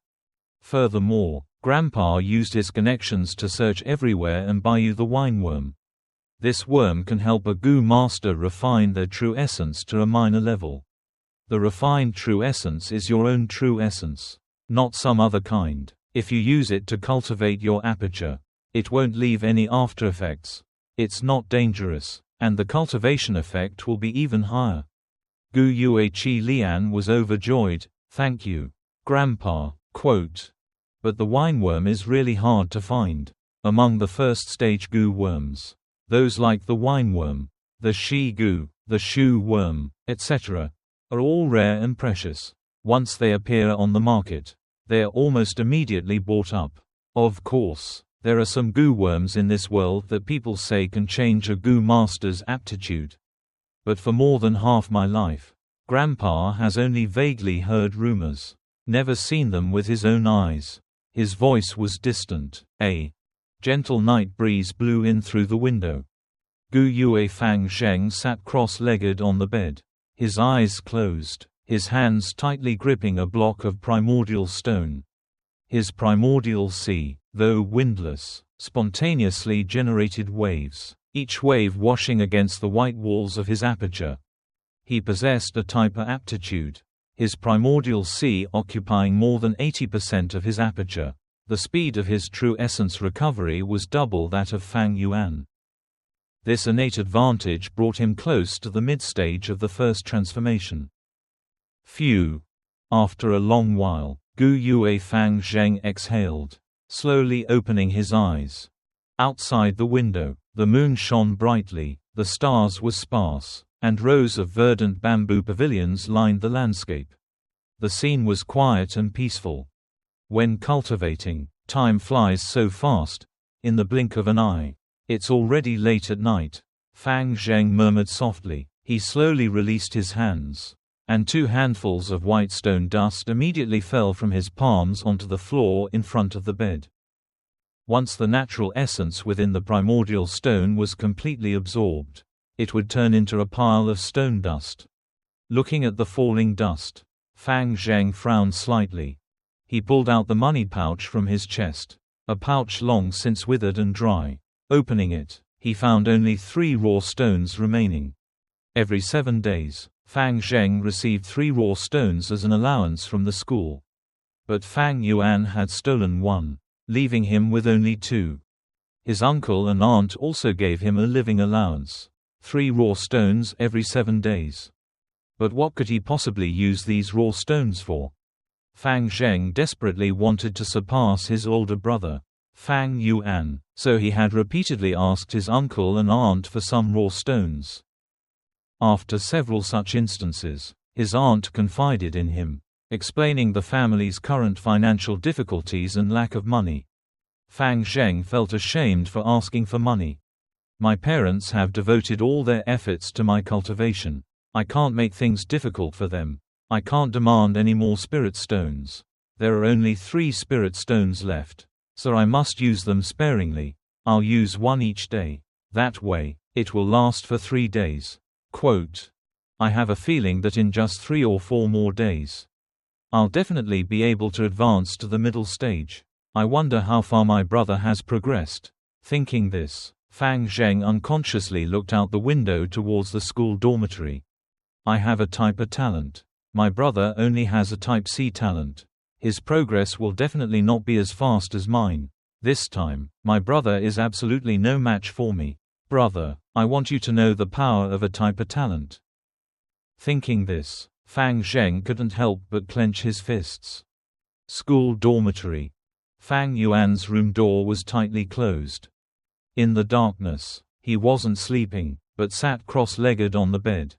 Furthermore, Grandpa used his connections to search everywhere and buy you the wine worm. This worm can help a Gu master refine their true essence to a minor level. The refined true essence is your own true essence, not some other kind. If you use it to cultivate your aperture, it won't leave any after effects. It's not dangerous, and the cultivation effect will be even higher." Gu Yue Qi Lian was overjoyed. "Thank you, Grandpa." Quote, "But the wineworm is really hard to find. Among the first-stage goo worms, those like the wineworm, the she-goo, the shoe worm, etc., are all rare and precious. Once they appear on the market, they are almost immediately bought up. Of course, there are some goo worms in this world that people say can change a goo master's aptitude. But for more than half my life, Grandpa has only vaguely heard rumors, never seen them with his own eyes. His voice was distant. A gentle night breeze blew in through the window. Gu Yue Fang Zheng sat cross-legged on the bed, his eyes closed, his hands tightly gripping a block of primordial stone. His primordial sea, though windless, spontaneously generated waves, each wave washing against the white walls of his aperture. He possessed a type A aptitude, his primordial sea occupying more than 80% of his aperture. The speed of his true essence recovery was double that of Fang Yuan. This innate advantage brought him close to the mid-stage of the first transformation. Phew! After a long while, Gu Yue Fang Zheng exhaled, slowly opening his eyes. Outside the window, the moon shone brightly, the stars were sparse, and rows of verdant bamboo pavilions lined the landscape. The scene was quiet and peaceful. When cultivating, time flies so fast, in the blink of an eye. It's already late at night, Fang Zheng murmured softly. He slowly released his hands, and 2 handfuls of white stone dust immediately fell from his palms onto the floor in front of the bed. Once the natural essence within the primordial stone was completely absorbed, it would turn into a pile of stone dust. Looking at the falling dust, Fang Zheng frowned slightly. He pulled out the money pouch from his chest, a pouch long since withered and dry. Opening it, he found only 3 raw stones remaining. Every 7 days, Fang Zheng received 3 raw stones as an allowance from the school. But Fang Yuan had stolen 1, leaving him with only 2. His uncle and aunt also gave him a living allowance, 3 raw stones every 7 days. But what could he possibly use these raw stones for? Fang Zheng desperately wanted to surpass his older brother, Fang Yuan, so he had repeatedly asked his uncle and aunt for some raw stones. After several such instances, his aunt confided in him, explaining the family's current financial difficulties and lack of money. Fang Zheng felt ashamed for asking for money. My parents have devoted all their efforts to my cultivation. I can't make things difficult for them. I can't demand any more spirit stones. There are only 3 spirit stones left, so I must use them sparingly. I'll use 1 each day. That way, it will last for 3 days. Quote, I have a feeling that in just 3 or 4 more days, I'll definitely be able to advance to the middle stage. I wonder how far my brother has progressed. Thinking this, Fang Zheng unconsciously looked out the window towards the school dormitory. I have a type A talent. My brother only has a type C talent. His progress will definitely not be as fast as mine. This time, my brother is absolutely no match for me. Brother, I want you to know the power of a type A talent. Thinking this, Fang Zheng couldn't help but clench his fists. School dormitory. Fang Yuan's room door was tightly closed. In the darkness, he wasn't sleeping, but sat cross-legged on the bed.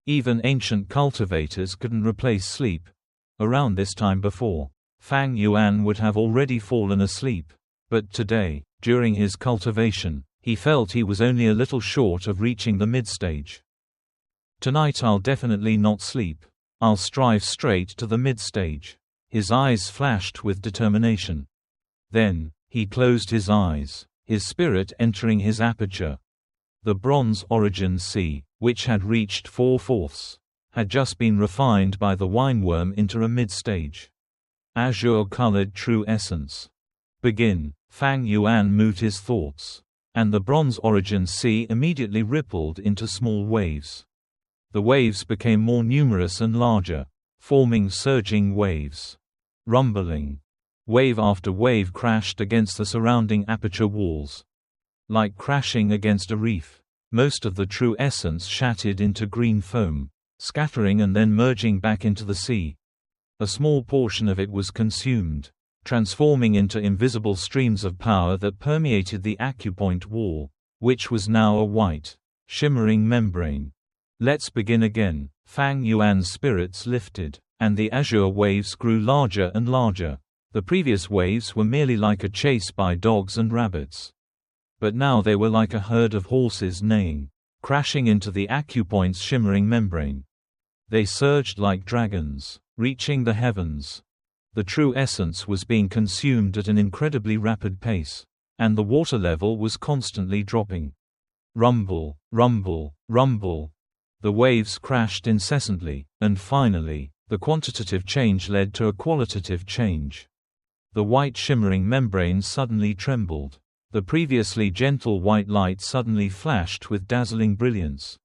Even ancient cultivators couldn't replace sleep. Around this time before, Fang Yuan would have already fallen asleep. But today, during his cultivation, he felt he was only a little short of reaching the mid-stage. Tonight I'll definitely not sleep. I'll strive straight to the mid-stage. His eyes flashed with determination. Then, he closed his eyes, his spirit entering his aperture. The bronze origin sea, which had reached 4/4, had just been refined by the wineworm into a mid-stage. Azure-colored true essence. Begin. Fang Yuan moved his thoughts, and the bronze origin sea immediately rippled into small waves. The waves became more numerous and larger, forming surging waves. Rumbling. Wave after wave crashed against the surrounding aperture walls. Like crashing against a reef, most of the true essence shattered into green foam, scattering and then merging back into the sea. A small portion of it was consumed, transforming into invisible streams of power that permeated the acupoint wall, which was now a white, shimmering membrane. Let's begin again. Fang Yuan's spirits lifted, and the azure waves grew larger and larger. The previous waves were merely like a chase by dogs and rabbits. But now they were like a herd of horses neighing, crashing into the acupoint's shimmering membrane. They surged like dragons, reaching the heavens. The true essence was being consumed at an incredibly rapid pace, and the water level was constantly dropping. Rumble, rumble, rumble. The waves crashed incessantly, and finally, the quantitative change led to a qualitative change. The white shimmering membrane suddenly trembled. The previously gentle white light suddenly flashed with dazzling brilliance.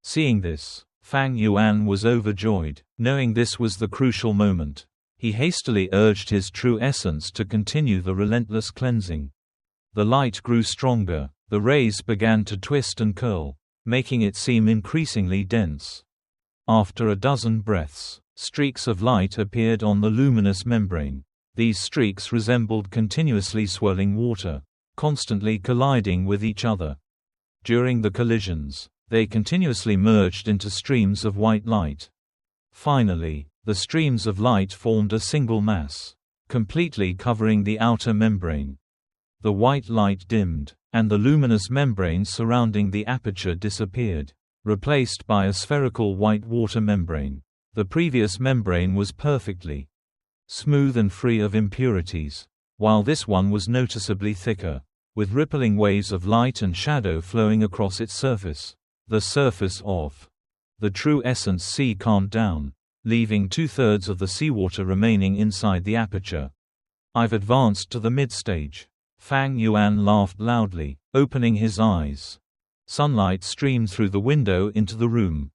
Seeing this, Fang Yuan was overjoyed. Knowing this was the crucial moment, he hastily urged his true essence to continue the relentless cleansing. The light grew stronger, the rays began to twist and curl, making it seem increasingly dense. After a dozen breaths, streaks of light appeared on the luminous membrane. These streaks resembled continuously swirling water, constantly colliding with each other. During the collisions, they continuously merged into streams of white light. Finally, the streams of light formed a single mass, completely covering the outer membrane. The white light dimmed, and the luminous membrane surrounding the aperture disappeared, replaced by a spherical white water membrane. The previous membrane was perfectly smooth and free of impurities, while this one was noticeably thicker, with rippling waves of light and shadow flowing across its surface. The surface of the true essence sea calmed down, leaving 2/3 of the seawater remaining inside the aperture. I've advanced to the mid-stage. Fang Yuan laughed loudly, opening his eyes. Sunlight streamed through the window into the room.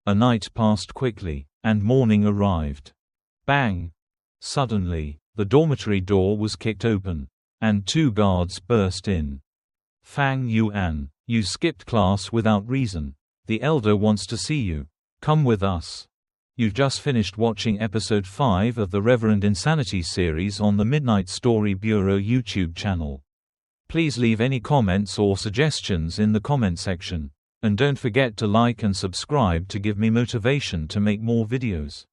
A night passed quickly, and morning arrived. Bang! Suddenly, the dormitory door was kicked open, and 2 guards burst in. Fang Yuan, you skipped class without reason. The elder wants to see you. Come with us. You've just finished watching episode 5 of the Reverend Insanity series on the Midnight Story Bureau YouTube channel. Please leave any comments or suggestions in the comment section. And don't forget to like and subscribe to give me motivation to make more videos.